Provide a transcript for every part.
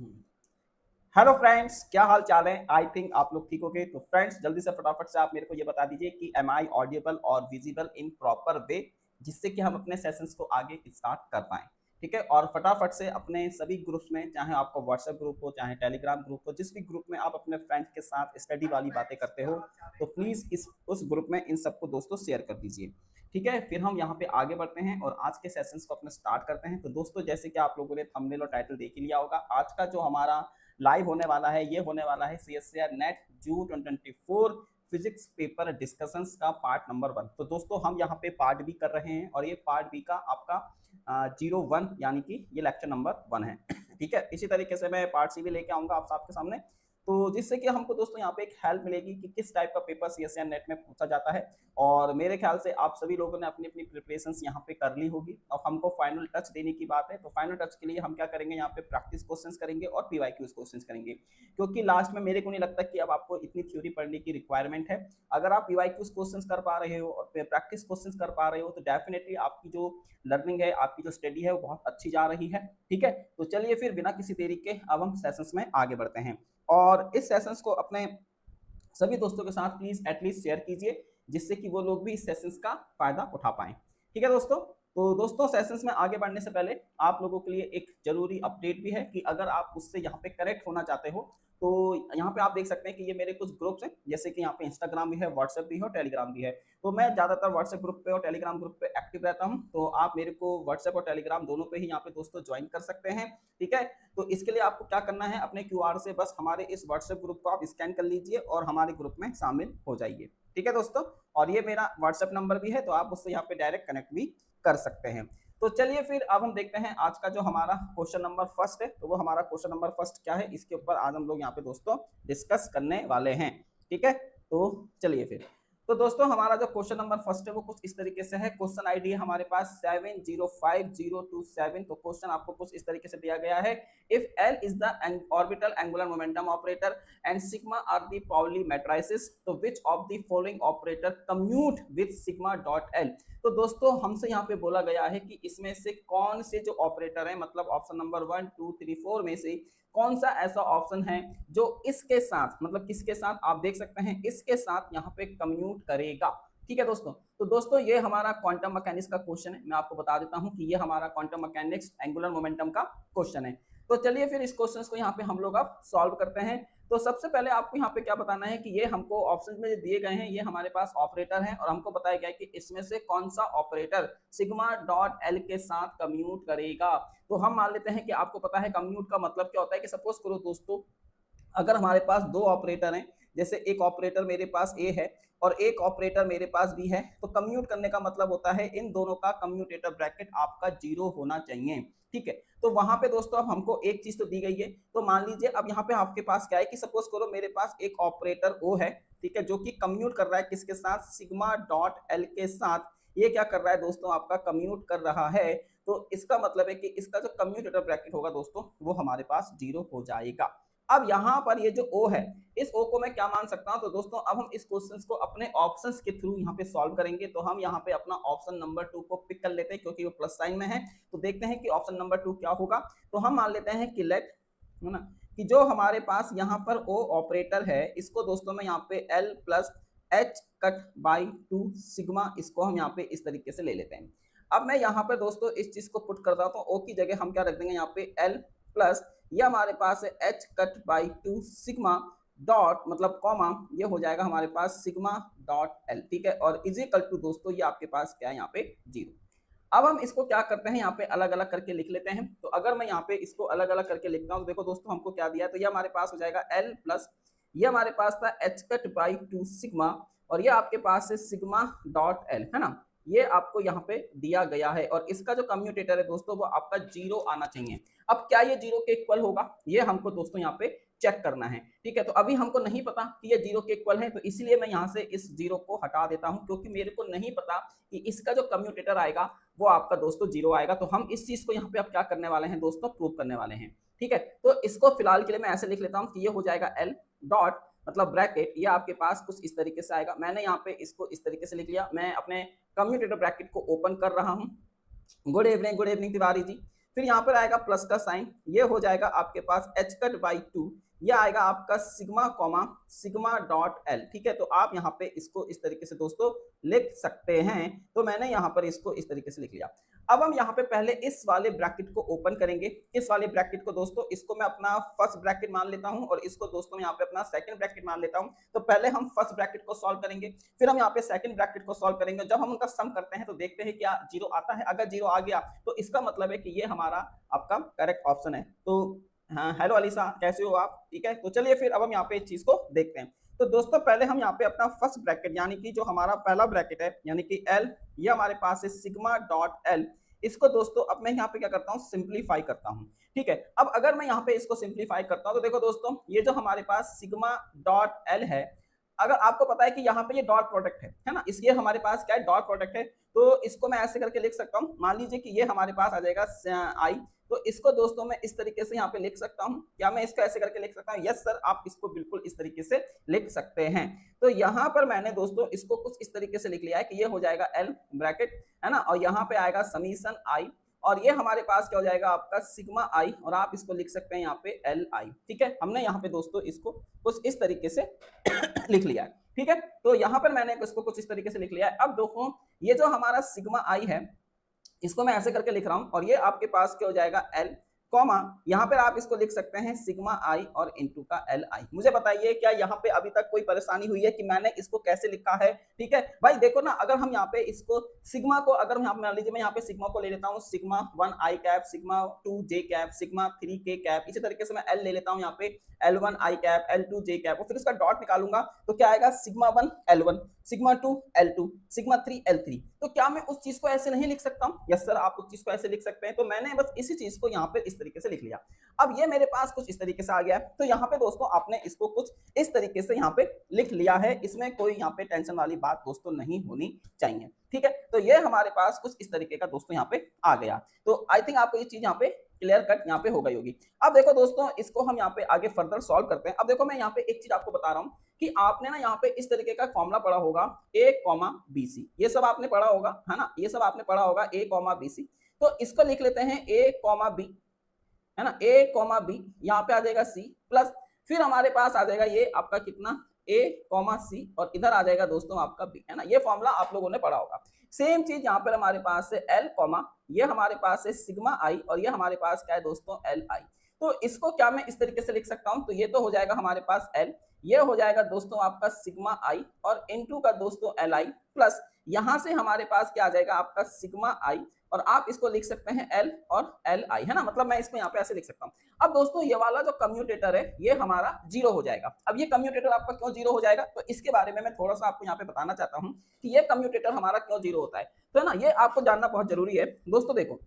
Hello friends, क्या हाल चाल है। आई थिंक आप लोग ठीक होंगे। तो फ्रेंड्स, जल्दी से फटाफट से आप मेरे को ये बता दीजिए कि एम आई ऑडिबल और विजिबल इन प्रॉपर वे, जिससे कि हम अपने सेशंस को आगे स्टार्ट कर पाएं। ठीक है, और फटाफट से अपने सभी ग्रुप्स में, चाहे आपका व्हाट्सएप ग्रुप हो, चाहे टेलीग्राम ग्रुप हो, जिस भी ग्रुप में आप अपने फ्रेंड्स के साथ स्टडी वाली बातें करते हो, तो प्लीज़ इस उस ग्रुप में इन सबको दोस्तों शेयर कर दीजिए। ठीक है, फिर हम यहाँ पे आगे बढ़ते हैं और आज के सेशंस को अपने स्टार्ट करते हैं। तो दोस्तों, जैसे कि आप लोगों ने थंबनेल और टाइटल देख ही लिया होगा, आज का जो हमारा लाइव होने वाला है, ये होने वाला है CSIR नेट जून 2024 फिजिक्स पेपर डिस्कशंस का पार्ट नंबर 1। तो दोस्तों, हम यहाँ पे पार्ट बी कर रहे हैं और ये पार्ट बी का आपका 01 यानी कि ये लेक्चर नंबर 1 है। ठीक है, इसी तरीके से मैं पार्ट सी भी लेके आऊंगा आप सबके सामने, तो जिससे कि हमको दोस्तों यहाँ पे एक हेल्प मिलेगी कि किस टाइप का पेपर CSIR नेट में पूछा जाता है। और मेरे ख्याल से आप सभी लोगों ने अपनी अपनी प्रिपरेशंस यहाँ पे कर ली होगी और हमको फाइनल टच देने की बात है। तो फाइनल टच के लिए हम क्या करेंगे, यहाँ पे प्रैक्टिस क्वेश्चंस करेंगे और PYQs क्वेश्चंस करेंगे, क्योंकि लास्ट में मेरे को नहीं लगता कि अब आपको इतनी थ्योरी पढ़ने की रिक्वायरमेंट है। अगर आप PYQs क्वेश्चंस कर पा रहे हो और प्रैक्टिस क्वेश्चंस कर पा रहे हो, तो डेफिनेटली आपकी जो लर्निंग है, आपकी जो स्टडी है, वो बहुत अच्छी जा रही है। ठीक है, तो चलिए फिर बिना किसी देरी के अब हम सेशंस में आगे बढ़ते हैं और इस सेशंस को अपने सभी दोस्तों के साथ प्लीज एटलीस्ट शेयर कीजिए, जिससे कि वो लोग भी इस सेशंस का फायदा उठा पाएं। ठीक है दोस्तों, तो दोस्तों सेशंस में आगे बढ़ने से पहले आप लोगों के लिए एक जरूरी अपडेट भी है कि अगर आप उससे यहाँ पे करेक्ट होना चाहते हो, तो यहाँ पे आप देख सकते हैं कि ये मेरे कुछ ग्रुप्स हैं, जैसे कि यहाँ पे इंस्टाग्राम भी है, व्हाट्सएप भी है और टेलीग्राम भी है। तो मैं ज्यादातर व्हाट्सएप ग्रुप पे और टेलीग्राम ग्रुप पे एक्टिव रहता हूँ, तो आप मेरे को व्हाट्सएप और टेलीग्राम दोनों पे ही यहाँ पे दोस्तों ज्वाइन कर सकते हैं। ठीक है, तो इसके लिए आपको क्या करना है, अपने QR से बस हमारे इस व्हाट्सएप ग्रुप को आप स्कैन कर लीजिए और हमारे ग्रुप में शामिल हो जाइए। ठीक है दोस्तों, और ये मेरा व्हाट्सएप नंबर भी है, तो आप उससे यहाँ पे डायरेक्ट कनेक्ट भी कर सकते हैं। तो चलिए फिर अब हम देखते हैं आज का जो हमारा क्वेश्चन नंबर फर्स्ट है, तो वो हमारा क्वेश्चन नंबर फर्स्ट क्या है, इसके ऊपर आज हम लोग यहाँ पे दोस्तों डिस्कस करने वाले हैं। ठीक है, तो चलिए फिर। तो दोस्तों, हमारा जो क्वेश्चन नंबर फर्स्ट है वो कुछ इस तरीके से है। क्वेश्चन आईडी है हमारे पास 705027। तो क्वेश्चन आपको कुछ इस तरीके से दिया गया है। If L is the orbital angular momentum operator and sigma are the Pauli matrices, तो which of the following operator commute with sigma dot L। तो दोस्तों, हमसे यहाँ पे बोला गया है कि इसमें से कौन से जो ऑपरेटर है, मतलब ऑप्शन नंबर 1 2 3 4 में से कौन सा ऐसा ऑप्शन है जो इसके साथ, मतलब किसके साथ, आप देख सकते हैं इसके साथ यहाँ पे कम्यूट करेगा। ठीक है दोस्तों, तो दोस्तों ये हमारा क्वांटम मैकेनिक्स का क्वेश्चन है। मैं आपको बता देता हूं कि ये हमारा क्वांटम मैकेनिक्स एंगुलर मोमेंटम का क्वेश्चन है। तो चलिए फिर इस क्वेश्चन को यहाँ पे हम लोग अब सॉल्व करते हैं। तो सबसे पहले आपको यहाँ पे क्या बताना है कि ये हमको ऑप्शन में दिए गए हैं, ये हमारे पास ऑपरेटर है और हमको बताया गया है कि इसमें से कौन सा ऑपरेटर सिग्मा डॉट एल के साथ कम्यूट करेगा। तो हम मान लेते हैं कि आपको पता है कम्यूट का मतलब क्या होता है। कि सपोज करो दोस्तों, अगर हमारे पास दो ऑपरेटर हैं, जैसे एक ऑपरेटर मेरे पास ए है और एक ऑपरेटर मेरे पास बी है, तो कम्यूट करने का मतलब होता है इन दोनों का कम्यूटेटर ब्रैकेट आपका 0 होना चाहिए। ठीक है, तो वहां पे दोस्तों अब हमको एक चीज तो दी गई है। तो मान लीजिए अब यहाँ पे आपके पास क्या है कि सपोज करो मेरे पास एक ऑपरेटर ओ है, ठीक है, जो कि कम्यूट कर रहा है किसके साथ, सिग्मा डॉट एल के साथ। ये क्या कर रहा है दोस्तों, आपका कम्यूट कर रहा है। तो इसका मतलब है कि इसका जो कम्यूटेटर ब्रैकेट होगा दोस्तों, वो हमारे पास 0 हो जाएगा। अब यहाँ पर ये जो ओ है, इस ओ को मैं क्या मान सकता हूं। तो दोस्तों, अब हम इस क्वेश्चन को अपने ऑप्शंस के थ्रू यहाँ पे सॉल्व करेंगे। तो हम यहाँ पे अपना ऑप्शन नंबर 2 को पिक कर लेते हैं, क्योंकि वो प्लस साइन में है। तो देखते हैं कि ऑप्शन नंबर 2 क्या होगा। तो हम मान लेते हैं कि लेट, है ना, कि जो हमारे पास यहाँ पर ओ ऑपरेटर है, इसको दोस्तों मैं यहाँ पे L plus H cut by 2 sigma, इसको हम यहाँ पे इस तरीके से ले लेते हैं। अब मैं यहाँ पे दोस्तों इस चीज को पुट कर देता हूँ। ओ की जगह हम क्या रख देंगे, यहाँ पे एल प्लस, ये हमारे पास है H cut by 2 sigma dot, मतलब कॉमा, ये हो जाएगा हमारे पास सिग्मा डॉट एल। ठीक है, और इज इक्वल टू दोस्तों ये आपके पास क्या है, यहाँ पे 0। अब हम इसको क्या करते हैं, यहाँ पे अलग अलग करके लिख लेते हैं। तो अगर मैं यहाँ पे इसको अलग अलग करके लिखता हूँ, तो देखो दोस्तों हमको क्या दिया है। तो ये हमारे पास हो जाएगा एल प्लस, ये हमारे पास था एच कट बाई 2 सिग्मा, और ये आपके पास है सिग्मा डॉट एल, है ना। ये आपको यहाँ पे दिया गया है और इसका जो कम्यूटेटर है दोस्तों, वो आपका 0 आना चाहिए। अब क्या ये 0 के इक्वल होगा, ये हमको दोस्तों यहाँ पे चेक करना है। ठीक है, तो अभी हमको नहीं पता कि ये 0 के इक्वल है, तो इसलिए मैं यहाँ से इस 0 को हटा देता हूँ, क्योंकि मेरे को नहीं पता कि इसका जो कम्यूटेटर आएगा वो आपका दोस्तों 0 आएगा। तो हम इस चीज को यहाँ पे अब क्या करने वाले हैं दोस्तों, प्रूव करने वाले हैं। ठीक है, तो इसको फिलहाल के लिए मैं ऐसे लिख लेता हूँ कि ये हो जाएगा एल डॉट, मतलब ब्रैकेट, ये आपके पास कुछ इस तरीके से आएगा। मैंने यहाँ पे इसको इस तरीके से लिख लिया। मैं अपने कम्यूटेटर ब्रैकेट को ओपन कर रहा हूँ। Good evening Tiwari ji. फिर यहाँ पर आएगा प्लस का साइन, ये हो जाएगा आपके पास h कट बाई 2, यह आएगा आपका sigma comma sigma dot L. ठीक है, तो आप यहाँ पे इसको इस तरीके से दोस्तों लिख सकते हैं। तो मैंने यहाँ पर इसको इस तरीके से लिख लिया। अब हम यहाँ पे पहले इस वाले ब्रैकेट को ओपन करेंगे। इस वाले ब्रैकेट को दोस्तों, इसको मैं अपना फर्स्ट ब्रैकेट मान लेता हूँ और इसको दोस्तों यहाँ पे अपना सेकंड ब्रैकेट मान लेता हूँ। तो पहले हम फर्स्ट ब्रैकेट को सॉल्व करेंगे, फिर हम यहाँ पे सेकंड ब्रैकेट को सॉल्व करेंगे। जब हम उनका सम करते हैं तो देखते हैं क्या जीरो आता है। अगर जीरो आ गया तो इसका मतलब है कि ये हमारा आपका करेक्ट ऑप्शन है। तो हाँ, हेलो अलीसा, कैसे हो आप? ठीक है, तो चलिए फिर अब हम यहाँ पे इस चीज को देखते हैं। तो दोस्तों पहले हम यहाँ पे अपना फर्स्ट ब्रैकेट यानी कि जो हमारा पहला ब्रैकेट है यानी कि एल, ये हमारे पास है सिग्मा डॉट एल। इसको दोस्तों अब मैं यहाँ पे क्या करता हूँ, सिंप्लीफाई करता हूँ। ठीक है, अब अगर मैं यहाँ पे इसको सिंप्लीफाई करता हूँ तो देखो दोस्तों, ये जो हमारे पास सिग्मा डॉट एल है, अगर आपको पता है कि यहाँ पे ये डॉट प्रोडक्ट है ना, इसलिए हमारे पास क्या है, डॉट प्रोडक्ट है। तो इसको मैं ऐसे करके लिख सकता हूँ, मान लीजिए कि ये हमारे पास आ जाएगा आई, तो इसको दोस्तों मैं इस तरीके से यहाँ पे लिख सकता हूँ। क्या मैं इसको ऐसे करके लिख सकता हूँ? यस सर, आप इसको बिल्कुल इस तरीके से लिख सकते हैं। तो यहाँ पर मैंने दोस्तों इसको कुछ इस तरीके से लिख लिया है कि ये हो जाएगा एल ब्रैकेट, है ना, और यहाँ पे आएगा समीशन आई, और ये हमारे पास क्या हो जाएगा आपका सिग्मा आई, और आप इसको लिख सकते हैं यहाँ पे एल आई। ठीक है, हमने यहाँ पे दोस्तों इसको कुछ इस तरीके से लिख लिया है। ठीक है, तो यहाँ पर मैंने इसको कुछ इस तरीके से लिख लिया है। अब देखो, ये जो हमारा सिग्मा आई है, इसको मैं ऐसे करके लिख रहा हूं, और ये आपके पास क्या हो जाएगा एल, कॉमा यहाँ पर आप इसको लिख सकते हैं सिग्मा आई और इनटू का एल आई। मुझे बताइए क्या यहाँ पे अभी तक कोई परेशानी हुई है कि मैंने इसको कैसे लिखा है? ठीक है भाई, देखो ना, अगर हम यहाँ पे इसको सिग्मा को, अगर हम यहाँ पे मान लीजिए मैं यहाँ पे सिग्मा को ले लेता हूँ सिग्मा 1 आई कैप, सिग्मा 2 जे कैप, सिग्मा 3 के कैप, इसी तरीके से मैं एल ले लेता हूँ यहाँ पे L1 आई कैप, L2 जे कैप, और फिर इसका डॉट निकालूंगा तो क्या आएगा, sigma 1 L1, sigma 2 L2, sigma 3 L3। तो क्या मैं उस चीज को ऐसे नहीं लिख सकता हूँ? यस सर, आप उस चीज को ऐसे लिख सकते हैं। तो मैंने बस इसी चीज को यहाँ पे इस तरीके से लिख लिया। अब ये मेरे पास कुछ इस तरीके से आ गया है। तो यहाँ पे दोस्तों आपने इसको कुछ इस तरीके से यहाँ पे लिख लिया है, इसमें कोई यहाँ पे टेंशन वाली बात दोस्तों नहीं होनी चाहिए। ठीक है, तो ये हमारे पास कुछ इस तरीके का दोस्तों यहाँ पे आ गया। तो आई थिंक आपको ये चीज यहाँ पे क्लियर कट यहाँ पे हो गई होगी। अब देखो दोस्तों, इसको हम यहाँ पे आगे फर्दर सॉल्व करते हैं। अब देखो, मैं यहाँ पे एक चीज आपको बता रहा हूँ कि आपने ना यहाँ पे इस तरीके का फॉर्मूला पढ़ा होगा a कॉमा बी सी, ये सब आपने पढ़ा होगा, है ना, ये सब आपने पढ़ा होगा a कॉमा बी सी। तो इसको लिख लेते हैं a कॉमा बी, है ना, a कॉमा बी, यहाँ पे आ जाएगा c प्लस, फिर हमारे पास आ जाएगा ये आपका कितना a कॉमा सी, और इधर आ जाएगा दोस्तों आपका b, है ना। ये फॉर्मूला आप लोगों ने पढ़ा होगा। सेम चीज यहाँ पर हमारे पास है l कॉमा, ये हमारे पास है सिग्मा आई, और ये हमारे पास क्या है दोस्तों एल आई। तो इसको क्या मैं इस तरीके से लिख सकता हूँ? तो ये तो हो जाएगा हमारे पास l, ये हो जाएगा दोस्तों आपका सिग्मा आई और इनटू का दोस्तों एल आई, प्लस यहां से हमारे पास क्या आ जाएगा आपका सिग्मा आई, और आप इसको लिख सकते हैं एल और एल आई, है ना, मतलब मैं इसको यहाँ पे ऐसे लिख सकता हूँ। अब दोस्तों ये वाला जो कम्यूटेटर है ये हमारा जीरो हो जाएगा। अब ये कम्यूटेटर आपका क्यों जीरो हो जाएगा, तो इसके बारे में मैं थोड़ा सा आपको यहाँ पे बताना चाहता हूँ कि ये कम्यूटेटर हमारा क्यों जीरो होता है। तो ना, ये आपको जानना बहुत जरूरी है दोस्तों। देखो,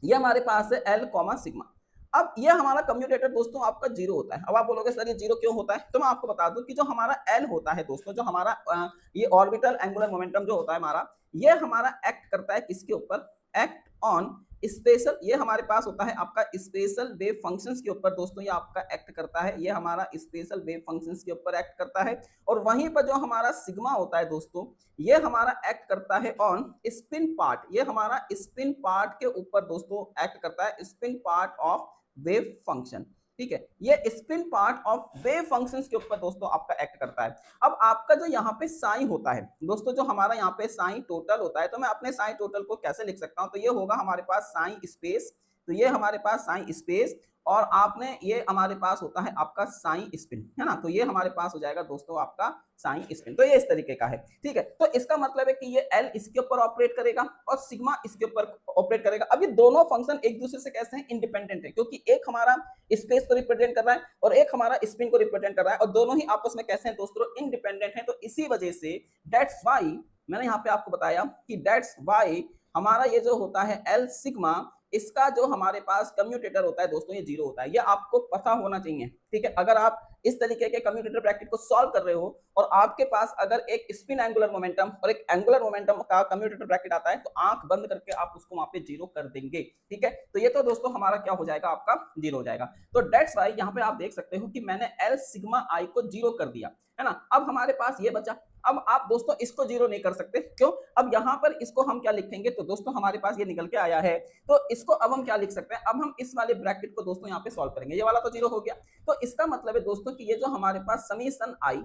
ये हमारे पास है एल कॉमा सिग्मा, अब ये हमारा कम्यूटेटर दोस्तों आपका जीरो होता है। अब आप बोलोगे सर ये जीरो क्यों होता है, तो मैं आपको बता दूं कि जो हमारा एल होता है दोस्तों, जो हमारा ये ऑर्बिटल एंगुलर मोमेंटम जो होता है हमारा, ये हमारा एक्ट करता है किसके ऊपर, एक्ट ऑन स्पेशल, ये हमारे पास होता है आपका स्पेशल वेव फंक्शंस के ऊपर दोस्तों, ये आपका एक्ट करता है, ये हमारा स्पेशल वेव फंक्शंस के ऊपर एक्ट करता है। और वहीं पर जो हमारा सिग्मा होता है दोस्तों, ये हमारा एक्ट करता है ऑन स्पिन पार्ट, ये हमारा स्पिन पार्ट के ऊपर दोस्तों एक्ट करता है, spin part of wave function. ठीक है, ये spin part of wave functions के ऊपर दोस्तों आपका एक्ट करता है। अब आपका जो यहाँ पे साइन होता है दोस्तों, जो हमारा यहाँ पे साइन टोटल होता है, तो मैं अपने साइन टोटल को कैसे लिख सकता हूँ, तो ये होगा हमारे पास साइन स्पेस, तो ये हमारे पास साइन स्पेस, और आपने ये हमारे पास होता है आपका साइन स्पिन, है ना, तो ये हमारे पास हो जाएगा दोस्तों आपका साइन स्पिन। तो ये इस तरीके का है। ठीक है, तो इसका मतलब है कि ये एल इसके ऊपर ऑपरेट करेगा और सिग्मा इसके ऊपर ऑपरेट करेगा। अब ये दोनों फंक्शन एक दूसरे से कैसे हैं, इंडिपेंडेंट है, क्योंकि एक हमारा स्पेस को रिप्रेजेंट कर रहा है और एक हमारा स्पिन को रिप्रेजेंट कर रहा है, और दोनों ही आपस में कैसे हैं दोस्तों, इंडिपेंडेंट है। तो इसी वजह से दैट्स व्हाई मैंने यहाँ पे आपको बताया कि दैट्स व्हाई हमारा ये जो होता है एल सिग्मा, इसका जो हमारे पास कम्यूटेटर होता है दोस्तों ये जीरो होता है। ये आपको पता होना चाहिए। ठीक है, अगर आप इस तरीके के कम्यूटेटर ब्रैकेट को सॉल्व कर रहे हो और आपके पास अगर एक स्पिन एंगुलर मोमेंटम और एक एंगुलर मोमेंटम का कम्यूटेटर ब्रैकेट आता है तो आंख बंद करके आप उसको वहां पे जीरो कर देंगे। ठीक है, तो ये तो दोस्तों हमारा क्या हो जाएगा, आपका जीरो हो जाएगा। तो डेट्स वाई यहाँ पे आप देख सकते हो कि मैंने एल सिग्मा आई को जीरो कर दिया है ना। अब हमारे पास ये बचा। अब आप दोस्तों इसको जीरो नहीं कर सकते, क्यों? अब यहाँ पर इसको हम क्या लिखेंगे, तो दोस्तों हमारे पास ये निकल के आया है, तो इसको अब हम क्या लिख सकते हैं, अब हम इस वाले ब्रैकेट को दोस्तों यहाँ पे सॉल्व करेंगे। ये वाला तो जीरो हो गया, तो इसका मतलब है दोस्तों कि ये जो हमारे पास समीशन आई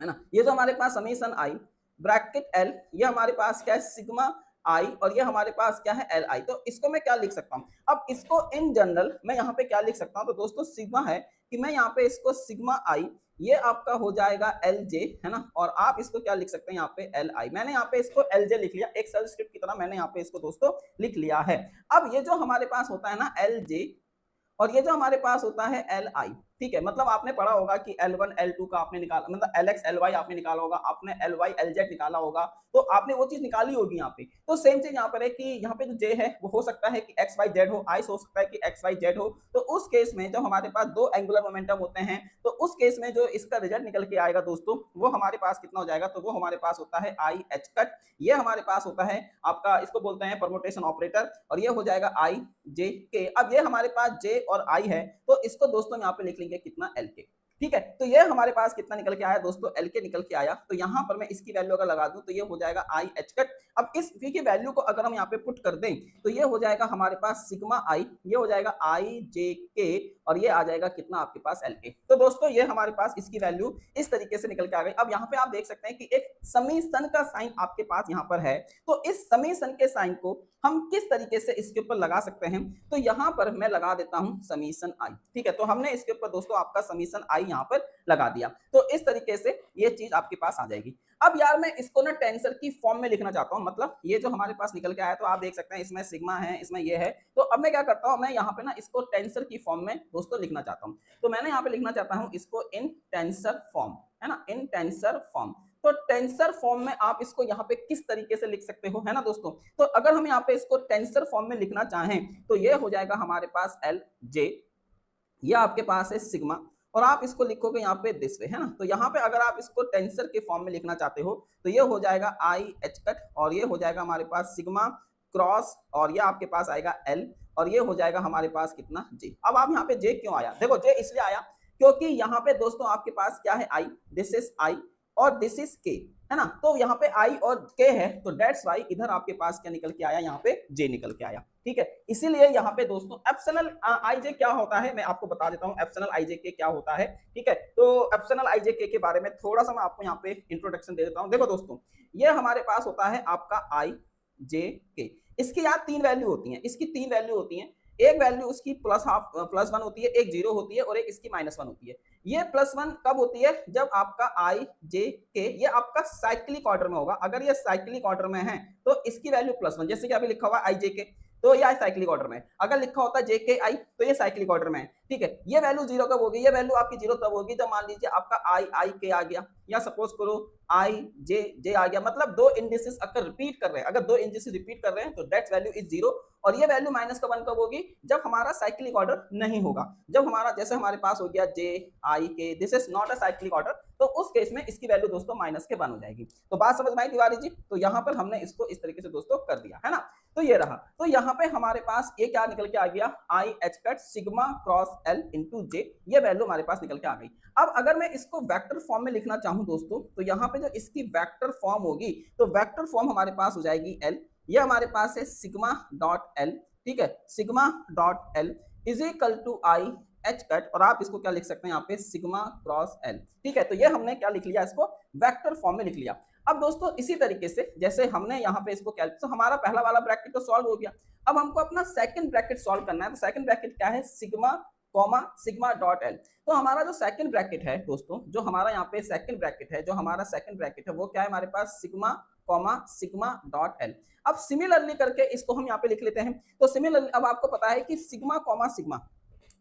है ना, ये जो हमारे पास समीशन आई ब्रैकेट एल, ये हमारे पास क्या है सिग्मा आई, और ये हमारे पास क्या है एल आई। तो इसको मैं क्या लिख सकता हूँ, अब इसको इन जनरल मैं यहाँ पे क्या लिख सकता हूँ, तो दोस्तों सिग्मा है कि मैं यहाँ पे इसको सिग्मा आई, ये आपका हो जाएगा एल जे है ना, और आप इसको क्या लिख सकते हैं यहाँ पे एल आई। मैंने यहाँ पे इसको एल जे लिख लिया, एक सबस्क्रिप्ट की तरह मैंने यहाँ पे इसको दोस्तों लिख लिया है। अब ये जो हमारे पास होता है ना एल जे, और ये जो हमारे पास होता है एल आई, ठीक है, मतलब आपने पढ़ा होगा कि L1 L2 का आपने निकाला, मतलब LX LY आपने निकाला होगा, आपने LY LZ निकाला होगा, तो आपने वो चीज निकाली होगी यहाँ पे। तो सेम चीज यहाँ पर है कि यहाँ पे जो J है वो हो सकता है कि XYZ हो, I हो सकता है कि XYZ हो। तो उस केस में जब हमारे पास दो एंगुलर मोमेंटम होते हैं तो उस केस में जो इसका रिजल्ट निकल के आएगा दोस्तों वो हमारे पास कितना हो जाएगा, तो वो हमारे पास होता है आई एच कट, ये हमारे पास होता है आपका, इसको बोलते हैं परमुटेशन ऑपरेटर, और ये हो जाएगा आई जे के। अब ये हमारे पास J और I है, तो इसको दोस्तों यहाँ पे लिख लेंगे कितना एल के। ठीक है, तो ये हमारे पास कितना निकल के आया दोस्तों, एल के निकल के आया। तो यहाँ पर मैं इसकी वैल्यू अगर लगा दूं तो ये हो जाएगा आई एच कट। अब इस v की वैल्यू को अगर हम यहाँ पे पुट कर दें तो ये हो जाएगा हमारे पास सिग्मा आई, ये हो जाएगा आई जे के, और ये आ जाएगा कितना आपके पास एल के। तो दोस्तों ये हमारे पास इसकी वैल्यू इस तरीके से निकल के आ गई। अब यहाँ पे आप देख सकते हैं कि एक समीशन का साइन आपके पास यहाँ पर है, तो इस समीशन के साइन को हम किस तरीके से इसके ऊपर लगा सकते हैं, तो यहाँ पर मैं लगा देता हूं समीशन आई। ठीक है, तो हमने इसके ऊपर दोस्तों आपका समीशन आई यहाँ पर लगा दिया, तो इस तरीके से ये चीज आपके पास आ जाएगी। अब यार मैं इसको ना टेंसर की फॉर्म में लिखना चाहता हूं, मतलब ये जो हमारे पास निकल के आया, तो आप देख सकते हैं इसमें सिग्मा है, इसमें ये है, तो अब मैं क्या करता हूं, मैं यहाँ पे ना इसको टेंसर की फॉर्म में दोस्तों लिखना चाहता हूं। तो मैंने यहाँ पे लिखना चाहता हूं इसको इन टेंसर फॉर्म, है ना, इन टेंसर फॉर्म। तो टेंसर फॉर्म में आप इसको यहाँ पे किस तरीके से लिख सकते हो, है ना दोस्तों। तो अगर हम यहाँ पे इसको टेंसर फॉर्म में लिखना चाहें तो ये हो जाएगा हमारे पास एल जे, ये आपके पास है सिग्मा, और आप इसको लिखोगे यहाँ पे दिस वे, है ना। तो यहाँ पे अगर आप इसको टेंसर के फॉर्म में लिखना चाहते हो तो ये हो जाएगा आई एच कट, और ये हो जाएगा हमारे पास सिग्मा क्रॉस, और ये आपके पास आएगा एल, और ये हो जाएगा हमारे पास कितना जे। अब आप यहाँ पे जे क्यों आया, देखो जे इसलिए आया क्योंकि यहाँ पे दोस्तों आपके पास क्या है आई, दिस इज आई और दिस इज के, है ना। तो यहाँ पे आई और के है, तो डेट्स वाई इधर आपके पास क्या निकल के आया, यहाँ पे जे निकल के आया। ठीक है, इसीलिए यहाँ पे दोस्तों एप्सिलॉन आईजे क्या होता है मैं आपको बता देता हूँ, एप्सिलॉन आईजे के क्या होता है। ठीक है, तो एप्सिलॉन आईजे के बारे में थोड़ा सा मैं आपको यहाँ पे इंट्रोडक्शन दे देता हूँ। देखो दोस्तों ये हमारे पास होता है आपका आई जे के, इसकी यार तीन वैल्यू होती है, इसकी तीन वैल्यू होती है। एक वैल्यू उसकी प्लस वन होती है, एक जीरो होती है, और एक इसकी माइनस वन होती है। ये प्लस वन कब होती है, जब आपका आई जे के ये आपका साइक्लिक ऑर्डर में होगा। अगर ये साइक्लिक ऑर्डर में है तो इसकी वैल्यू प्लस वन, जैसे कि अभी लिखा हुआ आई जे के, तो ये साइक्लिक ऑर्डर में। अगर लिखा होता है जे के आई तो ये साइक्लिक ऑर्डर में है। ठीक है, ये वैल्यू जीरो कब होगी, ये वैल्यू आपकी जीरो तब होगी जब मान लीजिए आपका आई आई के आ गया, या सपोज करो आई जे जे आ गया, मतलब दो इंडिसेस अगर रिपीट कर रहे हैं, अगर दो इंडिसेस रिपीट कर रहे हैं तो दैट वैल्यू इज जीरो। और ये वैल्यू माइनस का वन कब होगी, जब हमारा साइक्लिक ऑर्डर नहीं होगा, जब हमारा जैसे हमारे पास हो गया जे आई के, this is not a cyclic order, तो उस केस में इसकी वैल्यू दोस्तों माइनस के वन हो जाएगी। तो बात समझ में आई तिवारी जी। तो यहाँ पर हमने इसको इस तरीके से दोस्तों कर दिया, है ना। तो ये रहा, तो यहाँ पे हमारे पास ये क्या निकल के आ गया, I H cut sigma cross L into J, ये वैल्यू हमारे पास निकल के आ गई। अब अगर मैं इसको वेक्टर फॉर्म में लिखना चाहूं दोस्तों, तो यहाँ पे जो इसकी वेक्टर फॉर्म होगी, तो वेक्टर फॉर्म हमारे पास हो जाएगी एल, ये हमारे पास है सिग्मा डॉट एल। ठीक है, sigma dot L is equal to I H cut, और आप इसको क्या लिख सकते हैं यहाँ पे सिग्मा क्रॉस एल। ठीक है, तो ये हमने क्या लिख लिया, इसको वेक्टर फॉर्म में लिख लिया। अब दोस्तों इसी तरीके से जैसे हमने यहाँ पे इसको तो हमारा पहला वाला ब्रैकेट तो सॉल्व हो गया। अब हमको अपना सेकंड ब्रैकेट सॉल्व करना है, तो सेकंड ब्रैकेट क्या है, sigma comma sigma dot L. तो हमारा जो सेकंड ब्रैकेट है दोस्तों, जो हमारा यहाँ पे सेकंड ब्रैकेट है, जो हमारा सेकंड ब्रैकेट है वो क्या है हमारे पास, sigma comma sigma dot L. अब सिमिलरली करके इसको हम यहाँ पे लिख लेते हैं। तो सिमिलरली अब आपको पता है कि सिग्मा कॉमा सिग्मा,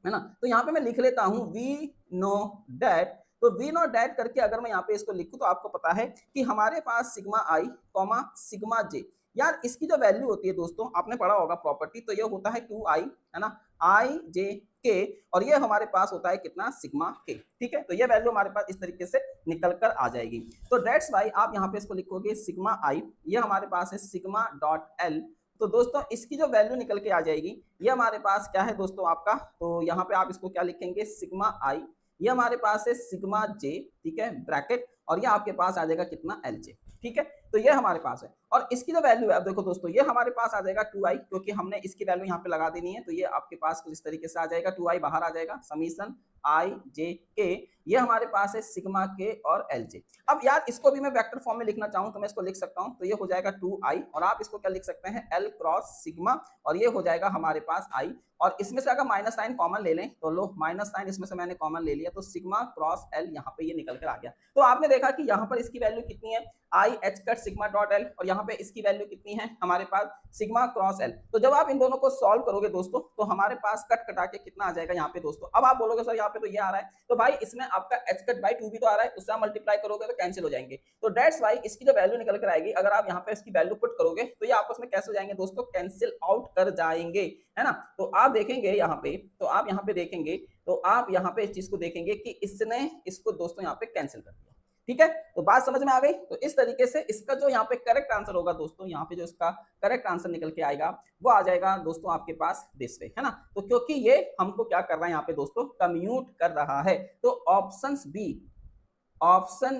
है ना, तो यहाँ पे मैं लिख लेता हूँ वी नो डैट। तो वी नो डैट करके अगर मैं यहाँ पे इसको लिखूं तो आपको पता है कि हमारे पास सिग्मा आई कॉमा सिग्मा जे, यार इसकी जो वैल्यू होती है दोस्तों, आपने पढ़ा होगा प्रॉपर्टी, तो ये होता है 2i, है ना, आई जे के, और ये हमारे पास होता है कितना, सिग्मा के। ठीक है, तो ये वैल्यू हमारे पास इस तरीके से निकल कर आ जाएगी। तो दैट्स वाई आप यहाँ पे इसको लिखोगे सिग्मा आई, ये हमारे पास है सिग्मा डॉट एल। तो दोस्तों इसकी जो वैल्यू निकल के आ जाएगी, ये हमारे पास क्या है दोस्तों आपका, तो यहाँ पे आप इसको क्या लिखेंगे, सिग्मा आई, ये हमारे पास है सिग्मा जे, ठीक है, ब्रैकेट, और ये आपके पास आ जाएगा कितना, एल जे। ठीक है, तो ये हमारे पास है, और इसकी जो वैल्यू है, अब देखो दोस्तों, ये हमारे पास आ जाएगा 2i, क्योंकि हमने इसकी वैल्यू यहाँ पे लगा देनी है, तो ये आपके पास कुछ इस तरीके से आ जाएगा, 2i बाहर आ जाएगा, समीशन आई जे के, ये हमारे पास है सिग्मा के और एल जे। अब यार इसको भी मैं वेक्टर फॉर्म में लिखना चाहूँ तो मैं इसको लिख सकता हूँ, तो ये हो जाएगा 2i, और आप इसको क्या लिख सकते हैं, एल क्रॉस सिग्मा, और ये हो जाएगा हमारे पास आई, और इसमें से अगर माइनस साइन कॉमन ले लें तो लो, माइनस साइन इसमें से मैंने कॉमन ले लिया, तो सिग्मा क्रॉस एल यहाँ पे ये निकल कर आ गया। तो आपने देखा कि यहाँ पर इसकी वैल्यू कितनी है, आई H cut sigma dot L, और यहाँ पे इसकी वैल्यू कितनी है हमारे पास, सिग्मा क्रॉस एल। तो जब आप इन दोनों को सॉल्व करोगे दोस्तों, तो हमारे पास कट कटा के कितना आ जाएगा यहाँ पे दोस्तों। अब आप बोलोगे सर यहाँ पे तो ये आ रहा है, तो भाई इसमें आपका एच कट बाई 2 भी तो आ रहा है, उससे आप मल्टीप्लाई करोगे तो कैंसिल हो जाएंगे। तो दैट्स वाई इसकी जो वैल्यू निकल कर आएगी, अगर आप यहाँ पे इसकी वैल्यू पुट करोगे तो ये आपस में कैसे हो जाएंगे दोस्तों, कैंसिल आउट कर जाएंगे, है ना। तो आप देखेंगे यहाँ पे, तो आप यहाँ पे देखेंगे, तो आप यहाँ पे इस चीज को देखेंगे कि इसने इसको दोस्तों यहाँ पे कैंसिल कर दिया। ठीक है, तो बात समझ में आ गई। तो इस तरीके से इसका जो यहाँ पे करेक्ट आंसर होगा दोस्तों, यहाँ पे जो इसका करेक्ट आंसर निकल के आएगा वो आ जाएगा दोस्तों आपके पास दिस वे, है ना। तो क्योंकि ये हमको क्या कर रहा है यहाँ पे दोस्तों, कम्यूट कर रहा है, तो ऑप्शन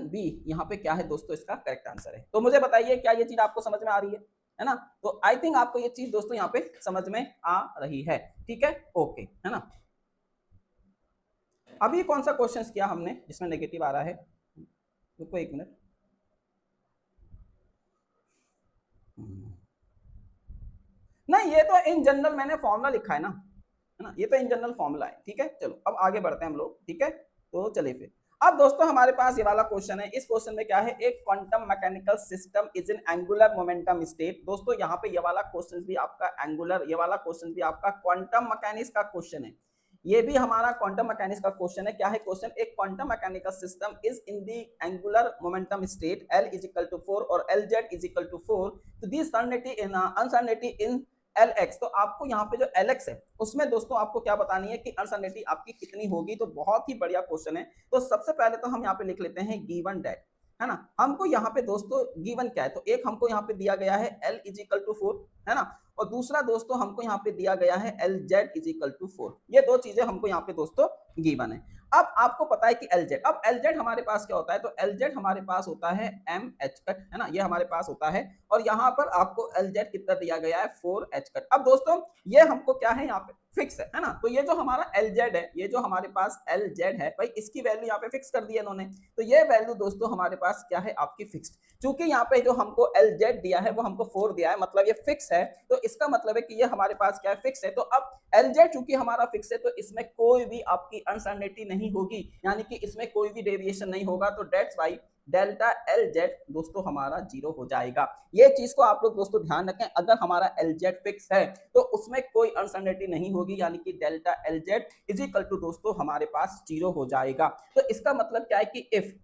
बी यहाँ पे क्या है दोस्तों, इसका करेक्ट आंसर है। तो मुझे बताइए क्या ये चीज आपको समझ में आ रही है ना। तो आई थिंक आपको ये चीज दोस्तों यहाँ पे समझ में आ रही है। ठीक है, ओके, है ना। अभी कौन सा क्वेश्चन किया हमने जिसमें नेगेटिव आ रहा है, रुको एक मिनट, नहीं ये तो इन जनरल मैंने फॉर्मूला लिखा है ना, ये तो इन जनरल फॉर्मूला है। ठीक है, चलो अब आगे बढ़ते हैं हम लोग। ठीक है, तो चलिए फिर अब दोस्तों हमारे पास ये वाला क्वेश्चन है। इस क्वेश्चन में क्या है, एक quantum mechanical system is in angular momentum state. दोस्तों यहाँ पे ये वाला क्वेश्चन भी आपका एंगुलर, ये वाला क्वेश्चन भी आपका क्वांटम मैकेनिक्स का क्वेश्चन है, ये भी हमारा क्वांटम मैकेनिक्स का क्वेश्चन है। क्या है क्वेश्चन, एक quantum mechanical system is in the angular momentum state L is equal to 4 और LZ इज इक्वल टू 4, तो दी अनसर्टेनिटी इन Lx। तो आपको यहाँ पे जो Lx है उसमें दोस्तों आपको क्या बतानी है कि अनसर्टेनिटी आपकी कितनी होगी। तो बहुत ही बढ़िया क्वेश्चन है। तो सबसे पहले तो हम यहाँ पे लिख लेते हैं गिवन दैट, है ना। हमको यहाँ पे दोस्तों गिवन क्या है, तो एक हमको यहाँ पे दिया गया है L इज इक्वल टू 4, है ना, और दूसरा दोस्तों हमको यहाँ पे दिया गया है LZ इज इक्वल टू 4। ये दो चीजें हमको यहाँ पे दोस्तों गिवन है। अब आपको पता है कि LZ, अब LZ हमारे पास क्या होता है, तो LZ हमारे पास होता है MH कट, है ना, ये हमारे पास होता है, और यहाँ पर आपको LZ कितना दिया गया है 4H कट। अब दोस्तों ये हमको क्या है, यहाँ पे फिक्स है ना। तो ये जो हमारा LZ है, ये जो हमारे पास LZ है भाई, इसकी वैल्यू यहाँ पे फिक्स कर दी है इन्होंने। तो ये वैल्यू दोस्तों हमारे पास क्या है, आपकी फिक्स्ड। चूंकि यहाँ पे जो हमको LZ दिया है वो हमको 4 दिया है, मतलब ये फिक्स है, तो इसका मतलब है कि ये हमारे पास क्या है, फिक्स है। तो अब LZ चूंकि हमारा फिक्स है, तो इसमें कोई भी आपकी अनसर्टेनिटी नहीं होगी, यानी कि इसमें कोई भी डेविएशन नहीं होगा। तो दैट्स व्हाई डेल्टा LZ दोस्तों हमारा 0 हो जाएगा। ये चीज को आप लोग दोस्तों ध्यान रखें, अगर हमारा LZ फिक्स है तो उसमें कोई अनसर्टेनिटी नहीं होगी, यानी कि delta LZ is equal to दोस्तों हमारे पास 0 हो जाएगा। तो इसका मतलब क्या है कि इफ,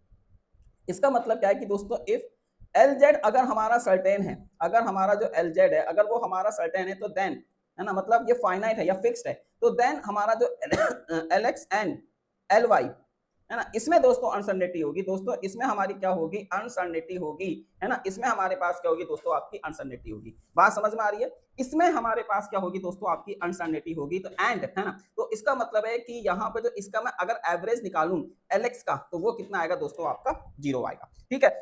इसका मतलब क्या है कि दोस्तों इफ LZ अगर हमारा सर्टेन है, अगर हमारा जो LZ है अगर वो हमारा सर्टेन है, तो देन, है ना, मतलब ये फाइनाइट है या फिक्स्ड है, तो देन हमारा जो LX एंड LY, है ना, इसमें दोस्तों अनसर्टेनिटी होगी। दोस्तों इसमें हमारी क्या होगी, अनसर्टेनिटी होगी, है ना, इसमें हमारे पास क्या होगी दोस्तों, आपकी अनसर्टेनिटी होगी। बात समझ में आ रही है। इसमें हमारे पास क्या होगी दोस्तों, आपकी अनसर्टेनिटी होगी। तो एंड, है ना, तो इसका मतलब है कि यहाँ पे जो इसका मैं अगर एवरेज निकालूं LX का, तो वो कितना आएगा दोस्तों, आपका 0 आएगा। ठीक है,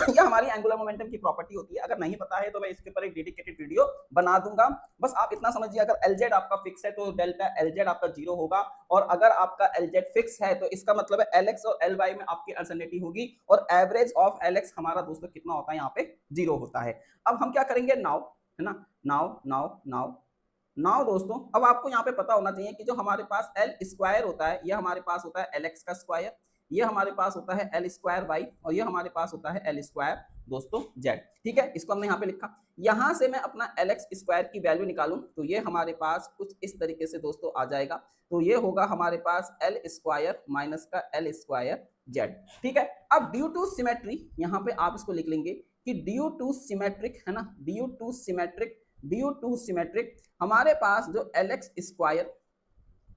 यह हमारी एंगुलर मोमेंटम की प्रॉपर्टी होती है। अगर नहीं पता है तो मैं इसके ऊपर एक डेडिकेटेड वीडियो बना दूंगा। बस आप इतना समझिए, अगर LZ आपका फिक्स है तो डेल्टा LZ आपका 0 होगा, और अगर आपका LZ फिक्स है तो इसका मतलब है LX और LY में आपकी अनसर्टेनिटी होगी, और एवरेज ऑफ LX हमारा दोस्तों कितना होता है, यहाँ पे 0 होता है। अब हम क्या करेंगे, नाउ, है ना, नाउ दोस्तों अब आपको यहाँ पे पता होना चाहिए कि जो हमारे पास L स्क्वायर होता है, यह हमारे पास होता है LX का स्क्वायर, ये हमारे पास होता है L स्क्वायर वाई, और ये हमारे पास होता है L स्क्वायर दोस्तों Z। ठीक है, इसको हमने यहाँ पे लिखा। यहाँ से मैं अपना LX स्क्वायर की वैल्यू निकालूं तो ये हमारे पास कुछ इस तरीके से दोस्तों आ जाएगा। तो ये होगा हमारे पास L स्क्वायर माइनस का L स्क्वायर Z। ठीक है, अब ड्यू टू सिमेट्री, यहाँ पे आप इसको लिख लेंगे कि ड्यू टू सिमेट्रिक, है ना, ड्यू टू सिमेट्रिक हमारे पास जो LX square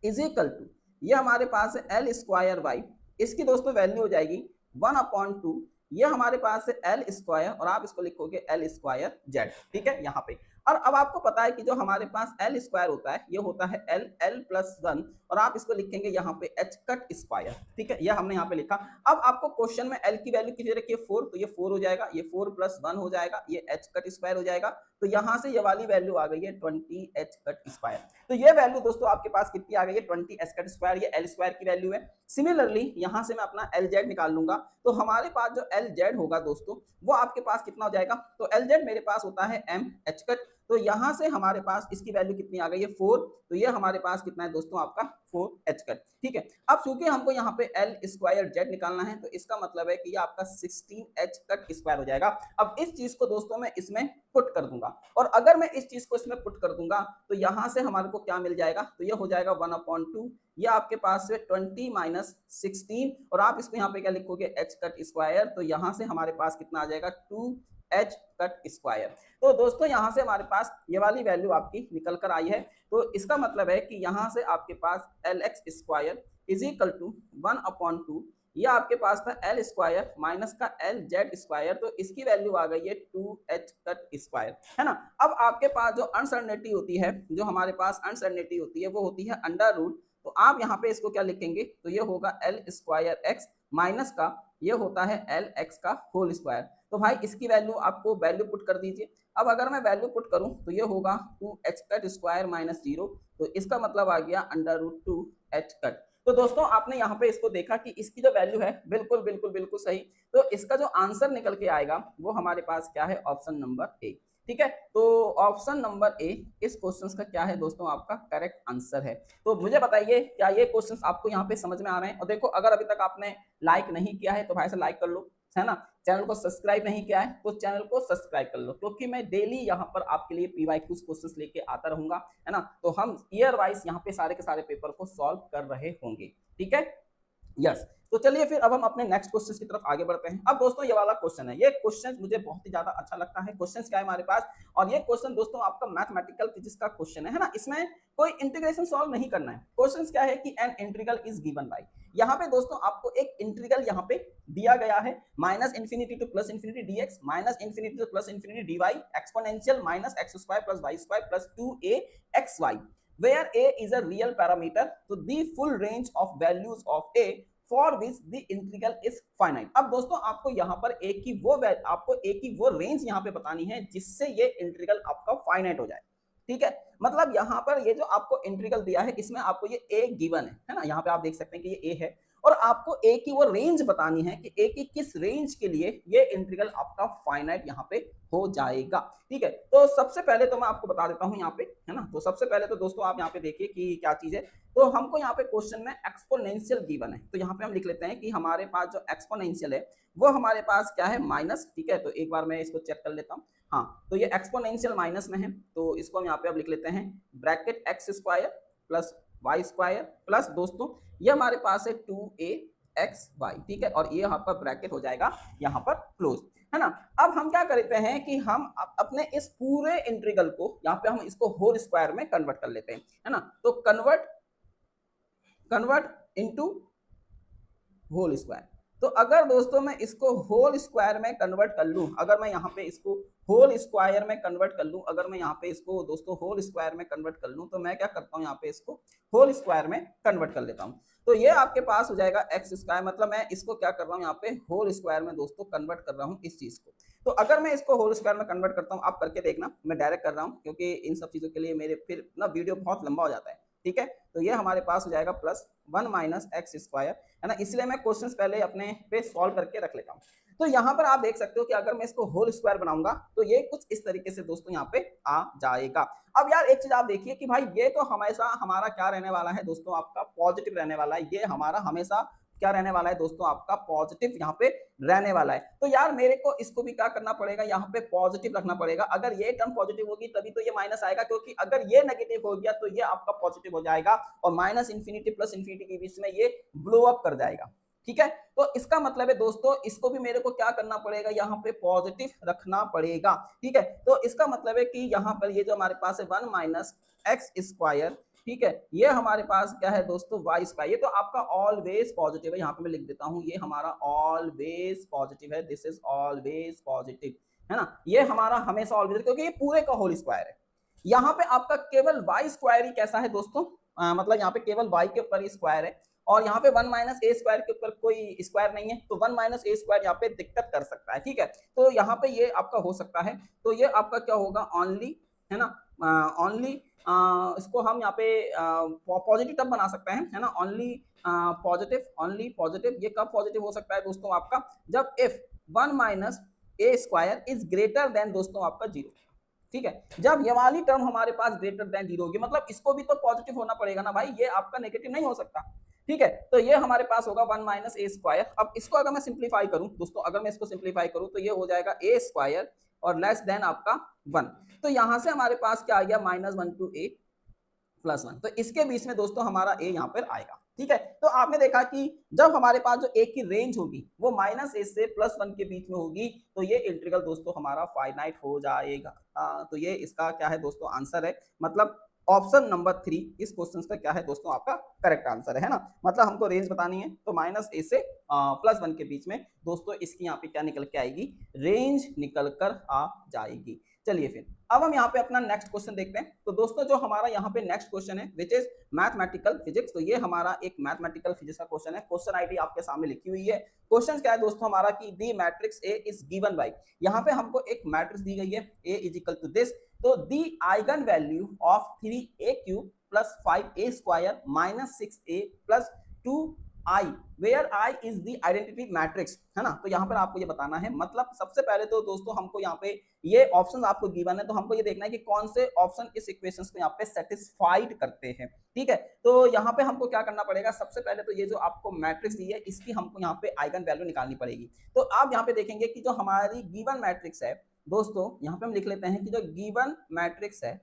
is equal to, ये हमारे पास है एल स्क्वायर वाई, इसकी दोस्तों वैल्यू हो जाएगी 1/2, ये हमारे पास है एल स्क्वायर और आप इसको लिखोगे एल स्क्वायर जेड। ठीक है यहाँ पे, और अब आपको पता है कि जो हमारे पास एल स्क्वायर होता है ये होता है एल एल प्लस 1 और आप इसको लिखेंगे यहाँ पे एच कट स्क्वायर। ठीक है, ये हमने यहाँ पे लिखा। अब आपको क्वेश्चन में एल की वैल्यू कितनी रखी है 4, तो ये 4 हो जाएगा, ये 4 प्लस 1 हो जाएगा, ये एच कट स्क्वायर हो जाएगा, तो यहाँ से ये वाली वैल्यू आ गई है 20 एच कट स्क्वायर। तो ये वैल्यू दोस्तों आपके पास कितनी आ गई है 20 एच कट स्क्वायर, ये एल स्क्वायर की वैल्यू है। सिमिलरली यहाँ से मैं अपना एल जेड निकाल लूंगा, तो हमारे पास जो एल जेड होगा दोस्तों वो आपके पास कितना हो जाएगा, तो एल जेड मेरे पास होता है एम एच कट, तो यहां से हमारे पास इसकी वैल्यू कितनी आ गई है 4, तो ये हमारे पास कितना है दोस्तों आपका 4 एच कट। ठीक है, अब चूंकि हमको यहाँ पे एल स्क्वायर जेड निकालना है तो इसका मतलब है कि ये आपका 16 एच कट स्क्वायर हो जाएगा। अब इस चीज को दोस्तों मैं इसमें पुट कर दूंगा, और अगर मैं इस चीज को इसमें पुट कर दूंगा तो यहाँ से हमारे को क्या मिल जाएगा, तो ये हो जाएगा 1/2, ये आपके पास से 20 माइनस 16 और आप इसको यहाँ पे क्या लिखोगे एच कट स्क्वायर, तो यहाँ से हमारे पास कितना आ जाएगा 2 एच कट स्क्वायर। तो दोस्तों यहाँ से हमारे पास ये वाली वैल्यू आपकी निकल कर आई है, तो इसका मतलब है कि यहाँ से आपके पास L X square is equal to 1/2, ये आपके पास था एल स्क्वायर माइनस का एल जेड स्क्वायर, तो इसकी वैल्यू आ गई है 2 एच कट स्क्वायर, है ना। अब आपके पास जो अनसर्टेनिटी होती है, जो हमारे पास अनसर्टेनिटी होती है वो होती है अंडर रूट, तो आप यहाँ पे इसको क्या लिखेंगे, तो ये होगा एल स्क्वायर एक्स माइनस का ये होता है एल एक्स का होल स्क्वायर। तो भाई इसकी वैल्यू आपको वैल्यू पुट कर दीजिए। अब अगर मैं वैल्यू पुट करूं तो ये होगा 2 एच कट स्क्वायर माइनस 0, तो इसका मतलब आ गया अंडर रूट 2 एच कट। तो दोस्तों आपने यहाँ पे इसको देखा कि इसकी जो वैल्यू है बिल्कुल बिल्कुल बिल्कुल सही, तो इसका जो आंसर निकल के आएगा वो हमारे पास क्या है, ऑप्शन नंबर ए। ठीक है, तो ऑप्शन नंबर ए इस क्वेश्चन का क्या है दोस्तों, आपका करेक्ट आंसर है। तो मुझे बताइए क्या ये क्वेश्चन आपको यहाँ पे समझ में आ रहे हैं। और देखो अगर अभी तक आपने लाइक नहीं किया है तो भाई से लाइक कर लो, है ना। चैनल को सब्सक्राइब नहीं किया है तो चैनल को सब्सक्राइब कर लो, क्योंकि मैं डेली यहाँ पर आपके लिए पीवाईक्यूज क्वेश्चंस लेके आता रहूंगा, है ना। तो हम ईयर वाइज यहाँ पे सारे के सारे पेपर को सॉल्व कर रहे होंगे। ठीक है, यस। तो चलिए फिर अब हम अपने नेक्स्ट क्वेश्चन की तरफ आगे बढ़ते हैं। अब दोस्तों ये वाला क्वेश्चन है, ये क्वेश्चन मुझे बहुत ही ज्यादा अच्छा लगता है। क्वेश्चन क्या है हमारे पास, और ये क्वेश्चन दोस्तों आपका मैथमेटिकल फिजिक्स का क्वेश्चन है ना। इसमें कोई इंटीग्रेशन सॉल्व नहीं करना है। क्वेश्चन क्या है कि an integral is given by, यहाँ पे दोस्तों आपको एक इंटीग्रल यहाँ पे दिया गया है minus infinity to plus infinity D X minus infinity to plus infinity D Y exponential minus X square plus Y square plus 2a xy where a is a real parameter to the full range of values of a for which the integral is finite। अब दोस्तों आपको यहाँ पर a की वो range यहाँ पे बतानी है जिससे ये इंटीग्रल आपका फाइनाइट हो जाए। ठीक है, मतलब यहाँ पर ये जो आपको इंटीग्रल दिया है इसमें आपको ये a गिवन है ना। यहाँ पे आप देख सकते हैं कि ये a है और आपको a की वो रेंज बतानी है कि a की किस रेंज के लिए ये इंटीग्रल आपका फाइनाइट यहाँ पे हो जाएगा। ठीक है, तो सबसे पहले तो मैं आपको बता देता हूँ यहाँ पे, है ना। तो सबसे पहले तो दोस्तों आप यहाँ पे देखिए कि क्या चीज है। तो हमको यहाँ पे क्वेश्चन में एक्सपोनेंशियल गिवन है, तो यहाँ पे हम लिख लेते हैं कि हमारे पास जो एक्सपोनेंशियल है वो हमारे पास क्या है, माइनस। ठीक है, तो एक बार मैं इसको चेक कर लेता हूँ। हाँ, तो ये एक्सपोनेंशियल माइनस में है, तो इसको हम यहाँ पे अब लिख लेते हैं bracket X square plus Y square plus दोस्तों ये हमारे पास है 2a xy। ठीक है, और ये यहाँ पर ब्रैकेट हो जाएगा यहाँ पर क्लोज, है ना। अब हम क्या करते हैं कि हम अपने इस पूरे इंटीग्रल को यहाँ पे हम इसको होल स्क्वायर में कन्वर्ट कर लेते हैं, है ना। तो कन्वर्ट इनटू होल स्क्वायर। तो अगर दोस्तों मैं इसको होल स्क्वायर में कन्वर्ट कर लूं, अगर मैं यहाँ पे इसको होल स्क्वायर में कन्वर्ट कर लूं, अगर मैं यहाँ पे इसको दोस्तों होल स्क्वायर में कन्वर्ट कर लूं, तो मैं क्या करता हूँ यहाँ पे इसको होल स्क्वायर में कन्वर्ट कर लेता हूँ। तो ये आपके पास हो जाएगा एक्स स्क्वायर, मतलब मैं इसको क्या कर रहा हूँ यहाँ पे होल स्क्वायर में दोस्तों कन्वर्ट कर रहा हूँ इस चीज को। तो अगर मैं इसको होल स्क्वायर में कन्वर्ट करता हूँ, आप करके देखना, मैं डायरेक्ट कर रहा हूँ क्योंकि इन सब चीजों के लिए मेरे फिर ना वीडियो बहुत लंबा हो जाता है। ठीक है, तो ये हमारे पास हो जाएगा प्लस 1 माइनस एक्स स्क्वायर, है ना। इसलिए मैं क्वेश्चंस पहले अपने पे सॉल्व करके रख लेता हूँ। तो यहाँ पर आप देख सकते हो कि अगर मैं इसको होल स्क्वायर बनाऊंगा तो ये कुछ इस तरीके से दोस्तों यहाँ पे आ जाएगा। अब यार एक चीज आप देखिए कि भाई ये तो हमेशा हमारा क्या रहने वाला है दोस्तों, आपका पॉजिटिव रहने वाला है। ये हमारा हमेशा क्या रहने वाला है दोस्तों, आपका पॉजिटिव यहाँ पे रहने वाला है। तो यार मेरे को इसको भी क्या करना पड़ेगा, यहाँ पे पॉजिटिव रखना पड़ेगा। अगर ये टर्म पॉजिटिव होगी तभी तो ये माइनस आएगा, क्योंकि अगर ये नेगेटिव हो गया तो ये आपका पॉजिटिव हो जाएगा और माइनस इंफिनिटी प्लस इंफिनिटी के बीच में ये ब्लो अप कर जाएगा। ठीक है, तो इसका मतलब है दोस्तों इसको भी मेरे को क्या करना पड़ेगा, यहाँ पे पॉजिटिव रखना पड़ेगा। ठीक है, तो इसका मतलब है कि यहाँ पर ये जो हमारे पास है 1 माइनस एक्स स्क्वायर, ठीक है, ये हमारे पास क्या है दोस्तों वाई स्क्वायर, ये तो आपका ऑलवेज पॉजिटिव है, यहाँ पे मैं लिख देता हूँ ये हमारा ऑलवेज पॉजिटिव है, दिस इज ऑलवेज पॉजिटिव, है ना, ये हमारा हमेशा ऑलवेज, क्योंकि ये पूरे का होल स्क्वायर है। यहाँ पे आपका केवल वाई स्क्वायर ही कैसा है दोस्तों, मतलब यहाँ पे केवल वाई के ऊपर ही स्क्वायर है, और यहाँ पे 1 माइनस ए स्क्वायर के ऊपर कोई स्क्वायर नहीं है, तो 1 माइनस ए स्क्वायर यहाँ पे दिक्कत कर सकता है, ठीक है, तो यहाँ पे ये आपका हो सकता है, तो ये आपका क्या होगा ओनली, है ना, ओनली इसको हम यहाँ पे पॉजिटिव टर्म बना सकते हैं, है ना, ओनली पॉजिटिव, ये कब पॉजिटिव हो सकता है दोस्तों आपका, जब if 1 minus A square is greater then दोस्तों आपका 0, ठीक है, जब ये वाली टर्म हमारे पास ग्रेटर देन 0 होगी, मतलब इसको भी तो पॉजिटिव होना पड़ेगा ना भाई, ये आपका नेगेटिव नहीं हो सकता, ठीक है, तो ये हमारे पास होगा 1 माइनस ए स्क्वायर। अब इसको अगर मैं सिंप्लीफाई करूं दोस्तों, अगर मैं इसको सिंप्लीफाई करूं तो ये हो जाएगा ए स्क्वायर और लेस देन आपका 1, तो यहां से हमारे पास क्या आ गया -1 टू ए प्लस 1, तो इसके बीच में दोस्तों हमारा ए यहाँ पर आएगा, ठीक है, तो आपने देखा कि जब हमारे पास जो ए की रेंज होगी वो -a से +1 के बीच में होगी, तो ये इंटीग्रल दोस्तों हमारा फाइनाइट हो जाएगा। तो ये इसका क्या है दोस्तों आंसर है, मतलब ऑप्शन नंबर 3 इस क्वेश्चन का क्या है दोस्तों आपका करेक्ट आंसर है ना, मतलब हमको रेंज बतानी है, तो -a से +1 के बीच में दोस्तों इसकी यहाँ पे क्या निकल के आएगी, रेंज निकल कर आ जाएगी। चलिए फिर अब हम यहाँ पे अपना नेक्स्ट क्वेश्चन देखते हैं। तो दोस्तों जो हमारा यहाँ पे नेक्स्ट क्वेश्चन है विच इज मैथमेटिकल फिजिक्स, तो ये हमारा एक मैथमेटिकल फिजिक्स का क्वेश्चन है, क्वेश्चन आईडी आपके सामने लिखी हुई है। क्वेश्चन क्या है दोस्तों हमारा कि the matrix A is given by, यहाँ पे हमको एक मैट्रिक्स दी गई है A is equal to this, तो the eigen value of 3a³ plus 5a square minus 6a plus 2i where i is the identity matrix, है ना, तो यहाँ पर आपको ये बताना है, मतलब सबसे पहले तो दोस्तों हमको यहाँ पे ये ऑप्शन आपको गिवन है, तो हमको ये देखना है कि कौन से ऑप्शन इस इक्वेशंस को यहाँ पे सेटिस्फाइड करते हैं, ठीक है, तो यहाँ पे हमको क्या करना पड़ेगा, सबसे पहले तो ये जो आपको मैट्रिक्स दी है इसकी हमको यहाँ पे आइगन वैल्यू निकालनी पड़ेगी। तो आप यहाँ पे देखेंगे कि जो हमारी गिवन मैट्रिक्स है दोस्तों, यहाँ पे हम लिख लेते हैं कि जो गिवन मैट्रिक्स है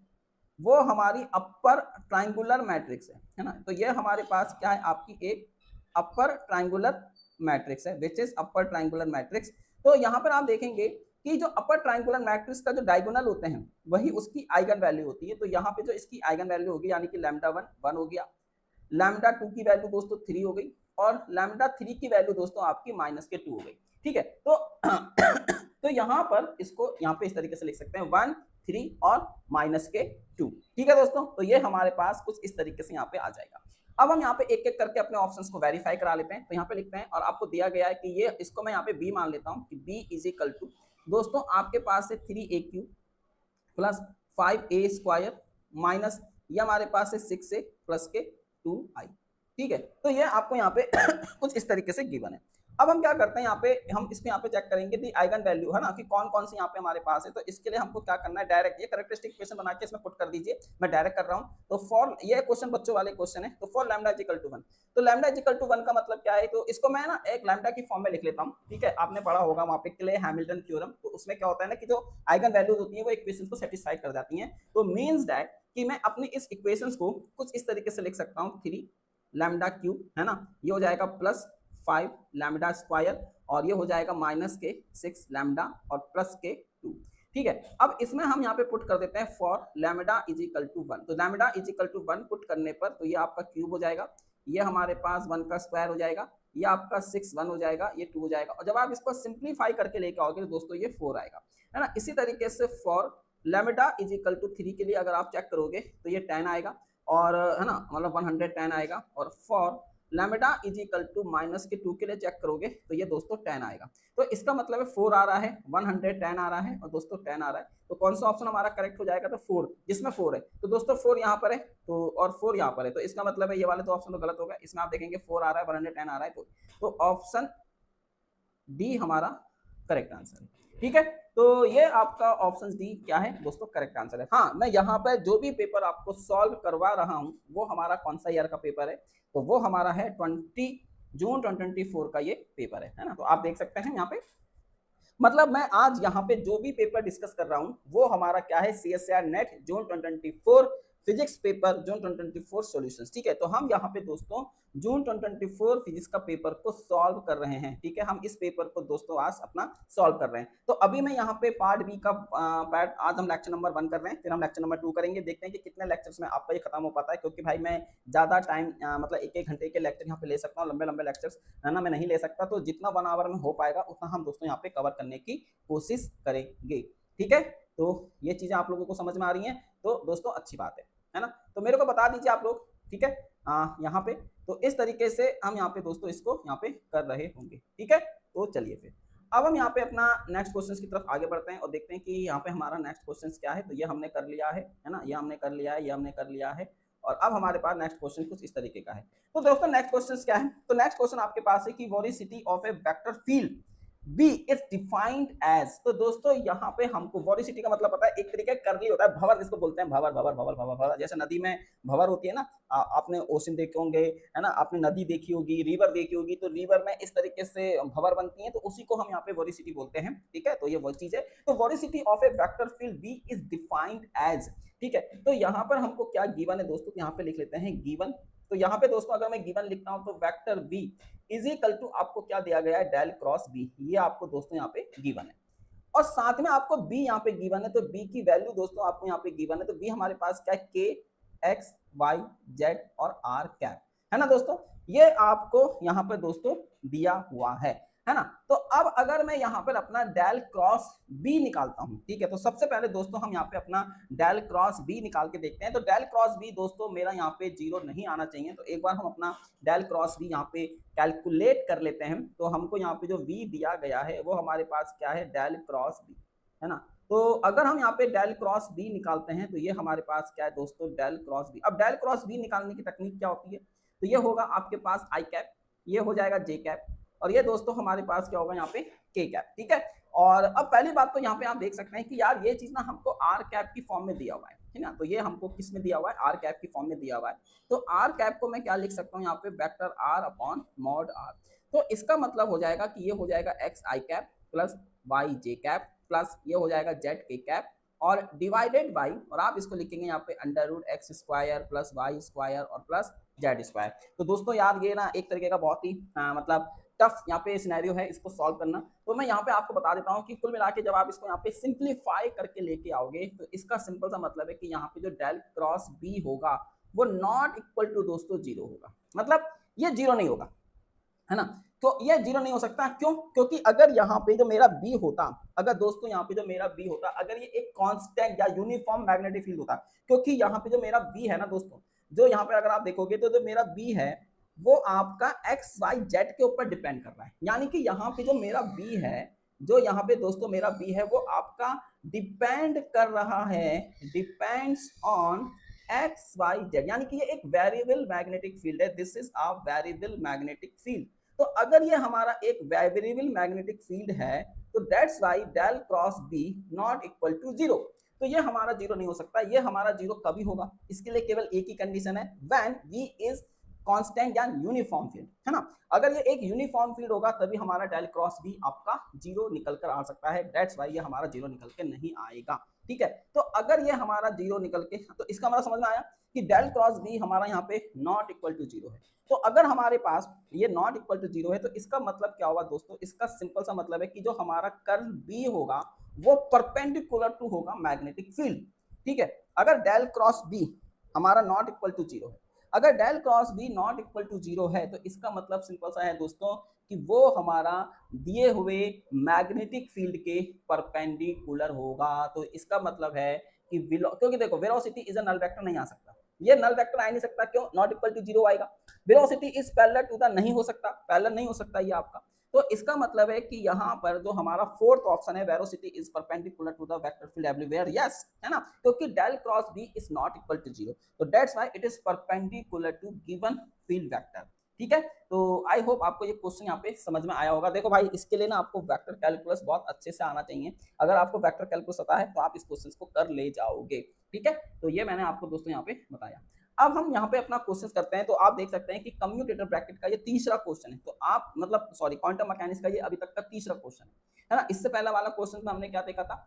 वो हमारी अपर ट्राइंगुलर मैट्रिक्स है ना, तो ये हमारे पास क्या है आपकी एक अपर ट्राइंगुलर मैट्रिक्स है which is upper triangular matrix. तो यहाँ पर आप देखेंगे कि जो अपर ट्राइंगुलर मैट्रिक्स का जो डायगोनल होते हैं वही उसकी आइगन वैल्यू होती है, तो यहाँ पे जो इसकी आइगन वैल्यू होगी यानी कि λ1 1 हो गया, λ2 की वैल्यू दोस्तों 3 हो गई, और λ3 की वैल्यू दोस्तों आपकी -2 हो गई, ठीक है, तो यहाँ पर इसको यहाँ पे इस तरीके से लिख सकते हैं 1 3 और -2, ठीक है दोस्तों, तो ये हमारे पास कुछ इस तरीके से यहाँ पे आ जाएगा। अब हम यहाँ पे एक एक करके अपने ऑप्शंस को वेरीफाई करा लेते हैं, तो यहाँ पे लिखते हैं, और आपको दिया गया है कि ये इसको मैं यहाँ पे b मान लेता हूँ कि b इज इक्वल टू दोस्तों आपके पास है 3a³ plus 5a square minus ये हमारे पास है 6a प्लस के 2i, ठीक है, तो ये आपको यहाँ पे कुछ इस तरीके से गिवन है। अब हम क्या करते हैं यहाँ पे, हम इसको यहाँ पे चेक करेंगे दी आइगन वैल्यू, है ना, कि कौन कौन सी यहाँ पे हमारे पास है, तो इसके लिए हमको क्या करना है, डायरेक्ट ये कैरेक्टरिस्टिक इक्वेशन बना के इसमें पुट कर दीजिए, मैं डायरेक्ट कर रहा हूँ। तो फॉर ये क्वेश्चन बच्चों वाले क्वेश्चन है, तो फॉर λ इज इक्वल टू 1, तो λ इज इक्वल टू 1 का मतलब क्या है, तो इसको मैं ना एक लैम्डा की फॉर्म में लिख लेता हूँ, ठीक है, आपने पढ़ा होगा वहाँ पे क्ले हैमिल्टन थ्योरम, तो उसमें क्या होता है ना कि जो आइगन वैल्यूज होती है वो इक्वेशन को सेटिस्फाई कर जाती है, तो मीन्स दैट कि मैं अपनी इस इक्वेशन को कुछ इस तरीके से लिख सकता हूँ 3 λ3, है ना, ये हो जाएगा प्लस 5 λ स्क्वायर, और ये हो जाएगा -6 λ और प्लस के 2, ठीक है। अब इसमें हम यहाँ पे पुट कर देते हैं फॉर λ इज इक्वल टू 1, तो λ इज इक्वल टू 1 पुट करने पर तो ये आपका क्यूब हो जाएगा, ये हमारे पास 1 का स्क्वायर हो जाएगा, ये आपका 6 1 हो जाएगा, ये 2 हो जाएगा, और जब आप इसको सिंप्लीफाई करके लेके आओगे तो दोस्तों ये 4 आएगा, है ना। इसी तरीके से फॉर λ इज इक्वल टू 3 के लिए अगर आप चेक करोगे तो ये 10 आएगा, और है ना, मतलब 110 आएगा, और for lambda is equal to -2 के लिए चेक करोगे तो ये दोस्तों 10 आएगा, तो इसका मतलब है 4 आ रहा है, 110 आ रहा है, और दोस्तों 10 आ रहा है, तो कौन सा ऑप्शन हमारा करेक्ट हो जाएगा, तो 4, जिसमें 4 है, तो दोस्तों 4 यहाँ पर है, तो और 4 यहाँ पर है, तो इसका मतलब है ये वाले तो ऑप्शन तो गलत होगा, इसमें आप देखेंगे 4 आ रहा है, 110 आ रहा है, तो ऑप्शन डी हमारा करेक्ट आंसर है, ठीक है, तो ये आपका ऑप्शन डी क्या है दोस्तों, करेक्ट आंसर है। हाँ, मैं यहाँ पर जो भी पेपर आपको सॉल्व करवा रहा हूँ वो हमारा कौन सा ईयर का पेपर है, तो वो हमारा है 20 जून 2024 का ये पेपर है ना, तो आप देख सकते हैं यहाँ पे, मतलब मैं आज यहाँ पे जो भी पेपर डिस्कस कर रहा हूँ वो हमारा क्या है CSIR नेट जून 2024 फिजिक्स पेपर जून 2024 सॉल्यूशंस। ठीक है, तो हम यहाँ पे दोस्तों जून 2024 फिजिक्स का पेपर को सॉल्व कर रहे हैं। ठीक है, हम इस पेपर को दोस्तों आज अपना सॉल्व कर रहे हैं। तो अभी मैं यहाँ पे पार्ट बी का पार्ट, आज हम लेक्चर नंबर 1 कर रहे हैं, फिर हम लेक्चर नंबर 2 करेंगे। देखते हैं कि कितने लेक्चर्स में आपका ये खत्म हो पाता है, क्योंकि भाई मैं ज्यादा टाइम मतलब एक घंटे के लेक्चर यहाँ पे ले सकता हूँ, लंबे लंबे लेक्चर्स है ना मैं नहीं ले सकता। तो जितना 1 आवर में हो पाएगा उतना हम दोस्तों यहाँ पे कवर करने की कोशिश करेंगे। ठीक है, तो ये चीजें आप लोगों को समझ में आ रही हैं, तो दोस्तों अच्छी बात है ना। तो मेरे को बता दीजिए आप लोग, ठीक है, यहाँ पे तो इस तरीके से हम यहाँ पे दोस्तों इसको यहाँ पे कर रहे होंगे। ठीक है, तो चलिए फिर अब हम यहाँ पे अपना नेक्स्ट क्वेश्चन की तरफ आगे बढ़ते हैं और देखते हैं कि यहाँ पे हमारा नेक्स्ट क्वेश्चन क्या है। तो ये हमने कर लिया है ना, ये हमने कर लिया है, ये हमने कर लिया है। और अब हमारे पास नेक्स्ट क्वेश्चन कुछ इस तरीके का है। तो दोस्तों नेक्स्ट क्वेश्चन क्या है, तो नेक्स्ट क्वेश्चन आपके पास है कि vorticity of a vector field B is defined as. तो दोस्तों यहाँ पे हमको वोरिसिटी का मतलब पता है, एक तरीके का करली होता है, भंवर जिसको बोलते हैं, भंवर भंवर भंवर भंवर भंवर। जैसे नदी में भंवर होती है ना, आपने ओशन देखे होंगे है ना, आपने नदी देखी होगी, रिवर देखी होगी, तो रिवर में इस तरीके से भंवर बनती है, तो उसी को हम यहाँ पे वोरिसिटी बोलते हैं। ठीक है, तो ये वो चीज है। तो vorticity of a vector field B is defined as. ठीक है, तो यहाँ पर हमको क्या गिवन है दोस्तों, यहाँ पे लिख लेते हैं गिवन। तो यहाँ पे दोस्तों अगर मैं गिवन लिखता हूँ तो vector B is equal to आपको क्या दिया गया है, डेल क्रॉस बी। ये आपको दोस्तों यहाँ पे गिवन है और साथ में आपको बी यहाँ पे गिवन है। तो बी की वैल्यू दोस्तों आपको यहाँ पे गिवन है। तो बी हमारे पास क्या है, के एक्स वाई जेड और आर कैप, है ना दोस्तों। ये आपको यहाँ पे दोस्तों दिया हुआ है ना। तो अब अगर मैं यहाँ पर अपना डेल क्रॉस बी निकालता हूँ, ठीक है, तो सबसे पहले दोस्तों हम यहाँ पे अपना डेल क्रॉस बी निकाल के देखते हैं। तो डेल क्रॉस बी दोस्तों मेरा यहाँ पे 0 नहीं आना चाहिए। तो एक बार हम अपना डेल क्रॉस बी यहाँ पे कैलकुलेट कर लेते हैं। तो हमको यहाँ पे जो v दिया गया है वो हमारे पास क्या है, डेल क्रॉस बी, है ना। तो अगर हम यहाँ पे डेल क्रॉस बी निकालते हैं तो ये हमारे पास क्या है दोस्तों, डेल क्रॉस बी। अब डेल क्रॉस बी निकालने की तकनीक क्या होती है, तो ये होगा आपके पास आई कैप, ये हो जाएगा जे कैप, और ये दोस्तों हमारे पास क्या होगा यहाँ पे के कैप। ठीक है, और अब पहली बात तो यहाँ पे आप देख सकते हैं कि यार ये चीज ना हमको आर कैप की फॉर्म में दिया हुआ है ना। तो ये हमको किस में दिया हुआ है, आर कैप की फॉर्म में दिया हुआ है। तो आर कैप को मैं क्या लिख सकता हूँ यहाँ पे, vector R upon mod R. तो इसका मतलब हो जाएगा कि ये हो जाएगा X I cap plus Y J cap plus ये हो जाएगा जेड के कैप और डिवाइडेड बाई, और आप इसको लिखेंगे यहाँ पे under root X square plus Y square और प्लस जेड स्क्वायर। तो दोस्तों यार ये ना एक तरीके का बहुत ही मतलब टफ यहाँ पे सिनेरियो है इसको सॉल्व करना। तो मैं यहाँ पे आपको बता देता हूँ कि कुल मिला के जब आप इसको यहाँ पे सिंप्लीफाई करके लेके आओगे तो इसका सिंपल सा मतलब है कि यहाँ पे जो डेल क्रॉस बी होगा वो नॉट इक्वल टू दोस्तों 0 होगा। मतलब ये 0 नहीं होगा, है ना। तो ये 0 नहीं हो सकता, क्यों, क्योंकि अगर यहाँ पे जो मेरा बी होता, अगर दोस्तों यहाँ पे जो मेरा बी होता, अगर ये एक कांस्टेंट या यूनिफॉर्म मैग्नेटिक फील्ड होता, क्योंकि यहाँ पे जो मेरा बी है ना दोस्तों, जो यहाँ पे अगर आप देखोगे तो जो मेरा बी है वो आपका एक्स वाई जेड के ऊपर डिपेंड कर रहा है। यानी कि यहाँ पे जो मेरा बी है, जो यहाँ पे दोस्तों मेरा बी है वो आपका डिपेंड कर रहा है, depends on X Y Z, यानी कि ये एक वेरिएबल मैग्नेटिक फील्ड है। This is a variable magnetic field. तो अगर ये हमारा एक वेरिएबल मैग्नेटिक फील्ड है तो that's why del cross B not equal to 0। तो ये हमारा 0 नहीं हो सकता। ये हमारा 0 कभी होगा, इसके लिए केवल एक ही कंडीशन है, व्हेन v इज कांस्टेंट या यूनिफॉर्म फील्ड, है ना। अगर ये एक यूनिफॉर्म फील्ड होगा तभी हमारा डेल क्रॉस बी आपका 0 निकल कर आ सकता है। दैट्स व्हाई ये हमारा 0 निकल के नहीं आएगा। ठीक है, तो अगर ये हमारा 0 निकल के, तो इसका मतलब समझ में आया कि डेल क्रॉस बी हमारा यहाँ पे नॉट इक्वल टू 0 है। तो अगर हमारे पास ये नॉट इक्वल टू 0 है तो इसका मतलब क्या होगा दोस्तों, इसका सिंपल सा मतलब है कि जो हमारा कर्ल बी होगा वो परपेंडिकुलर टू होगा मैग्नेटिक फील्ड। ठीक है, अगर डेल क्रॉस बी हमारा नॉट इक्वल टू 0 है, अगर del cross B not equal to 0 है तो इसका मतलब सिंपल सा है दोस्तों कि वो हमारा दिए हुए मैग्नेटिक फील्ड के परपेंडिकुलर होगा। तो इसका मतलब है कि क्योंकि देखो velocity is a null vector, नहीं आ सकता, ये नल वेक्टर आ नहीं सकता, क्यों, नॉट इक्वल टू 0 आएगा। Velocity is parallel to the, नहीं हो सकता, पैरेलल नहीं हो सकता ये आपका। तो इसका मतलब है कि यहाँ पर जो हमारा फोर्थ ऑप्शन है, velocity is perpendicular to the vector field everywhere, yes, है ना, क्योंकि del cross B is not equal to 0, तो that's why it is perpendicular to given field vector. ठीक है, तो आई होप आपको ये क्वेश्चन यहाँ पे समझ में आया होगा। देखो भाई इसके लिए ना आपको वेक्टर कैलकुलस बहुत अच्छे से आना चाहिए। अगर आपको वेक्टर कैलकुलस आता है तो आप इस क्वेश्चन को कर ले जाओगे। ठीक है, तो ये मैंने आपको दोस्तों यहाँ पे बताया। अब हम यहाँ पे अपना क्वेश्चन करते हैं। तो आप देख सकते हैं कि कम्यूटेटर ब्रैकेट का ये तीसरा क्वेश्चन है। तो आप मतलब सॉरी क्वांटम मैकेनिक्स का ये अभी तक का तीसरा क्वेश्चन है ना। इससे पहला वाला क्वेश्चन में हमने क्या देखा था,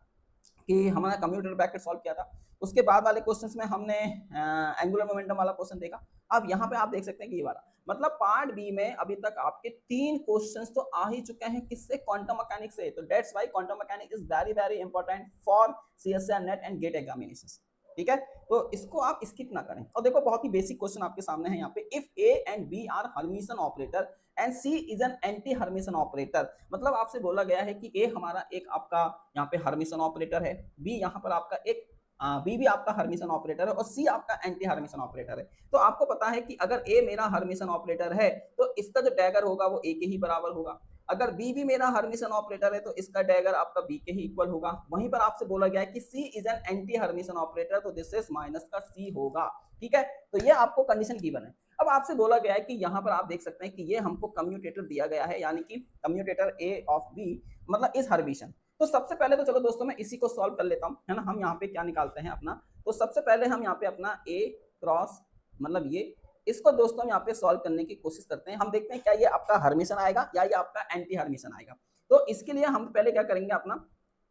कि हमारा कम्यूटेटर ब्रैकेट सॉल्व किया था। उसके बाद वाले क्वेश्चंस में हमने एंगुलर मोमेंटम वाला क्वेश्चन देखा। अब यहाँ पे आप देख सकते हैं कि ये वाला, मतलब पार्ट बी में अभी तक आपके 3 क्वेश्चंस तो आ ही चुके हैं, किससे? क्वांटम मैकेनिक्स से। तो that's why quantum mechanics is very very important for CSIR NET and GATE examinations. ठीक है, तो इसको आप स्किप ना करें। और देखो बहुत ही बेसिक क्वेश्चन आपके सामने है यहाँ पे, if A and B are Hermitian operator and C is an anti Hermitian operator. मतलब आपसे बोला गया है कि ए हमारा एक आपका यहाँ पे हर्मिशन ऑपरेटर है, बी यहाँ पर आपका एक बी भी आपका हर्मिशन ऑपरेटर है और सी आपका एंटी हर्मिशन ऑपरेटर है। तो आपको पता है कि अगर ए मेरा हर्मिशन ऑपरेटर है तो इसका जो डैगर होगा वो ए के ही बराबर होगा। अगर बी भी मेरा हर्मिशन ऑपरेटर है तो इसका डैगर आपका बी के ही इक्वल होगा। वहीं पर आपसे बोला गया है कि C is an anti Hermitian operator, तो दिस इज माइनस का सी होगा। ठीक है, तो ये आपको कंडीशन गिवन है। अब आपसे बोला गया है कि यहाँ पर आप देख सकते हैं कि ये हमको कम्यूटेटर दिया गया है, यानी कि कम्यूटेटर ए ऑफ बी मतलब इस हर्मिशन। तो सबसे पहले तो चलो दोस्तों मैं इसी को सॉल्व कर लेता हूँ, है ना। हम यहाँ पे क्या निकालते हैं अपना, तो सबसे पहले हम यहाँ पे अपना ए क्रॉस मतलब ये, इसको दोस्तों हम यहाँ पे सॉल्व करने की कोशिश करते हैं। हम देखते हैं क्या ये आपका हर्मिशन आएगा या ये आपका एंटी हर्मिशन आएगा। तो इसके लिए हम पहले क्या करेंगे, अपना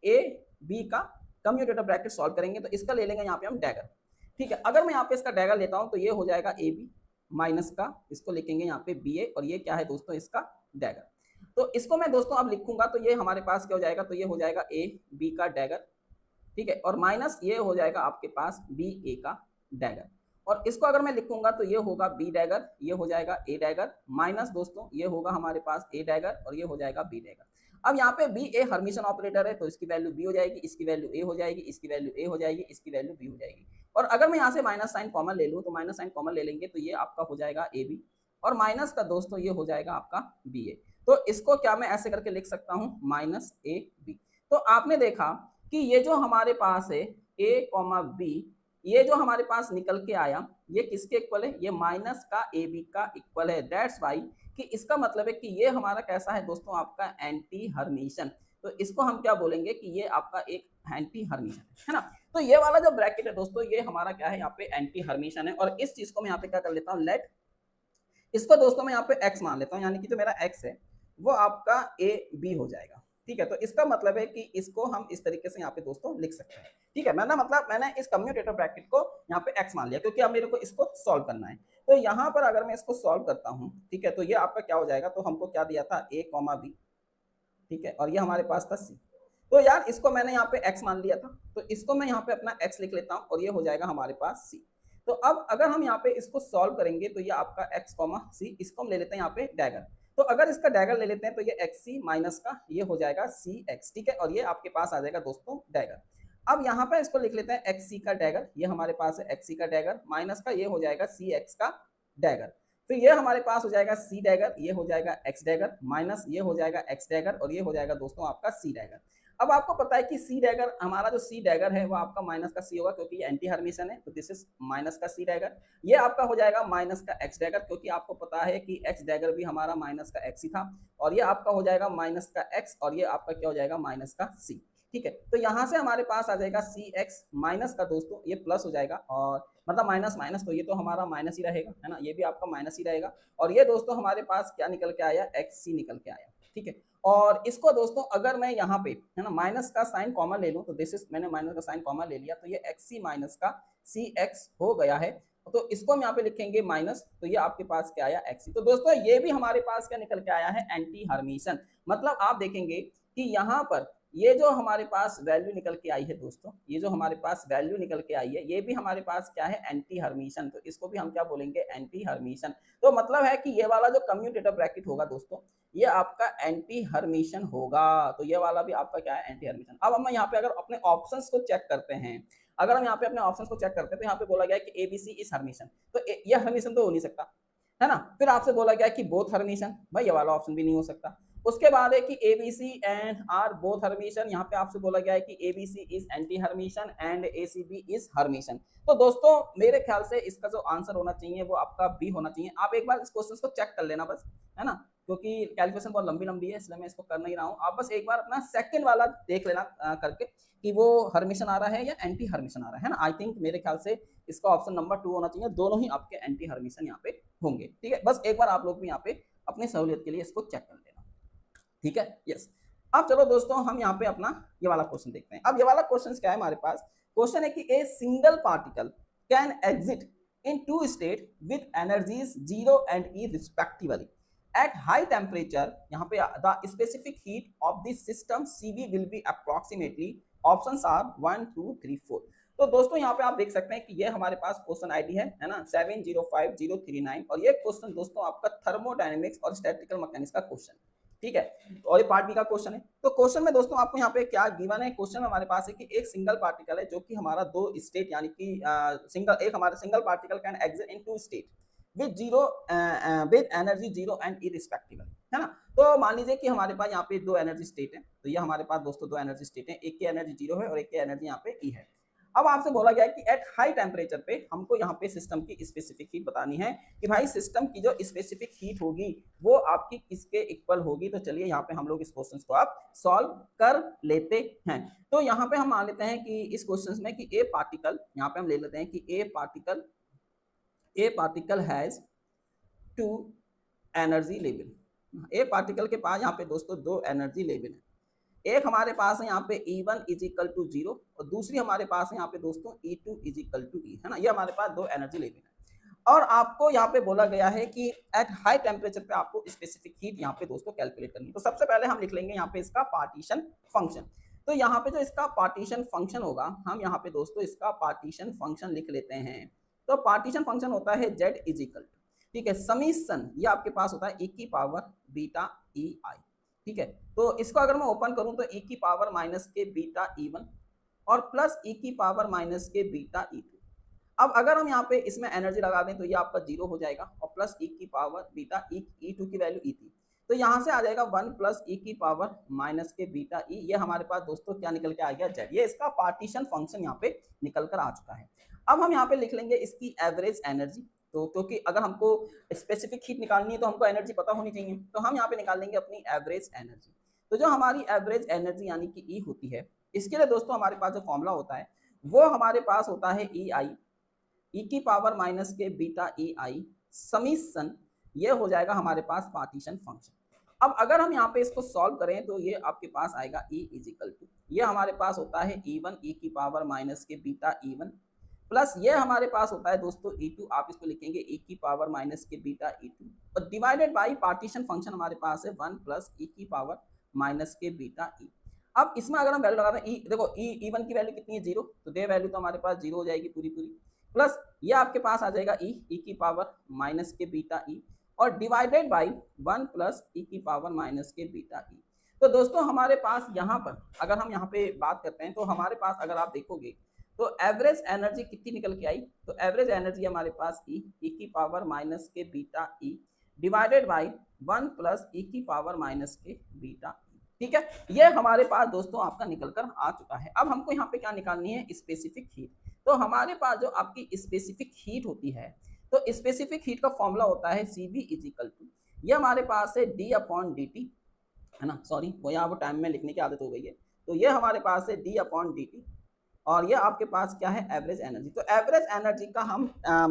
ए बी का कम्यूटेटर ब्रैकेट सॉल्व करेंगे। तो इसका ले लेंगे यहाँ पे हम डैगर। ठीक है, अगर मैं यहाँ पे इसका डैगर लेता हूँ तो ये हो जाएगा ए बी माइनस का, इसको लिखेंगे यहाँ पे बी ए, और ये क्या है दोस्तों इसका डैगर। तो इसको मैं दोस्तों अब लिखूंगा तो ये हमारे पास क्या हो जाएगा, तो ये हो जाएगा ए बी का डैगर। ठीक है, और माइनस ये हो जाएगा आपके पास बी ए का डैगर। और इसको अगर मैं लिखूंगा तो ये होगा बी डैगर, ये हो जाएगा ए डैगर, माइनस दोस्तों ये होगा हमारे पास ए डैगर और ये हो जाएगा बी डैगर। अब यहाँ पे बी ए हर्मिशन ऑपरेटर है तो इसकी वैल्यू बी हो जाएगी, इसकी वैल्यू ए हो जाएगी, इसकी वैल्यू ए हो जाएगी, इसकी वैल्यू बी हो जाएगी। और अगर मैं यहाँ से माइनस साइन कॉमन ले लूँ तो माइनस साइन कॉमन ले लेंगे तो ये आपका हो जाएगा ए बी, और माइनस का दोस्तों ये हो जाएगा आपका बी ए। तो इसको क्या मैं ऐसे करके लिख सकता हूँ, माइनस ए बी। तो आपने देखा कि ये जो हमारे पास है ए कॉमा बी, ये जो हमारे पास निकल के आया ये किसके इक्वल है, ये माइनस का ए बी का इक्वल है। दैट्स वाई कि इसका मतलब है कि ये हमारा कैसा है दोस्तों, आपका एंटी हर्मिशन। तो इसको हम क्या बोलेंगे कि ये आपका एक एंटी हर्मिशन है ना। तो ये वाला जो ब्रैकेट है दोस्तों ये हमारा क्या है, यहाँ पे एंटी हर्मिशन है। और इस चीज को मैं यहाँ पे क्या कर लेता हूँ, लेट इसको दोस्तों मैं यहाँ पे x मान लेता हूँ, यानी कि जो मेरा x है वो आपका ए बी हो जाएगा। ठीक है, तो इसका मतलब है कि इसको हम इस तरीके से यहाँ पे दोस्तों लिख सकते हैं। ठीक है, मैंने इस कम्यूटेटर ब्रैकेट को यहाँ पे x मान लिया क्योंकि अब मेरे को इसको सॉल्व करना है। तो यहाँ पर अगर मैं इसको सॉल्व करता हूँ, ठीक है, तो ये आपका क्या हो जाएगा, तो हमको क्या दिया था ए कॉमा बी, ठीक है, और ये हमारे पास था सी। तो यार इसको मैंने यहाँ पे x मान लिया था तो इसको मैं यहाँ पे अपना x लिख लेता हूँ और ये हो जाएगा हमारे पास c। तो अब अगर हम यहाँ पे इसको सॉल्व करेंगे तो ये आपका x कॉमा सी, इसको हम ले लेते हैं यहाँ पे डैगर। तो अगर इसका डैगर ले लेते हैं तो ये एक्स सी माइनस का ये हो जाएगा सी एक्स। ठीक है, और ये आपके पास आ जाएगा दोस्तों डैगर। अब यहाँ पे इसको लिख लेते हैं एक्स सी का डैगर, ये हमारे पास है एक्स सी का डैगर, माइनस का ये हो जाएगा सी एक्स का डैगर। फिर ये हमारे पास हो जाएगा सी डैगर, ये हो जाएगा एक्स डैगर, माइनस ये हो जाएगा एक्स डैगर, और ये हो जाएगा दोस्तों आपका सी डैगर। अब आपको पता है कि सी डैगर, हमारा जो सी डैगर है वो आपका माइनस का सी होगा क्योंकि ये एंटी हर्मिशन है, तो दिस इज माइनस का सी डैगर। ये आपका हो जाएगा माइनस का एक्स डैगर क्योंकि आपको पता है कि एक्स डैगर भी हमारा माइनस का एक्स ही था, और ये आपका हो जाएगा माइनस का एक्स, और ये आपका क्या हो जाएगा माइनस का सी। ठीक है, तो यहाँ से हमारे पास आ जाएगा सी एक्स माइनस का दोस्तों ये प्लस हो जाएगा, और मतलब माइनस माइनस तो ये तो हमारा माइनस ही रहेगा, है ना, ये भी आपका माइनस ही रहेगा। और ये दोस्तों हमारे पास क्या निकल के आया, एक्स सी निकल के आया। ठीक है, और इसको दोस्तों अगर मैं यहाँ पे है ना माइनस का साइन कॉमन ले लूँ तो दिस इज, मैंने माइनस का साइन कॉमन ले लिया तो ये एक्स सी माइनस का सी एक्स हो गया है। तो इसको हम यहाँ पे लिखेंगे माइनस, तो ये आपके पास क्या आया एक्स सी। तो दोस्तों ये भी हमारे पास क्या निकल के आया है, एंटी हर्मिशन। मतलब आप देखेंगे कि यहाँ पर ये जो हमारे पास वैल्यू निकल के आई है दोस्तों, ये जो हमारे पास वैल्यू निकल के आई है ये भी हमारे पास क्या है, एंटी हर्मिशन। तो इसको भी हम क्या बोलेंगे, एंटी हर्मिशन। तो मतलब है कि ये वाला जो कम्यूटेटर ब्रैकेट होगा दोस्तों ये आपका एंटी हर्मिशन होगा। तो ये वाला भी आपका क्या है, एंटी हर्मिशन। अब हम यहाँ पे अगर अपने ऑप्शंस को चेक करते हैं, अगर हम यहाँ पे अपने ऑप्शंस को चेक करते हैं तो यहाँ पे बोला गया है कि एबीसी इज हर्मिशन, तो ये हर्मिशन तो हो नहीं सकता, है ना। फिर आपसे बोला गया कि बोथ हर्मिशन, भाई ये वाला ऑप्शन भी नहीं हो सकता। उसके बाद है कि A B C and are both Hermitian, यहाँ पे आपसे बोला गया है कि A B C is anti Hermitian and A C B is Hermitian. तो दोस्तों मेरे ख्याल से इसका जो आंसर होना चाहिए वो आपका बी होना चाहिए। आप एक बार इस क्वेश्चन को चेक कर लेना बस, है ना, क्योंकि कैलकुलेशन बहुत लंबी लंबी है इसलिए मैं इसको कर नहीं रहा हूँ। आप बस एक बार अपना सेकंड वाला देख लेना करके कि वो हर्मिशन आ रहा है या एंटी हर्मिशन आ रहा है ना। आई थिंक मेरे ख्याल से इसका ऑप्शन नंबर 2 होना चाहिए, दोनों ही आपके एंटी हर्मिशन यहाँ पे होंगे। ठीक है, बस एक बार आप लोग भी यहाँ पे अपनी सहूलियत के लिए इसको चेक कर लेना। ठीक है, यस। अब चलो दोस्तों हम यहाँ पे अपना ये वाला क्वेश्चन देखते हैं। अब ये वाला क्वेश्चन क्या है हमारे पास, क्वेश्चन है कि a single particle can exit in two state with energies 0 and E respectively at high temperature. यहाँ पे the specific heat of this system CV will be approximately, options are 1 2 3 4। तो दोस्तों यहाँ पे आप देख सकते हैं कि ये हमारे पास क्वेश्चन आईडी है ना 705039, और ये क्वेश्चन दोस्तों आपका थर्मोडायनेमिक्स और स्टैटिकल मैकेनिक्स का क्वेश्चन, ठीक है, और ये पार्ट बी का क्वेश्चन है। तो क्वेश्चन में दोस्तों आपको यहाँ पे क्या गिवन है, क्वेश्चन में हमारे पास है कि एक सिंगल पार्टिकल है जो कि हमारा दो स्टेट यानी कि एक हमारा single particle can exit in two state with with energy 0 and E respectively, है ना। तो मान लीजिए कि हमारे पास यहाँ पे दो एनर्जी स्टेट है, तो ये हमारे पास दोस्तों दो एनर्जी स्टेट है, एक की एनर्जी 0 है और एक की एनर्जी यहाँ पे E है। अब आपसे बोला गया है कि एट हाई टेम्परेचर पे हमको यहाँ पे सिस्टम की स्पेसिफिक हीट बतानी है कि भाई सिस्टम की जो स्पेसिफिक हीट होगी वो आपकी किसके इक्वल होगी। तो चलिए यहाँ पे हम लोग इस क्वेश्चन को आप सॉल्व कर लेते हैं। तो यहाँ पे हम मान लेते हैं कि इस क्वेश्चन में कि ए पार्टिकल, यहाँ पे हम ले लेते हैं कि a particle has two energy level. A particle के पास यहाँ पे दोस्तों दो एनर्जी लेवल है, एक हमारे पास है यहाँ पे E1 इज इक्वल टू 0 और दूसरी हमारे पास है यहाँ पे दोस्तों E2 is equal to E, है ना। ये हमारे पास दो एनर्जी लेवल है और आपको यहाँ पे बोला गया है कि एट हाई टेम्परेचर पे आपको स्पेसिफिक हीट यहाँ पे दोस्तों कैलकुलेट करनी है। तो सबसे पहले हम लिख लेंगे यहाँ पे इसका पार्टीशन फंक्शन। तो यहाँ पे जो इसका पार्टीशन फंक्शन होगा, हम यहाँ पे दोस्तों इसका पार्टीशन फंक्शन लिख लेते हैं। तो पार्टीशन फंक्शन होता है Z इज इक्वल टू, ठीक है, समीशन, ये आपके पास होता है E की पावर बीटा EI, ठीक है। तो इसको अगर मैं ओपन करूं तो E की पावर माइनस के बीटा E1 और प्लस E की पावर माइनस के बीटा E2। अब अगर हम यहाँ पे इसमें एनर्जी लगा दें तो ये आपका 0 हो जाएगा और प्लस E की पावर बीटा E2 की वैल्यू E थी, तो यहाँ से आ जाएगा 1 प्लस E की पावर माइनस के बीटा E। ये हमारे पास दोस्तों क्या निकल के आ गया, Z। ये इसका पार्टीशन फंक्शन यहाँ पे निकल कर आ चुका है। अब हम यहाँ पे लिख लेंगे इसकी एवरेज एनर्जी। तो क्योंकि अगर हमको स्पेसिफिक हीट निकालनी है तो हमको एनर्जी पता होनी चाहिए, तो हम यहाँ पे निकाल लेंगे अपनी एवरेज एनर्जी। तो जो हमारी एवरेज एनर्जी यानी कि E होती है, इसके लिए दोस्तों हमारे पास जो फॉर्मूला होता है वो हमारे पास होता है EI, E की पावर माइनस के बीटा EI समीशन, ये हो जाएगा हमारे पास पार्टीशन फंक्शन। अब अगर हम यहाँ पे इसको सॉल्व करें तो ये आपके पास आएगा E इज इक्वल टू, ये हमारे पास होता है E1 E की पावर माइनस के बीटा E1 प्लस ये हमारे पास होता है दोस्तों E2, आप इसको लिखेंगे E की पावर माइनस के बीटा E2 और डिवाइडेड बाय पार्टीशन फंक्शन हमारे पास है 1 प्लस E की पावर माइनस के बीटा E। अब इसमें अगर हम वैल्यू लगाते हैं देखो E1 की वैल्यू कितनी है 0, तो दे वैल्यू तो हमारे पास 0 हो जाएगी पूरी प्लस ये आपके पास आ जाएगा E की पावर माइनस के बीटा E और डिवाइडेड बाई 1 प्लस E की पावर माइनस के बीटा E। तो दोस्तों हमारे पास यहाँ पर अगर हम यहाँ पे बात करते हैं तो हमारे पास अगर आप देखोगे तो एवरेज एनर्जी कितनी निकल के आई, तो एवरेज एनर्जी हमारे पास E की पावर माइनस के beta E divided by 1 plus E की पावर माइनस के बीटा E, ठीक है। ये हमारे पास दोस्तों आपका निकल कर आ चुका है। अब हमको यहाँ पे क्या निकालनी है, स्पेसिफिक हीट। तो हमारे पास जो आपकी स्पेसिफिक हीट होती है, तो स्पेसिफिक हीट का फॉर्मूला होता है CV इज इक्वल टू, ये हमारे पास है D/dt, है ना, सॉरी वो यहाँ वो टाइम में लिखने की आदत हो गई है। तो ये हमारे पास है D/dt और ये आपके पास क्या है, एवरेज एनर्जी। तो एवरेज एनर्जी का हम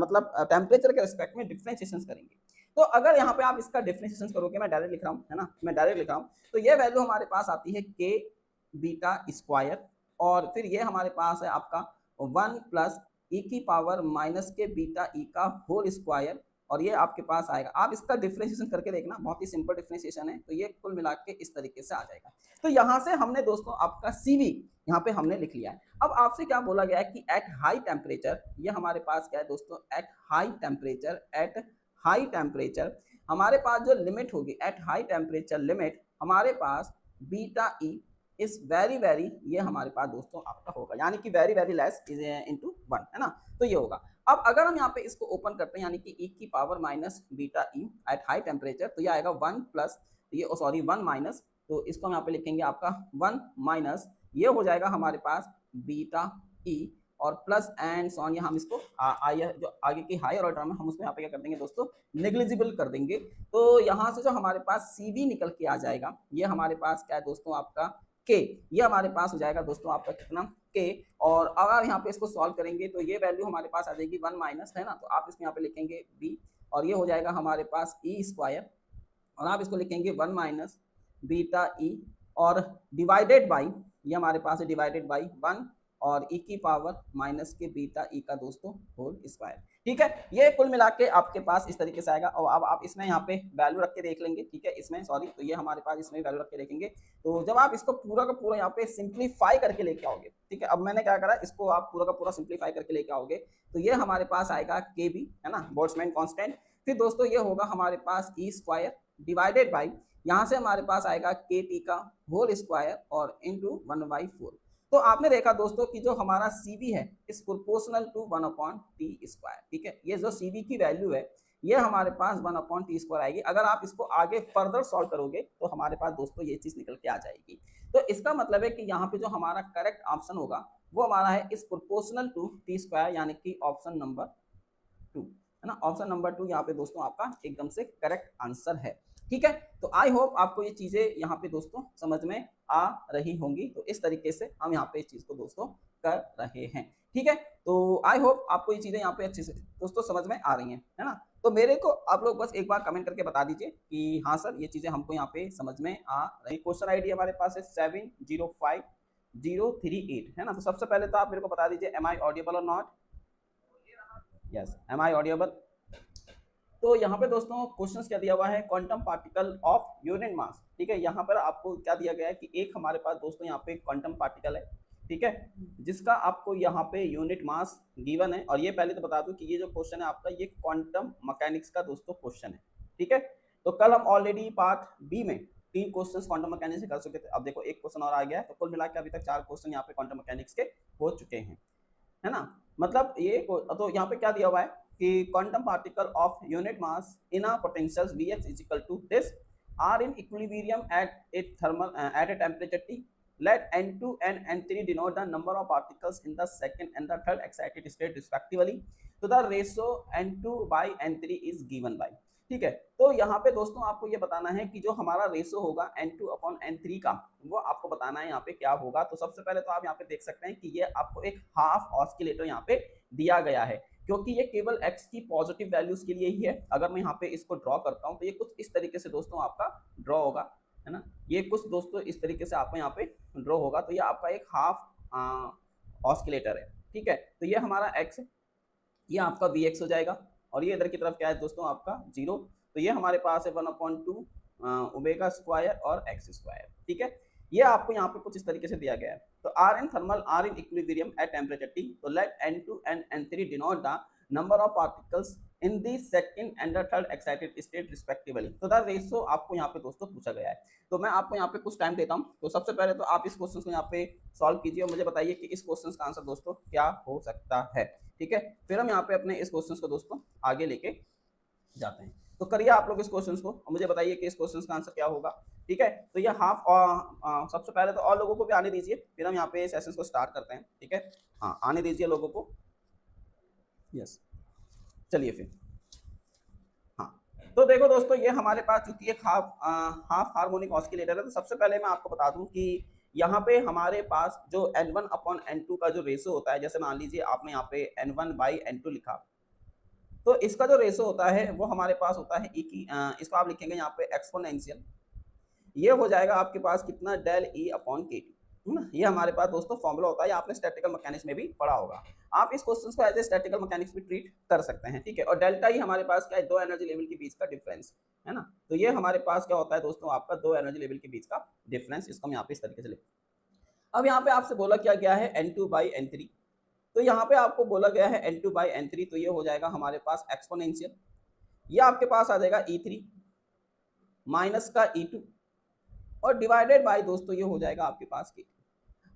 मतलब टेम्परेचर के रिस्पेक्ट में डिफरेंशिएशन करेंगे। तो अगर यहाँ पे आप इसका डिफरेंशिएशन करोगे, मैं डायरेक्ट लिख रहा हूँ, है ना, मैं डायरेक्ट लिख रहा हूँ, तो ये वैल्यू हमारे पास आती है K बीटा स्क्वायर और फिर ये हमारे पास है आपका 1 प्लस E की पावर माइनस के बीटा E का होल स्क्वायर और ये आपके पास आएगा। आप इसका डिफरेंशिएशन करके देखना, बहुत ही सिंपल डिफरेंशिएशन है। तो ये कुल मिला के इस तरीके से आ जाएगा। तो यहाँ से हमने दोस्तों आपका CV यहाँ पे हमने लिख लिया है। अब आपसे क्या बोला गया है कि एट हाई टेम्परेचर, ये हमारे पास क्या है दोस्तों, एट हाई टेम्परेचर हमारे पास जो लिमिट होगी, एट हाई टेम्परेचर लिमिट हमारे पास बीटा E इज वेरी ये हमारे पास दोस्तों आपका होगा, यानी कि वेरी लेस इज इनटू 1, है ना। तो ये होगा। अब अगर हम यहाँ पे इसको ओपन करते हैं, यानी कि E की power minus beta E eight high temperature, तो ये आएगा 1 प्लस ये सॉरी 1 माइनस, तो इसको हम यहाँ पे लिखेंगे आपका 1 माइनस, ये हो जाएगा हमारे पास बीटा E और प्लस एंड सॉन, हम इसको जो आगे की हायर ऑर्डर में हम उसको यहाँ पे क्या कर देंगे दोस्तों, नेग्लिजिबल कर देंगे। तो यहाँ से जो हमारे पास CV निकल के आ जाएगा, ये हमारे पास क्या है दोस्तों आपका K, ये हमारे पास हो जाएगा दोस्तों आपका कितना K। और अगर यहाँ पे इसको सॉल्व करेंगे तो ये वैल्यू हमारे पास आ जाएगी 1 माइनस, है ना, तो आप इसमें यहाँ पे लिखेंगे B और ये हो जाएगा हमारे पास E स्क्वायर और आप इसको लिखेंगे 1 माइनस बीटा E और डिवाइडेड बाई, ये हमारे पास है डिवाइडेड बाई 1 और e की पावर माइनस के बीटा e का दोस्तों होल स्क्वायर। ठीक है, ये कुल मिला के आपके पास इस तरीके से आएगा। और अब आप इसमें यहाँ पे वैल्यू रख के देख लेंगे। ठीक है, इसमें सॉरी, तो ये हमारे पास इसमें वैल्यू रख के देखेंगे। तो जब आप इसको पूरा का पूरा यहाँ पे सिंप्लीफाई करके लेके आओगे, ठीक है, अब मैंने क्या करा, इसको आप पूरा का पूरा सिंप्लीफाई करके लेके आओगे तो ये हमारे पास आएगा के बी, है ना, बोल्ट्जमैन कांस्टेंट। फिर दोस्तों ये होगा हमारे पास ई स्क्वायर डिवाइडेड बाई, यहाँ से हमारे पास आएगा के टी का होल स्क्वायर और इंटू 1/4। तो आपने देखा दोस्तों कि जो हमारा सीबी है इस प्रोपोर्शनल टू 1/t स्क्वायर। ठीक है, ये जो सीबी की वैल्यू है ये हमारे पास 1/t स्क्वायर आएगी। अगर आप इसको आगे फर्दर सॉल्व करोगे तो हमारे पास दोस्तों ये चीज निकल के आ जाएगी। तो इसका मतलब है कि यहाँ पे जो हमारा करेक्ट ऑप्शन होगा वो हमारा है इस प्रोपोर्शनल टू टी स्क्वायर, यानी कि ऑप्शन नंबर 2, है ना। ऑप्शन नंबर 2 यहाँ पे दोस्तों आपका एकदम से करेक्ट आंसर है। ठीक है, तो आई होप आपको ये चीजें यहाँ पे दोस्तों समझ में आ रही होंगी। तो इस तरीके से हम यहाँ पे इस चीज को दोस्तों कर रहे हैं। ठीक है, तो आई होप आपको ये चीजें यहाँ पे अच्छे से दोस्तों समझ में आ रही हैं, है ना। तो मेरे को आप लोग बस एक बार कमेंट करके बता दीजिए कि हाँ सर ये चीजें हमको यहाँ पे समझ में आ रही। क्वेश्चन आईडी हमारे पास है 705038, है ना। तो सबसे पहले तो आप मेरे को बता दीजिए, एम आई ऑडियबल और not? Yes, am I audible. तो यहाँ पे दोस्तों क्वेश्चंस क्या दिया हुआ है, quantum particle of unit mass. ठीक है, यहाँ पर आपको क्या दिया गया है कि एक हमारे पास दोस्तों यहाँ पे क्वांटम पार्टिकल है, ठीक है, जिसका आपको यहाँ पे यूनिट मास गिवन है। और ये पहले तो बता दूं कि ये जो क्वेश्चन है आपका ये क्वांटम मैकेनिक्स का दोस्तों क्वेश्चन है। ठीक है, तो कल हम ऑलरेडी पार्ट बी में 3 क्वेश्चन क्वांटम मैकेनिक्स से कर चुके थे। अब देखो एक क्वेश्चन और आ गया है, तो कुल मिला के अभी तक 4 क्वेश्चन यहाँ पे क्वांटम मैकेनिक्स के हो चुके हैं, है ना। मतलब ये तो यहाँ पे क्या दिया हुआ है कि quantum particle of unit mass in a potential Vx is equal to this are in equilibrium at a thermal at a temperature T. Let N2 and N3 denote the number of particles in the second and the third excited state respectively. So the ratio N2 by N3 is given by. ठीक है, तो यहाँ पे दोस्तों आपको ये बताना है कि जो हमारा रेशो होगा N2/N3 का, वो आपको बताना है यहाँ पे क्या होगा। तो सबसे पहले तो आप यहाँ पे देख सकते हैं कि ये आपको एक हाफ ऑस्किलेटर यहाँ पे दिया गया है, क्योंकि ये केवल x की पॉजिटिव वैल्यूज के लिए ही है। अगर मैं यहाँ पे इसको ड्रॉ करता हूँ तो ये कुछ इस तरीके से दोस्तों आपका ड्रॉ होगा, है ना। ये कुछ दोस्तों इस तरीके से आपको यहाँ पे ड्रॉ होगा। तो ये आपका एक हाफ ऑस्किलेटर है। ठीक है, तो ये हमारा x है, ये आपका Vx हो जाएगा, और ये इधर की तरफ क्या है दोस्तों आपका 0। तो ये हमारे पास है 1/2 ओमेगा स्क्वायर और एक्स स्क्वायर। ठीक है, ये आपको यहाँ पे कुछ इस तरीके से दिया गया है। तो are in thermal are in equilibrium at temperature T. तो let N2 and N3 denote the number of particles in the second and the third excited state respectively. तो द रेशो आपको यहाँ पे दोस्तों पूछा गया है। तो मैं आपको यहाँ पे कुछ टाइम देता हूँ। तो सबसे पहले तो आप इस क्वेश्चन को यहाँ पे सॉल्व कीजिए और मुझे बताइए कि इस क्वेश्चन का आंसर दोस्तों क्या हो सकता है। ठीक है, फिर हम यहाँ पे अपने इस क्वेश्चन को दोस्तों आगे लेके जाते हैं। तो करिए आप लोग इस क्वेश्चन को और मुझे बताइए कि इस क्वेश्चन का आंसर क्या होगा। ठीक है, तो ये हाफ सबसे पहले तो और लोगों को भी आने दीजिए, फिर हम यहाँ पे सेशन को स्टार्ट करते हैं। ठीक है, हाँ आने दीजिए लोगों को। यस, चलिए फिर। हाँ, तो देखो दोस्तों ये हमारे पास चूंकि एक हाफ हार्मोनिक ऑस्किलेटर है, तो सबसे पहले मैं आपको बता दूं कि यहाँ पे हमारे पास जो N1/N2 का जो रेशो होता है, जैसे मान लीजिए आपने यहाँ पे N1/N2 लिखा, तो इसका जो रेशो होता है वो हमारे पास होता है इसको आप लिखेंगे यहाँ पे एक्सपोनेंशियल। ये हो जाएगा आपके पास कितना, डेल E/KT, है ना। ये हमारे पास दोस्तों फॉर्मूला होता है, आपने स्टैटिकल मैकेनिक्स में भी पढ़ा होगा। आप इस क्वेश्चन को एज ए स्टैटिकल मैकेनिक्स भी ट्रीट कर सकते हैं। ठीक है, और डेल्टा ही हमारे पास क्या है, 2 एनर्जी लेवल के बीच का डिफरेंस, है ना। तो ये हमारे पास क्या होता है दोस्तों आपका 2 एनर्जी लेवल के बीच का डिफरेंस। इसको हम यहाँ पे इस तरीके से लिखते हैं। अब यहाँ पे आपसे बोला क्या गया है N2/N3, तो यहाँ पे आपको बोला गया है N2/N3, तो ये हो जाएगा हमारे पास एक्सपोनेंशियल, ये आपके पास आ जाएगा E3 माइनस का E2 और डिवाइडेड बाय दोस्तों ये हो जाएगा आपके पास K2।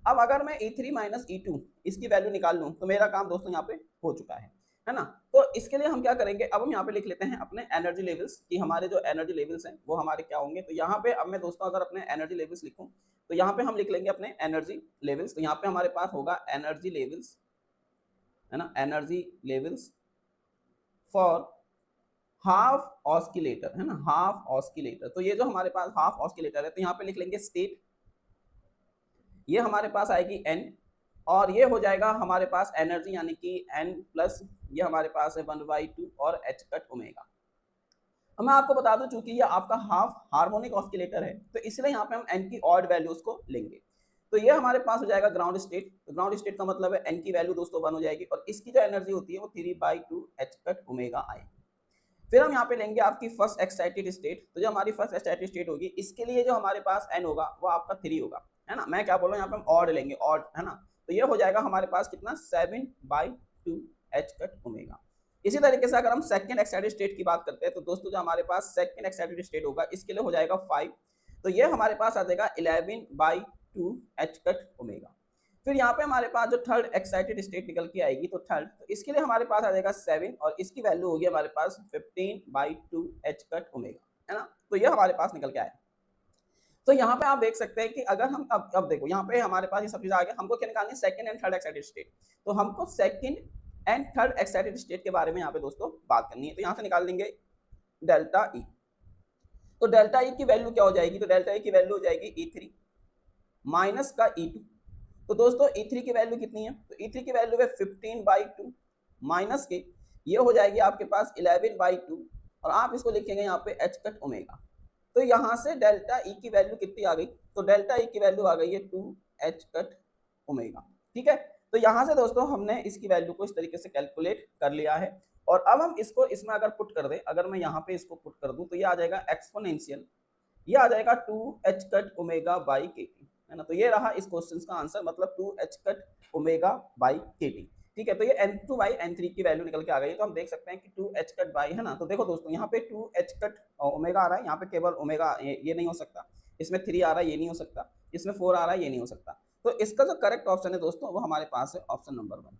अब अगर मैं E3 माइनस E2 इसकी वैल्यू निकाल लूं तो मेरा काम दोस्तों यहाँ पे हो चुका है ना। तो इसके लिए हम क्या करेंगे, अब हम यहाँ पे लिख लेते हैं अपने एनर्जी लेवल्स कि हमारे जो एनर्जी लेवल्स हैं वो हमारे क्या होंगे। तो यहाँ पे अब मैं दोस्तों अगर अपने एनर्जी लेवल्स लिखूं तो यहाँ पे हम लिख लेंगे अपने एनर्जी लेवल्स। तो यहाँ पे हमारे पास होगा एनर्जी लेवल्स, है ना, energy levels for half oscillator, है ना, हाफ ऑस्किलेटर। तो ये जो हमारे पास हाफ ऑस्किलेटर है, तो यहाँ पे लिख लेंगे स्टेट, ये हमारे पास आएगी n, और ये हो जाएगा हमारे पास एनर्जी यानी कि n प्लस ये हमारे पास है 1/2 और h कट ओमेगा। अब मैं आपको बता दूं, चूंकि ये आपका हाफ हार्मोनिक ऑस्किलेटर है तो इसलिए यहाँ पे हम एन की ऑड वैल्यूज को लेंगे। तो ये हमारे पास हो जाएगा ग्राउंड स्टेट। तो ग्राउंड स्टेट का मतलब है एन की वैल्यू दोस्तों 1 हो जाएगी और इसकी जो एनर्जी होती है वो 3/2 h कट ओमेगा आएगी। फिर हम यहाँ पे लेंगे आपकी फर्स्ट एक्साइटेड स्टेट। तो जो हमारी फर्स्ट एक्साइटेड स्टेट होगी इसके लिए जो हमारे पास एन होगा वो आपका 3 होगा, है ना। मैं क्या बोल रहा हूँ, यहाँ पे हम ऑड लेंगे, ऑड, है ना। तो ये हो जाएगा हमारे पास कितना, 7/2 h कट ओमेगा। इसी तरीके से अगर हम सेकंड एक्साइटेड स्टेट की बात करते हैं तो दोस्तों जो हमारे पास सेकंड एक्साइटेड स्टेट होगा इसके लिए हो जाएगा 5। तो ये हमारे पास आ जाएगा 11/2 h कट ओमेगा। फिर यहाँ पे हमारे पास जो थर्ड एक्साइटेड स्टेट निकल के आएगी, तो थर्ड, तो इसके लिए हमारे पास आ जाएगा 7 और इसकी वैल्यू होगी हमारे पास 15/2 h कट ओमेगा, है ना। तो ये हमारे पास निकल के आया। तो यहाँ पे आप देख सकते हैं कि अगर हम अब देखो यहाँ पे हमारे पास ये सब चीज आ गया, हमको क्या निकालनी है, second and third excited state. तो हमको second and third excited state के बारे में यहाँ पे दोस्तों बात करनी है। तो यहाँ से निकाल लेंगे डेल्टा ई। तो डेल्टा ई की वैल्यू क्या हो जाएगी, तो डेल्टा ई की वैल्यू हो जाएगी E3 माइनस का E2। तो दोस्तों E3 की वैल्यू कितनी है, तो E3 की वैल्यू है 15/2 माइनस के, ये हो जाएगी आपके पास 11/2 और आप इसको लिखेंगे यहाँ पे h कट ओमेगा। तो यहाँ से डेल्टा ई की वैल्यू कितनी आ गई, तो डेल्टा ई की वैल्यू आ गई है 2h कट ओमेगा। ठीक है, तो यहाँ से दोस्तों हमने इसकी वैल्यू को इस तरीके से कैलकुलेट कर लिया है। और अब हम इसको इसमें अगर पुट कर दें, अगर मैं यहाँ पे इसको पुट कर दूं तो ये आ जाएगा एक्सपोनेंशियल, ये आ जाएगा 2h कट ओमेगा बाई केटी, है ना। तो ये रहा इस क्वेश्चन का आंसर, मतलब 2h कट ओमेगा बाई केटी। ठीक है, तो ये n2 बाई n3 की वैल्यू निकल के आ गई। तो हम देख सकते हैं कि 2h कट बाई, है ना। तो देखो दोस्तों यहाँ पे 2h कट ओमेगा आ रहा है, यहाँ पे केवल ओमेगा ये नहीं हो सकता, इसमें 3 आ रहा है, ये नहीं हो सकता, इसमें 4 आ रहा है, ये नहीं हो सकता। तो इसका जो करेक्ट ऑप्शन है दोस्तों वो हमारे पास है ऑप्शन नंबर 1।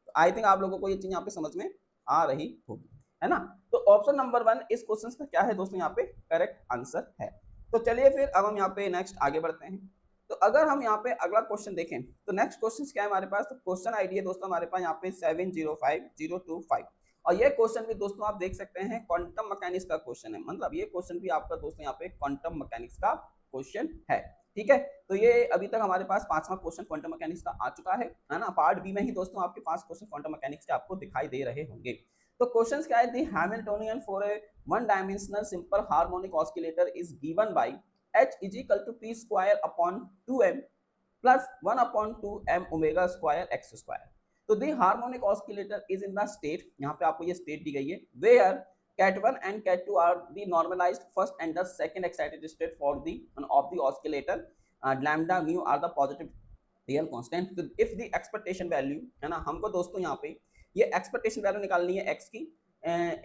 तो आई थिंक आप लोगों को ये चीज यहाँ पे समझ में आ रही होगी, है ना। तो ऑप्शन नंबर 1 इस क्वेश्चन का क्या है दोस्तों, यहाँ पे करेक्ट आंसर है। तो चलिए फिर अब हम यहाँ पे नेक्स्ट आगे बढ़ते हैं। तो अगर हम यहाँ पे अगला क्वेश्चन देखें तो नेक्स्ट क्वेश्चन क्या है हमारे पास, तो क्वेश्चन आईडी है दोस्तों हमारे पास यहाँ पे 705025 और ये क्वेश्चन भी दोस्तों आप देख सकते हैं क्वांटम मैकेनिक्स का क्वेश्चन है, मतलब ये क्वेश्चन भी आपका दोस्तों यहाँ पे क्वांटम मैकेनिक्स का क्वेश्चन है। ठीक है, तो ये अभी तक हमारे पास 5वां क्वेश्चन क्वांटम मैकेनिक्स का आ चुका है ना। पार्ट बी में ही दोस्तों आपके 5 क्वेश्चन क्वांटम मैकेनिक्स के आपको दिखाई दे रहे होंगे। तो क्वेश्चंस क्या है, the Hamiltonian for a one dimensional simple harmonic oscillator is given bye h is equal to p square upon 2m plus 1 upon 2m omega square x square। तो the harmonic oscillator is in the state, यहाँ पे आपको ये state दी गई है, where cat1 and cat2 are the normalized first and the second excited state for the of the oscillator, lambda mu are the positive real constant। तो if the expectation value, है ना, हमको दोस्तों यहाँ पे ये expectation value निकालनी है x की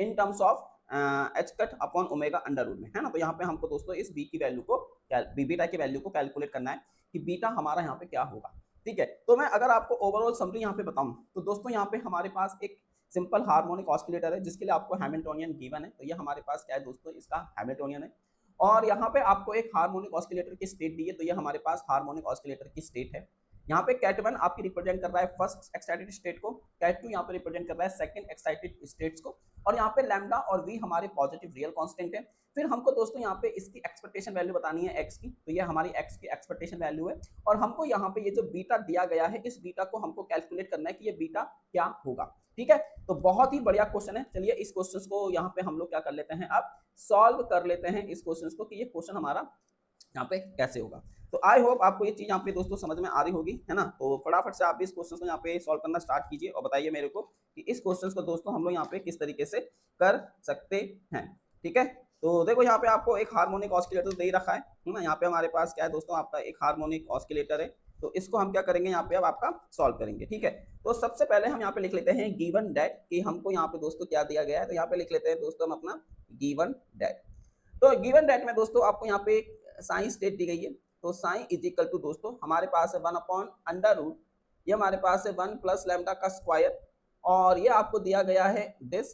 in terms of H cut upon omega under root में, है ना। तो यहाँ पे हमको दोस्तों इस बी की वैल्यू को, बीटा की वैल्यू को कैलकुलेट करना है कि बीटा हमारा यहाँ पे क्या होगा। ठीक है, तो मैं अगर आपको ओवरऑल समरी यहाँ पे बताऊं तो दोस्तों यहाँ पे हमारे पास एक सिंपल हार्मोनिक ऑस्किलेटर है जिसके लिए आपको हैमिल्टोनियन गिवन है। तो ये हमारे पास क्या है दोस्तों, इसका हैमिल्टोनियन है। और यहाँ पे आपको एक हार्मोनिक ऑस्किलेटर की स्टेट दी है, तो ये हमारे पास हार्मोनिक ऑस्किलेटर की स्टेट है। यहाँ पे कैट 1 आपकी रिप्रेजेंट कर रहा है फर्स्ट एक्साइटेड स्टेट को, कैट 2 यहाँ पे रिप्रेजेंट कर रहा है सेकंड एक्साइटेड स्टेट्स को, और यहाँ पे लैम्डा और वी हमारे पॉजिटिव रियल कांस्टेंट है। फिर हमको दोस्तों यहाँ पे इसकी एक्सपेक्टेशन वैल्यू बतानी है एक्स की, तो ये हमारी एक्स की एक्सपेक्टेशन वैल्यू है। और हमको यहाँ पे ये जो बीटा दिया गया है इस बीटा को हमको कैलकुलेट करना है कि ये बीटा क्या होगा। ठीक है, तो बहुत ही बढ़िया क्वेश्चन है। चलिए इस क्वेश्चन को यहाँ पे हम लोग क्या कर लेते हैं, अब सॉल्व कर लेते हैं इस क्वेश्चन को कि ये क्वेश्चन हमारा यहाँ पे कैसे होगा। तो आई होप आपको ये चीज यहाँ पे दोस्तों समझ में आ रही होगी, है ना। तो फटाफट से आप इस क्वेश्चन को यहाँ पे सॉल्व करना स्टार्ट कीजिए और बताइए मेरे को कि इस क्वेश्चन को दोस्तों हम लोग यहाँ पे किस तरीके से कर सकते हैं। ठीक है, तो देखो यहाँ पे आपको एक हार्मोनिक ऑस्किलेटर दे रखा है ना। यहाँ पे हमारे पास क्या है दोस्तों, आपका एक हार्मोनिक ऑस्किलेटर है। तो इसको हम क्या करेंगे यहाँ पे अब आपका सॉल्व करेंगे। ठीक है, तो सबसे पहले हम यहाँ पे लिख लेते हैं गिवन डेट कि हमको यहाँ पे दोस्तों क्या दिया गया है। तो यहाँ पे लिख लेते हैं दोस्तों हम अपना गिवन डेट। तो गिवन डेट में दोस्तों आपको यहाँ पे साइन स्टेट दी गई है। तो साइन इज इक्वल टू दोस्तों हमारे पास है 1 अपॉन अंडर रूट, ये हमारे पास है 1 प्लस लैम्डा का स्क्वायर, और ये आपको दिया गया है दिस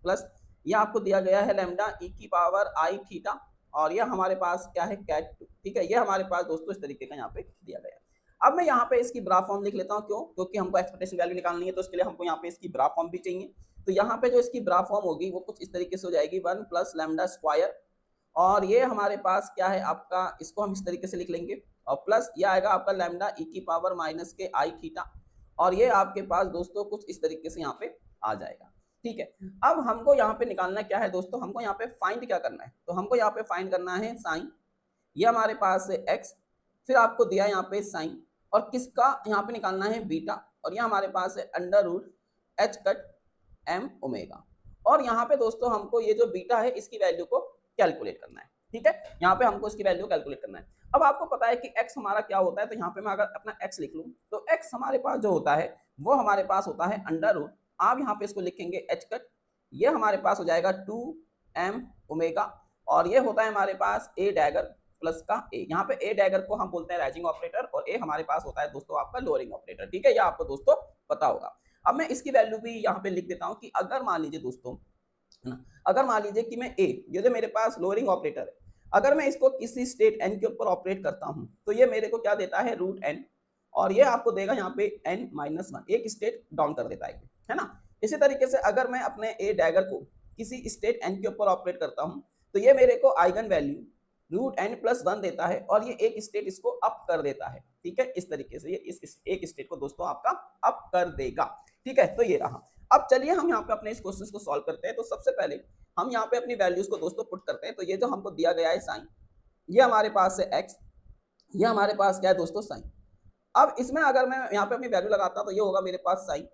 प्लस ये आपको दिया गया है लैम्डा ई की पावर आई थीटा, और ये हमारे पास क्या है कैट 2। ठीक है, ये हमारे पास दोस्तों इस तरीके का यहाँ पे दिया गया है। अब मैं यहाँ पे इसकी ग्राफ फॉर्म लिख लेता हूँ, क्यों, क्योंकि हमको एक्सपेक्टेशन वैल्यू निकालनी है, तो इसके लिए हमको यहाँ पे इसकी ग्राफ फॉर्म भी चाहिए। तो यहाँ पे जो इसकी ग्राफ फॉर्म होगी वो कुछ इस तरीके से हो जाएगी 1 प्लस लैम्डा स्क्वायर, और ये हमारे पास क्या है आपका, इसको हम इस तरीके से लिख लेंगे, और प्लस ये आएगा आपका लैम्डा ई की पावर माइनस के आई थीटा, और ये आपके पास दोस्तों कुछ इस तरीके से यहाँ पे आ जाएगा। ठीक है। अब हमको यहाँ पे निकालना क्या है दोस्तों, हमको यहाँ पे फाइंड क्या करना है, तो हमको यहाँ पे फाइंड करना है साइन, ये हमारे पास है एक्स, फिर आपको दिया यहाँ पे साइन, और किसका यहाँ पे निकालना है बीटा, और ये हमारे पास है under root H cut M omega, और यहाँ पे दोस्तों हमको ये जो बीटा है इसकी वैल्यू को कैलकुलेट करना है। ठीक है, यहाँ पे हमको इसकी वैल्यू कैलकुलेट करना है। अब आपको पता है कि x हमारा क्या होता है, तो यहाँ पे मैं अगर अपना x लिख लूँ तो x हमारे पास जो होता है वो हमारे पास होता है अंडर रूट, आप यहाँ पे इसको लिखेंगे एच कट, ये हमारे पास हो जाएगा 2m ओमेगा, और ये होता है हमारे पास a डैगर प्लस का a, यहाँ पे a डैगर को हम बोलते हैं राइजिंग ऑपरेटर, और a हमारे पास होता है दोस्तों आपका लोअरिंग ऑपरेटर। ठीक है, ये आपको दोस्तों पता होगा। अब मैं इसकी वैल्यू भी यहाँ पे लिख देता हूँ कि अगर मान लीजिए दोस्तों, है ना, अगर मान लीजिए कि मैं a, ये जो मेरे पास लोअरिंग ऑपरेटर है, अगर मैं इसको किसी स्टेट n के ऊपर ऑपरेट करता हूँ तो ये मेरे को क्या देता है रूट n, और ये आपको देगा यहाँ पे n माइनस वन, एक स्टेट डाउन कर देता है ना। इसी तरीके से अगर मैं अपने a डैगर को किसी स्टेट n के ऊपर ऑपरेट करता हूँ तो ये मेरे को eigen value root n plus one देता है, और ये एक स्टेट इसको अप कर देता है। ठीक है, इस तरीके से ये इस एक स्टेट को दोस्तों आपका अप कर देगा। ठीक है, तो ये रहा। अब चलिए हम यहाँ पे अपने इस क्वेश्चन को सॉल्व करते हैं। तो सबसे पहले हम यहाँ पे अपनी वैल्यूज को दोस्तों पुट करते हैं। तो ये जो हमको दिया गया है साइन, ये हमारे पास है x, ये हमारे पास क्या है दोस्तों साइन। अब इसमें अगर मैं यहाँ पे अपनी वैल्यू लगाता हूँ तो ये होगा मेरे पास साइन।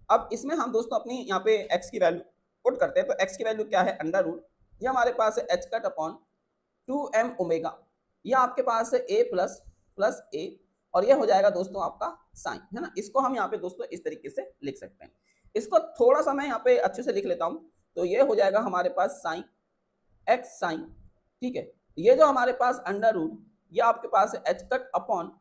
अब इसमें हम दोस्तों अपनी यहाँ पे x की वैल्यू पुट करते हैं। तो x की वैल्यू क्या है अंडर रूट, ये हमारे पास है H cut upon 2m omega, ये आपके पास है a प्लस प्लस a, और ये हो जाएगा दोस्तों आपका साइन, है ना। इसको हम यहाँ पे दोस्तों इस तरीके से लिख सकते हैं। इसको थोड़ा सा मैं यहाँ पे अच्छे से लिख लेता हूँ, तो ये हो जाएगा हमारे पास साइन एक्स साइन। ठीक है, ये जो हमारे पास अंडर रूट, ये आपके पास है H cut upon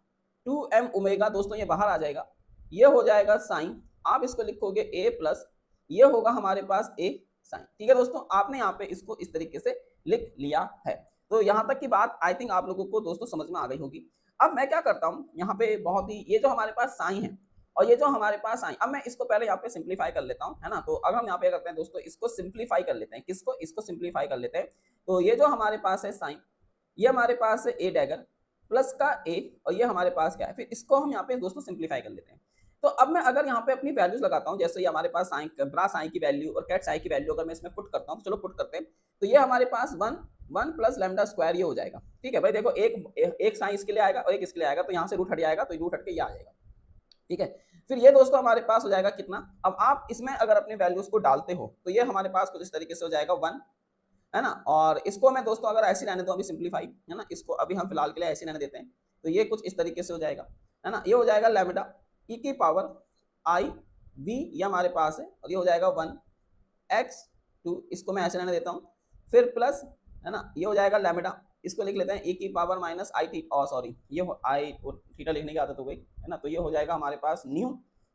2m omega, दोस्तों ये बाहर आ जाएगा, ये हो जाएगा साइन, आप इसको लिखोगे a प्लस, ये होगा हमारे पास a साइन। ठीक है दोस्तों, आपने यहाँ पे इसको इस तरीके से लिख लिया है। तो यहाँ तक की बात आई थिंक आप लोगों को दोस्तों समझ में आ गई होगी। अब मैं क्या करता हूँ यहाँ पे, बहुत ही, ये जो हमारे पास साइन है और ये जो हमारे पास साइन, अब मैं इसको पहले यहाँ पे सिंप्लीफाई कर लेता हूँ, है ना। तो अगर हम यहाँ पे करते हैं दोस्तों, इसको सिंप्लीफाई कर लेते हैं, किसको, इसको सिंप्लीफाई कर लेते हैं। तो ये जो हमारे पास है साइन, ये हमारे पास है ए डैगर प्लस का ए, और ये हमारे पास क्या है, फिर इसको हम यहाँ पे दोस्तों सिंप्लीफाई कर लेते हैं। तो अब मैं अगर यहाँ पे अपनी वैल्यूज लगाता हूँ, जैसे ये हमारे पास साइन, ब्रा साइन की वैल्यू और कैट साइन की वैल्यू अगर मैं इसमें पुट करता हूँ, तो चलो पुट करते हैं। तो ये हमारे पास वन प्लस लैम्डा स्क्वायर ये हो जाएगा। ठीक है भाई, देखो एक साइन इसके लिए आएगा और एक इसके लिए आएगा, तो यहाँ से रूट हट जाएगा, तो रूट हट के ये आ जाएगा। ठीक है, फिर ये दोस्तों हमारे पास हो जाएगा कितना, अब आप इसमें अगर अपने वैल्यूज को डालते हो तो ये हमारे पास कुछ इस तरीके से हो जाएगा 1, है ना। और इसको मैं दोस्तों अगर ऐसे रहने दो अभी सिंप्लीफाई, है ना, इसको अभी हम फिलहाल के लिए ऐसे रहने देते हैं, तो ये कुछ इस तरीके से हो जाएगा, है ना। ये हो जाएगा लैम्डा ई की पावर आई वी, ये हमारे पास है, और ये हो जाएगा 1x2, इसको मैं ऐसे रहने देता हूँ, फिर प्लस, है ना, ये हो जाएगा लैम्डा, इसको लिख लेते हैं e की पावर माइनस आई थी, सॉरी ये आई और थीटा लिखने की आदत हो गई, है ना। तो ये हो जाएगा हमारे पास न्यू,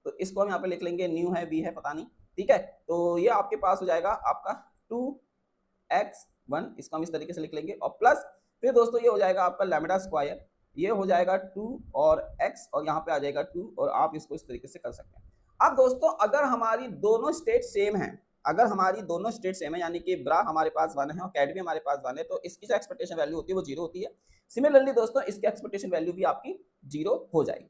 तो इसको हम यहाँ पे लिख लेंगे, न्यू है वी है पता नहीं। ठीक है, तो ये आपके पास हो जाएगा आपका 2x1, इसको हम इस तरीके से लिख लेंगे, और प्लस फिर दोस्तों ये हो जाएगा आपका लैम्डा स्क्वायर, ये हो जाएगा 2 और x, और यहाँ पे आ जाएगा 2, और आप इसको इस तरीके से कर सकते हैं। अब दोस्तों अगर हमारी दोनों स्टेट सेम है, अगर हमारी दोनों स्टेट सेम है, यानी कि ब्रा हमारे पास 1 है और कैट भी हमारे पास 1 है, तो इसकी जो एक्सपेक्टेशन वैल्यू होती है वो 0 होती है। सिमिलरली दोस्तों इसकी एक्सपेक्टेशन वैल्यू भी आपकी 0 हो जाएगी।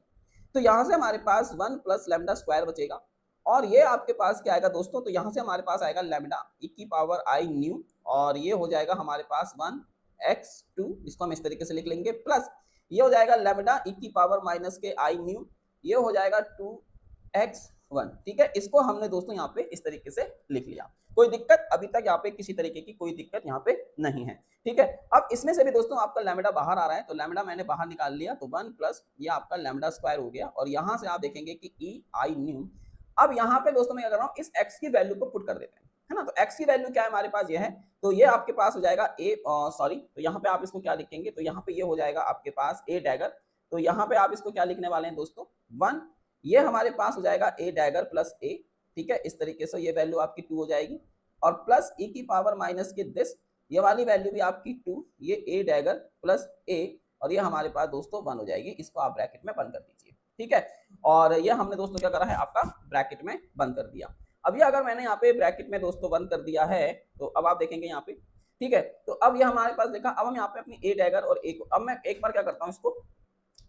तो यहाँ से हमारे पास 1 प्लस लैम्डा स्क्वायर बचेगा, और ये आपके पास क्या आएगा दोस्तों, तो यहाँ से हमारे पास आएगा लैम्डा ई की पावर आई न्यू, और ये हो जाएगा हमारे पास 1x2, इसको हम इस तरीके से लिख लेंगे, प्लस ये हो जाएगा लैम्डा ई की पावर माइनस के आई न्यू, ये हो जाएगा 2x1। ठीक है, इसको हमने दोस्तों यहाँ पे इस तरीके से लिख लिया। कोई दिक्कत अभी तक यहाँ पे, किसी तरीके की कोई दिक्कत यहाँ पे नहीं है। ठीक है, अब इसमें से भी दोस्तों आपका लैम्डा बाहर आ रहा है, तो लैम्डा मैंने बाहर निकाल लिया, तो 1 प्लस ये आपका लैम्डा स्क्वायर हो गया, और यहाँ से आप देखेंगे कि ई आई न्यू। अब यहाँ पे दोस्तों मैं क्या कर रहा हूँ, इस x की वैल्यू को पुट कर देते हैं, है ना। तो x की वैल्यू क्या है हमारे पास, ये है, तो ये आपके पास हो जाएगा a, सॉरी, तो यहाँ पे आप इसको क्या लिखेंगे, तो यहाँ पे ये हो जाएगा आपके पास a डैगर, तो यहाँ पे आप इसको क्या लिखने वाले हैं दोस्तों 1, ये हमारे पास हो जाएगा a डैगर प्लस a। ठीक है, इस तरीके से ये वैल्यू आपकी 2 हो जाएगी, और प्लस e की पावर माइनस के दिस, ये वाली वैल्यू भी आपकी 2, ये a डैगर प्लस a, और ये हमारे पास दोस्तों 1 हो जाएगी। इसको आप ब्रैकेट में बंद कर दीजिए। ठीक है, और ये हमने दोस्तों क्या करा है, आपका ब्रैकेट में बंद कर दिया। अब ये अगर मैंने यहाँ पे ब्रैकेट में दोस्तों बंद कर दिया है, तो अब आप देखेंगे यहाँ पे, ठीक है, तो अब ये हमारे पास देखा, अब हम यहाँ पे अपनी a डैगर और a को, अब मैं एक बार क्या करता हूँ इसको,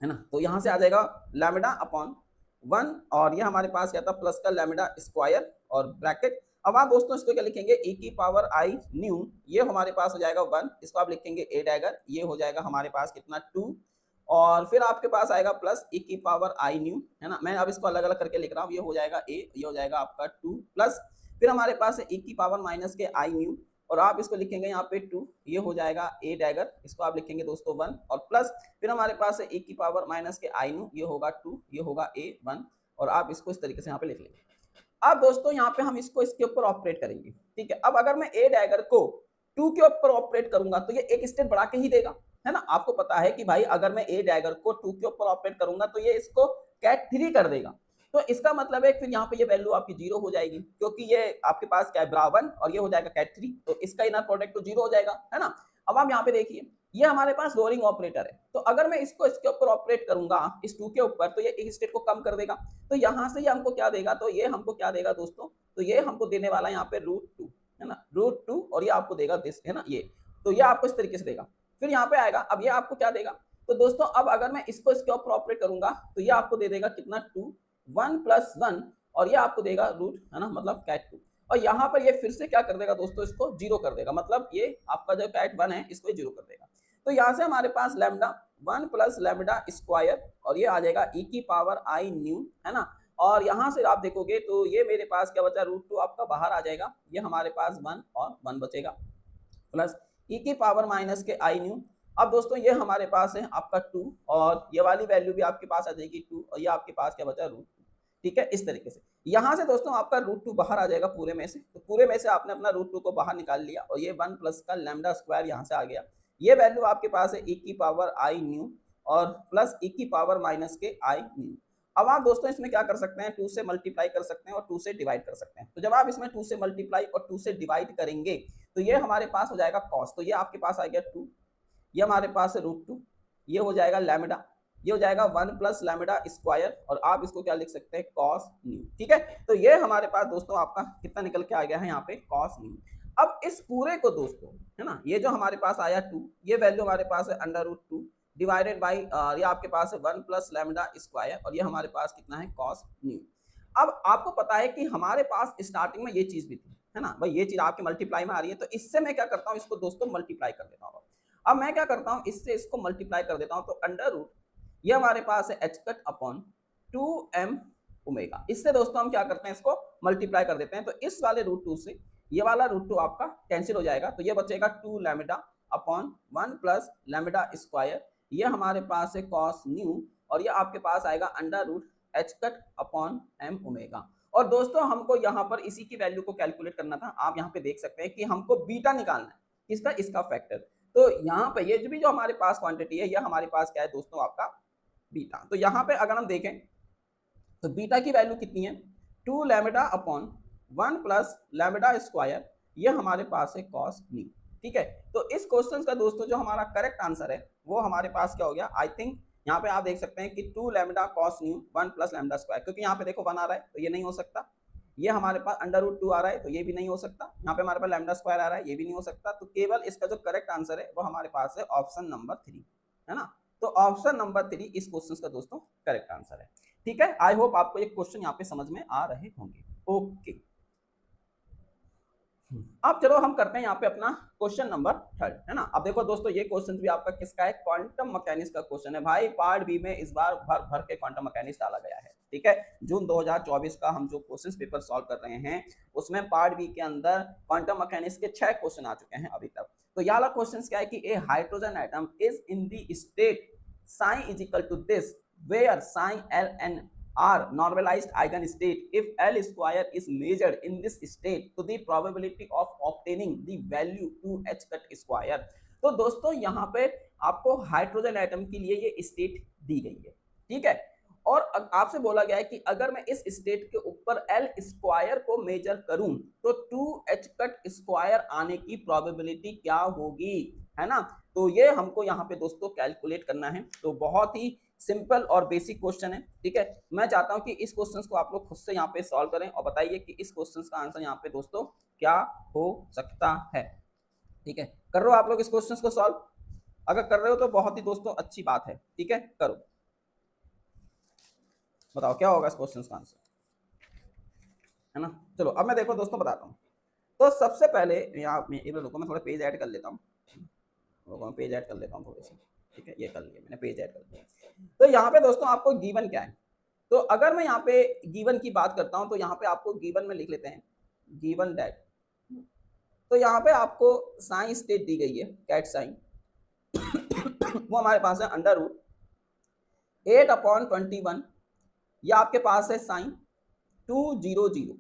है ना, तो यहाँ से आ जाएगा लैम्डा अपॉन 1, और ये हमारे पास क्या था, प्लस का लैम्डा स्क्वायर और ब्रैकेट, अब आप दोस्तों इसको क्या लिखेंगे, e की पावर i न्यू, ये हमारे पास हो जाएगा 1, इसको आप लिखेंगे a डैगर, ये हो जाएगा हमारे पास कितना 2, और फिर आपके पास आएगा प्लस e की पावर i न्यू, है ना, मैं अब इसको अलग अलग करके लिख रहा हूँ, ये हो जाएगा a, ये हो जाएगा आपका 2 प्लस, फिर हमारे पास है e की पावर माइनस के i न्यू, और आप इसको लिखेंगे यहाँ पे 2, ये हो जाएगा a डैगर, इसको आप लिखेंगे दोस्तों 1, और प्लस फिर हमारे पास है e की पावर माइनस के i न्यू, ये होगा 2, ये होगा a 1, और आप इसको इस तरीके से यहाँ पे लिख लेंगे। अब दोस्तों यहाँ पे हम इसको इसके ऊपर ऑपरेट करेंगे, ठीक है। अब अगर मैं ए डैगर को 2 के ऊपर ऑपरेट करूंगा तो ये एक स्टेट बढ़ा के ही देगा, है ना। आपको पता है कि भाई अगर मैं ए डैगर को 2 के ऊपर ऑपरेट करूंगा तो ये इसको कैट 3 कर देगा, तो इसका मतलब है फिर यहाँ पे ये वैल्यू आपकी 0 हो जाएगी, क्योंकि ये आपके पास क्या है ब्रा 1 और ये हो जाएगा कैट 3, तो इसका इनर प्रोडक्ट तो 0 हो जाएगा, है ना। अब आप यहाँ पे देखिए, ये हमारे पास लोअरिंग ऑपरेटर है, तो अगर मैं इसको इसके ऊपर ऑपरेट करूंगा इस 2 के ऊपर, तो ये एक स्टेट को कम कर देगा, तो यहाँ से ये हमको क्या देगा, तो ये हमको क्या देगा दोस्तों, तो ये हमको देने वाला है यहाँ पे √2, है ना, √2, और ये आपको देगा दिस, है ना, ये, तो ये आपको इस तरीके से देगा। फिर यहाँ पे आएगा, अब ये आपको क्या देगा, तो दोस्तों अब अगर मैं इसको इसके ऊपर ऑपरेट करूंगा तो ये आपको दे देगा कितना 2, 1 + 1, और ये आपको देगा रूट, है ना, मतलब कैट 2, और यहाँ पर ये फिर से क्या कर देगा दोस्तों, इसको 0 कर देगा, मतलब ये आपका जो कैट 1 है इसको 0 कर देगा। तो यहाँ से हमारे पास लैम्डा 1 + लैम्डा स्क्वायर, और ये आ जाएगा e की पावर i न्यू, है ना, और यहाँ से आप देखोगे तो ये मेरे पास क्या बचा, √2 आपका बाहर आ जाएगा, ये हमारे पास 1 और 1 बचेगा, प्लस e की पावर माइनस के i न्यू। अब दोस्तों ये हमारे पास है आपका 2, और ये वाली वैल्यू भी आपके पास आ जाएगी 2, और ये आपके पास क्या बचा √2, ठीक है, इस तरीके से। यहाँ से दोस्तों आपका √2 बाहर आ जाएगा पूरे में से, तो पूरे में से आपने अपना √2 को बाहर निकाल लिया, और ये 1 प्लस का लैम्डा स्क्वायर यहाँ से आ गया, ये वैल्यू आपके पास है e की पावर i न्यू और प्लस e की पावर माइनस के i न्यू। अब आप दोस्तों इसमें क्या कर सकते हैं, 2 से मल्टीप्लाई कर सकते हैं और 2 से डिवाइड कर सकते हैं। तो जब आप इसमें 2 से मल्टीप्लाई और 2 से डिवाइड करेंगे तो ये हमारे पास हो जाएगा कॉस, तो ये आपके पास आ गया 2, ये हमारे पास है √2, ये हो जाएगा लैम्डा, ये हो जाएगा 1 + लैम्डा स्क्वायर, और आप इसको क्या लिख सकते हैं, कॉस न्यू, ठीक है। तो ये हमारे पास दोस्तों आपका कितना निकल के आ गया है यहाँ पे, कॉस न्यू। अब इस पूरे को दोस्तों, है ना, ये जो हमारे पास आया 2, ये वैल्यू हमारे पास है √2 डिवाइडेड बाई, ये आपके पास है 1 + लैम्डा स्क्वायर, और ये हमारे पास कितना है, कॉस न्यू। अब आपको पता है कि हमारे पास स्टार्टिंग में ये चीज भी थी, है ना, भाई ये चीज आपके मल्टीप्लाई में आ रही है, तो इससे मैं क्या करता हूँ, इसको दोस्तों मल्टीप्लाई कर देता हूँ। अब मैं क्या करता हूँ, इससे इसको मल्टीप्लाई कर देता हूँ, तो √ ये हमारे पास है h/2m ओमेगा, इससे दोस्तों हम क्या करते हैं, इसको मल्टीप्लाई कर देते हैं, तो इस वाले √2 से ये वाला √2 आपका कैंसिल हो जाएगा, तो ये बचेगा 2 लैम्डा अपॉन 1 + लैम्डा स्क्वायर, ये हमारे पास है कॉस न्यू, और ये आपके पास आएगा √h/m ओमेगा। और दोस्तों हमको यहाँ पर इसी की वैल्यू को कैलकुलेट करना था, आप यहाँ पे देख सकते हैं कि हमको बीटा निकालना है, किसका, इसका फैक्टर। तो यहाँ पे ये भी जो हमारे पास क्वांटिटी है, ये हमारे पास क्या है दोस्तों, आपका बीटा। तो यहाँ पे अगर हम देखें तो बीटा की वैल्यू कितनी है, 2 लैम्डा अपॉन 1 + लैम्डा स्क्वायर, ये हमारे पास है कॉस न्यू, ठीक है। तो इस क्वेश्चन का दोस्तों जो हमारा करेक्ट आंसर है वो हमारे पास क्या हो गया, आई थिंक यहाँ पे आप देख सकते हैं कि 2 lambda cos new 1 + lambda square, क्योंकि यहाँ पे देखो 1 आ रहा है तो ये नहीं हो सकता, ये हमारे पास √2 आ रहा है तो ये भी नहीं हो सकता, यहाँ पे हमारे पास लैम्डा स्क्वायर आ रहा है, ये भी नहीं हो सकता, तो केवल इसका जो करेक्ट आंसर है वो हमारे पास है ऑप्शन नंबर 3, है ना। तो ऑप्शन नंबर 3 इस क्वेश्चन का दोस्तों करेक्ट आंसर है, ठीक है। आई होप आपको ये क्वेश्चन यहाँ पे समझ में आ रहे होंगे, ओके। अब चलो हम करते हैं यहाँ पे अपना क्वेश्चन नंबर 3, है ना। अब देखो दोस्तों ये क्वेश्चन भी आपका किसका है, क्वांटम मैकेनिक्स का क्वेश्चन है भाई, पार्ट बी में इस बार भर भर के क्वांटम मैकेनिक्स डाला गया है, ठीक है। जून 2024 का हम जो क्वेश्चन पेपर सॉल्व कर रहे हैं उसमें पार्ट बी के अंदर क्वांटम मैकेनिक्स के 6 क्वेश्चन आ चुके हैं अभी तक। तो ये वाला क्वेश्चन क्या है कि a hydrogen atom is in the state psi is equal to this where psi L and are normalized eigenstate if L square is measured in this state to the probability of obtaining the value 2h/square। तो दोस्तों यहाँ पे आपको hydrogen atom के लिए ये state दी गई है, ठीक है। और आपसे बोला गया है कि अगर मैं इस स्टेट के ऊपर L स्क्वायर को मेजर करूं तो 2h/स्क्वायर आने की प्रोबेबिलिटी क्या होगी, है ना। तो ये हमको यहाँ पे दोस्तों कैलकुलेट करना है, तो बहुत ही सिंपल और बेसिक क्वेश्चन है, ठीक है। मैं चाहता हूं कि इस क्वेश्चन को आप लोग खुद से यहाँ पे सॉल्व करें और बताइए कि इस क्वेश्चन का आंसर यहाँ पे दोस्तों क्या हो सकता है, ठीक है। कर रहे हो आप लोग इस क्वेश्चन को सॉल्व, अगर कर रहे हो तो बहुत ही दोस्तों अच्छी बात है, ठीक है, करो, बताओ क्या होगा इस क्वेश्चन का आंसर। है ना। चलो अब मैं देखो दोस्तों बताता हूँ। तो सबसे पहले यहाँ में एक रुको, मैं थोड़ा पेज ऐड कर लेता हूँ, पेज ऐड कर लेता हूँ थोड़ी सी, ठीक है, ये कर लिया मैंने, पेज ऐड कर दिया। तो यहाँ पे दोस्तों आपको गिवन क्या है, तो अगर मैं यहाँ पे गिवन की बात करता हूँ तो यहाँ पे आपको गिवन में लिख लेते हैं गिवन दैट। तो यहाँ पे आपको साइन स्टेट दी गई है, कैट साइन वो हमारे पास है अंडर रूट 8/21, या आपके पास है साइन 200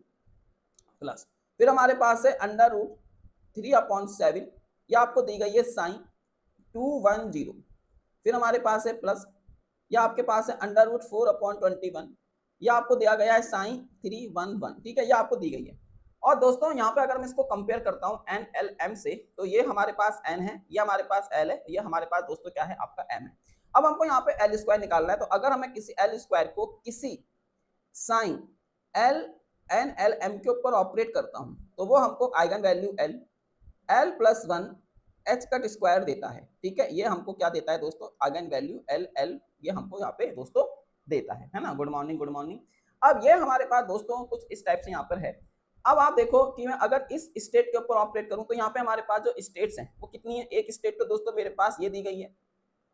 प्लस, फिर हमारे पास है अंडर रूट 3/7, या आपको दी गई है साइन 210, फिर हमारे पास है प्लस, या आपके पास है अंडर रूट 4/21, या आपको दिया गया है साइन 311, ठीक है, ये आपको दी गई है। और दोस्तों यहाँ पे अगर मैं इसको कंपेयर करता हूँ एन एल एम से, तो ये हमारे पास एन है, ये हमारे पास एल है, ये हमारे पास दोस्तों क्या है, आपका एम है। अब हमको यहाँ पे एल स्क्वायर निकालना है, तो अगर हमें किसी एल स्क्वायर को किसी psi L N L M के ऊपर ऑपरेट करता हूँ, तो वो हमको eigen value L L plus 1 H cut square देता है, ठीक है, ये हमको क्या देता है दोस्तों, आइगन वैल्यू एल एल, ये हमको यहाँ पे दोस्तों देता है ना। Good morning, good morning. अब ये हमारे पास दोस्तों कुछ इस टाइप से यहाँ पर है। अब आप देखो कि मैं अगर इस स्टेट के ऊपर ऑपरेट करूं, तो यहाँ पे हमारे पास जो स्टेट्स हैं वो कितनी है, एक स्टेट तो दोस्तों मेरे पास ये दी गई है।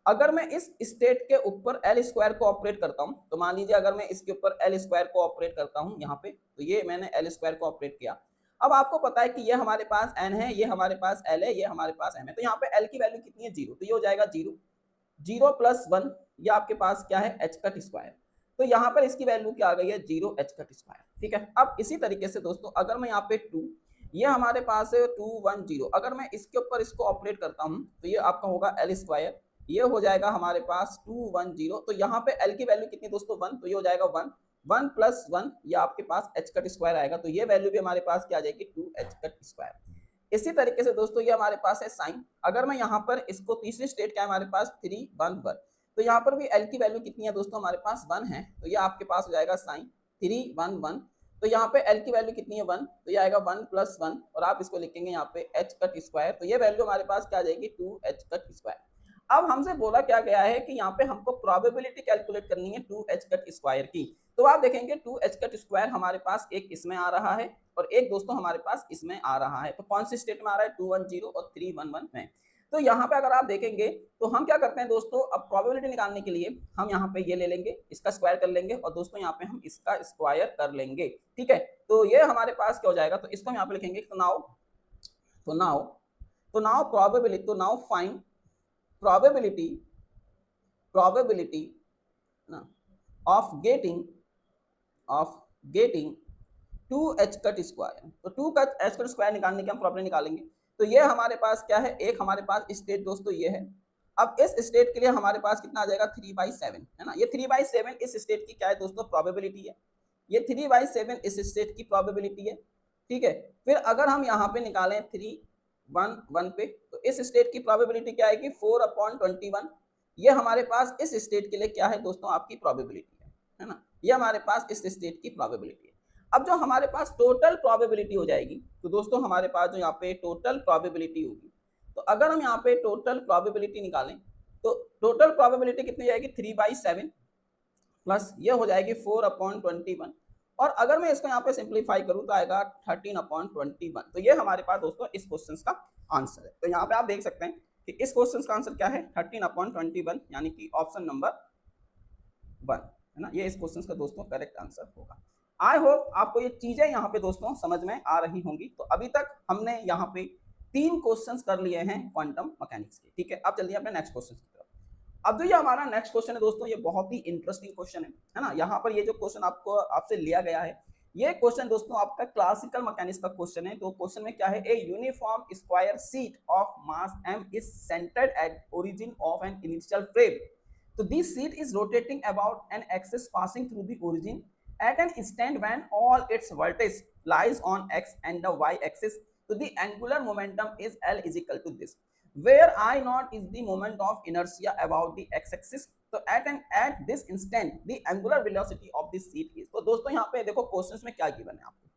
अगर मैं इस स्टेट के ऊपर एल स्क्वायर को ऑपरेट करता हूं, तो मान लीजिए अगर मैं इसके ऊपर एल स्क्वायर को ऑपरेट करता हूं यहाँ पे, तो ये मैंने एल स्क्वायर को ऑपरेट किया। अब आपको पता है कि ये हमारे पास एन है, ये हमारे पास एल है, ये हमारे पास एम है, तो यहाँ पे एल की वैल्यू कितनी है, 0, तो ये हो जाएगा 0, 0 प्लस 1, ये आपके पास क्या है, एच कट स्क्वायर, तो यहाँ पर इसकी वैल्यू क्या आ गई है, 0 एच कट स्क्वायर, ठीक है। अब इसी तरीके से दोस्तों अगर मैं यहाँ पे 2, ये हमारे पास है 210, अगर मैं इसके ऊपर इसको ऑपरेट करता हूँ, तो ये आपका होगा एल स्क्वायर, ये हो जाएगा हमारे पास 210, तो यहाँ पे एल की वैल्यू कितनी दोस्तों 1, तो ये हो जाएगा 1, 1 प्लस 1, ये आपके पास एच कट स्क्वायर आएगा, तो ये वैल्यू भी हमारे पास क्या आ जाएगी, 2 एच कट स्क्वायर। इसी तरीके से दोस्तों ये हमारे पास है साइन, अगर मैं यहाँ पर इसको तीसरी स्टेट क्या है हमारे पास 311, तो यहाँ पर भी एल की वैल्यू कितनी है दोस्तों, हमारे पास 1 है, तो ये आपके पास हो जाएगा साइन 311, तो यहाँ पे एल की वैल्यू कितनी है 1, तो ये आएगा 1 प्लस 1, और आप इसको लिखेंगे यहाँ पे एच कट स्क्वायर, तो ये वैल्यू हमारे पास क्या आ जाएगी, 2 एच कट स्क्वायर। अब हमसे बोला क्या गया है कि यहाँ पे हमको प्रोबेबिलिटी कैलकुलेट करनी है 2 एच कट स्क्वायर की, तो आप देखेंगे 2 एच कट स्क्वायर हमारे पास एक इसमें आ रहा है और एक दोस्तों हमारे पास इसमें आ रहा है, तो कौन सी स्टेट में आ रहा है, 210 और 311 में। तो यहाँ पे अगर आप देखेंगे तो हम क्या करते हैं दोस्तों, अब प्रोबेबिलिटी निकालने के लिए हम यहाँ पे ये ले लेंगे, इसका स्क्वायर कर लेंगे, और दोस्तों यहाँ पे हम इसका स्क्वायर कर लेंगे, ठीक है, तो ये हमारे पास क्या हो जाएगा, तो इसको हम यहाँ पे लिखेंगे, तो नाउ प्रोबेबिलिटी, तो now find probability of getting 2 h cut square, तो 2 का h cut स्क्वायर निकालने की हम प्रॉब्लम निकालेंगे। तो ये हमारे पास क्या है, एक हमारे पास स्टेट दोस्तों ये है। अब इस स्टेट के लिए हमारे पास कितना आ जाएगा, 3/7 है ना, ये 3/7 इस स्टेट की क्या है दोस्तों, प्रोबेबिलिटी है, ये 3/7 इस स्टेट की प्रोबेबिलिटी है, ठीक है। फिर अगर हम यहाँ पे निकालें 311 पे, तो इस स्टेट की प्रोबेबिलिटी क्या आएगी, 4/21, ये हमारे पास इस स्टेट के लिए क्या है दोस्तों, आपकी प्रोबेबिलिटी है ना, ये हमारे पास इस स्टेट की प्रोबेबिलिटी है। अब जो हमारे पास टोटल प्रोबेबिलिटी हो जाएगी, तो दोस्तों हमारे पास जो यहाँ पे टोटल प्रोबेबिलिटी होगी, तो अगर हम यहाँ पे टोटल प्रोबेबिलिटी निकालें, तो टोटल प्रोबेबिलिटी कितनी जाएगी, 3/7 प्लस ये हो जाएगी 4/21, और अगर मैं इसको यहाँ पे सिंप्लीफाई करूँ तो आएगा 13/21, तो ये हमारे पास दोस्तों इस क्वेश्चन का आंसर है। तो यहाँ पे आप देख सकते हैं कि इस क्वेश्चन का आंसर क्या है, 13/21, यानी कि ऑप्शन नंबर 1 है ना, ये इस क्वेश्चन का दोस्तों करेक्ट आंसर होगा। आई होप आपको ये चीजें यहाँ पे दोस्तों समझ में आ रही होंगी। तो अभी तक हमने यहाँ पे 3 क्वेश्चंस कर लिए हैं क्वांटम मैकेनिक्स के, ठीक है। अब चलिए अपने नेक्स्ट क्वेश्चन की तरफ। अब जो ये हमारा नेक्स्ट क्वेश्चन है दोस्तों, ये बहुत ही इंटरेस्टिंग क्वेश्चन है ना। यहाँ पर ये जो क्वेश्चन आपको आपसे लिया गया है, ये क्वेश्चन दोस्तों आपका क्लासिकल मैकेनिक्स का क्वेश्चन है। तो क्वेश्चन में क्या है, a uniform square sheet of mass m is centred at origin of an initial frame. So this sheet is rotating about an axis passing through the origin at an instant when all its vertex lies on x and the y axis. So the angular momentum is L is equal to this, where I naught is the moment of inertia about the x axis. So at this instant the angular velocity of this sheet is. तो दोस्तों यहाँ पे देखो questions में क्या given है आपको।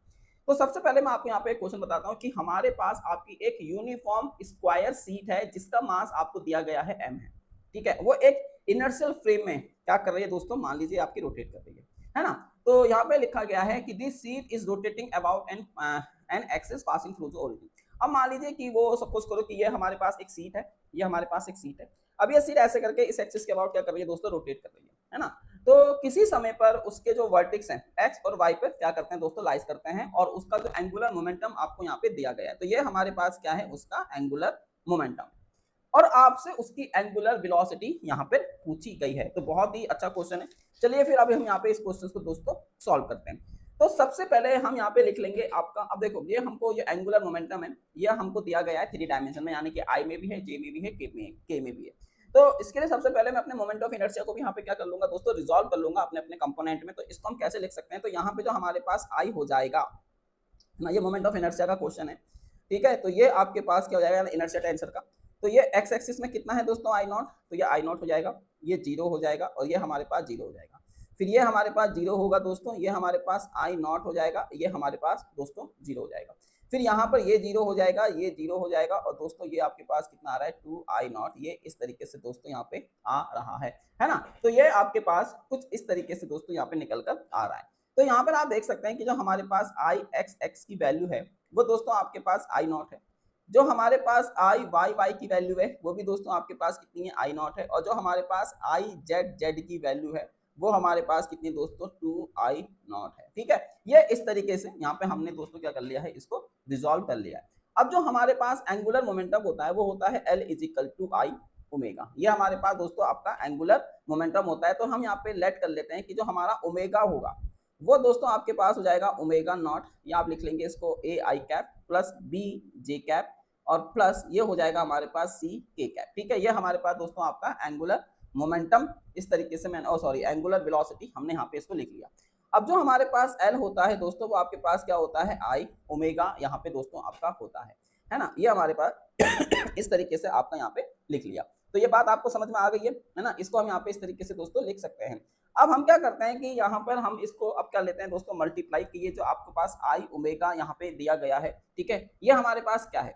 तो सबसे पहले मैं आपको यहाँ पे एक क्वेश्चन बताता हूँ कि हमारे पास आपकी एक यूनिफॉर्म स्क्वायर शीट है जिसका मास आपको दिया गया है m है, ठीक है। वो एक इनर्शियल फ्रेम में क्या कर रही है दोस्तों, मान लीजिए आपकी रोटेट कर रही है ना। तो यहाँ पे लिखा गया है कि this seat is rotating about an axis passing through the origin. अब मान लीजिए कि वो सपोज करो कि ये हमारे पास एक सीट है, ये हमारे पास एक सीट है। अब ये सीट ऐसे करके इस एक्सिस के अबाउट क्या कर रही है दोस्तों, रोटेट कर रही है ना। तो किसी समय पर उसके जो वर्टेक्स हैं एक्स और वाई पर क्या करते हैं दोस्तों, लाइज करते हैं, और उसका जो एंगुलर मोमेंटम आपको यहाँ पे दिया गया है, तो ये हमारे पास क्या है, उसका एंगुलर मोमेंटम, और आपसे उसकी एंगुलर वेलोसिटी यहाँ पे पूछी गई है। तो बहुत ही अच्छा क्वेश्चन है। चलिए फिर अब हम यहाँ पे इस क्वेश्चन को दोस्तों सॉल्व करते हैं। तो सबसे पहले हम यहाँ पे लिख लेंगे आपका, अब देखो ये हमको ये एंगुलर मोमेंटम है, ये हमको दिया गया है 3 डायमेंशन में, यानी कि आई में भी है, जे में भी है, के में भी है। तो इसके लिए सबसे पहले मैं अपने मोमेंट ऑफ इनर्शिया को भी यहाँ पे क्या कर लूंगा दोस्तों, रिजॉल्व कर लूंगा अपने अपने कंपोनेंट में। तो इसको हम कैसे लिख सकते हैं, तो यहाँ पे जो हमारे पास आई हो जाएगा ना, ये मोमेंट ऑफ इनर्शिया का क्वेश्चन है, ठीक है। तो ये आपके पास क्या हो जाएगा, इनर्शिया टेंसर का। तो ये एक्स एक्सिस में कितना है दोस्तों, आई नॉट, तो ये आई नॉट हो जाएगा, ये 0 हो जाएगा, और ये हमारे पास 0 हो जाएगा। फिर ये हमारे पास 0 होगा दोस्तों, ये हमारे पास आई नॉट हो जाएगा, ये हमारे पास दोस्तों 0 हो जाएगा। फिर यहाँ पर ये 0 हो जाएगा, ये 0 हो जाएगा, और दोस्तों ये आपके पास कितना आ रहा है, 2 आई नॉट, ये इस तरीके से दोस्तों यहाँ पे आ रहा है ना। तो ये आपके पास कुछ इस तरीके से दोस्तों यहाँ पे निकल कर आ रहा है। तो यहाँ पर आप देख सकते हैं कि जो हमारे पास आई एक्स एक्स की वैल्यू है वो दोस्तों आपके पास आई नॉट है, जो हमारे पास आई वाई वाई की वैल्यू है वो भी दोस्तों आपके पास कितनी है, आई नॉट है, और जो हमारे पास आई जेड जेड की वैल्यू है वो हमारे पास कितनी दोस्तों, 2 आई नॉट है, ठीक है। ये इस तरीके से यहाँ पे हमने दोस्तों क्या कर लिया है, इसको रिजॉल्व कर लिया है। अब जो हमारे पास एंगुलर मोमेंटम होता है वो होता है L is equal to I omega, ये हमारे पास दोस्तों आपका एंगुलर मोमेंटम होता है। तो हम यहाँ पे लेट कर लेते हैं कि जो हमारा ओमेगा होगा वो दोस्तों आपके पास हो जाएगा ओमेगा नॉट, या आप लिख लेंगे इसको A I cap plus B J cap, और प्लस ये हो जाएगा हमारे पास सी के कैप, ठीक है। ये हमारे पास दोस्तों आपका एंगुलर मोमेंटम इस तरीके से मैंने, सॉरी एंगुलर वेलोसिटी हमने यहाँ पे इसको लिख लिया। अब जो हमारे पास एल होता है दोस्तों वो आपके पास क्या होता है, आई ओमेगा यहाँ पे दोस्तों आपका होता है ना। ये हमारे पास इस तरीके से आपका यहाँ पे लिख लिया। तो ये बात आपको समझ में आ गई है ना। इसको हम यहाँ पे इस तरीके से दोस्तों लिख सकते हैं। अब हम क्या करते हैं कि यहाँ पर हम इसको अब क्या लेते हैं दोस्तों, मल्टीप्लाई की, ये जो आपके पास आई ओमेगा यहाँ पे दिया गया है, ठीक है, ये हमारे पास क्या है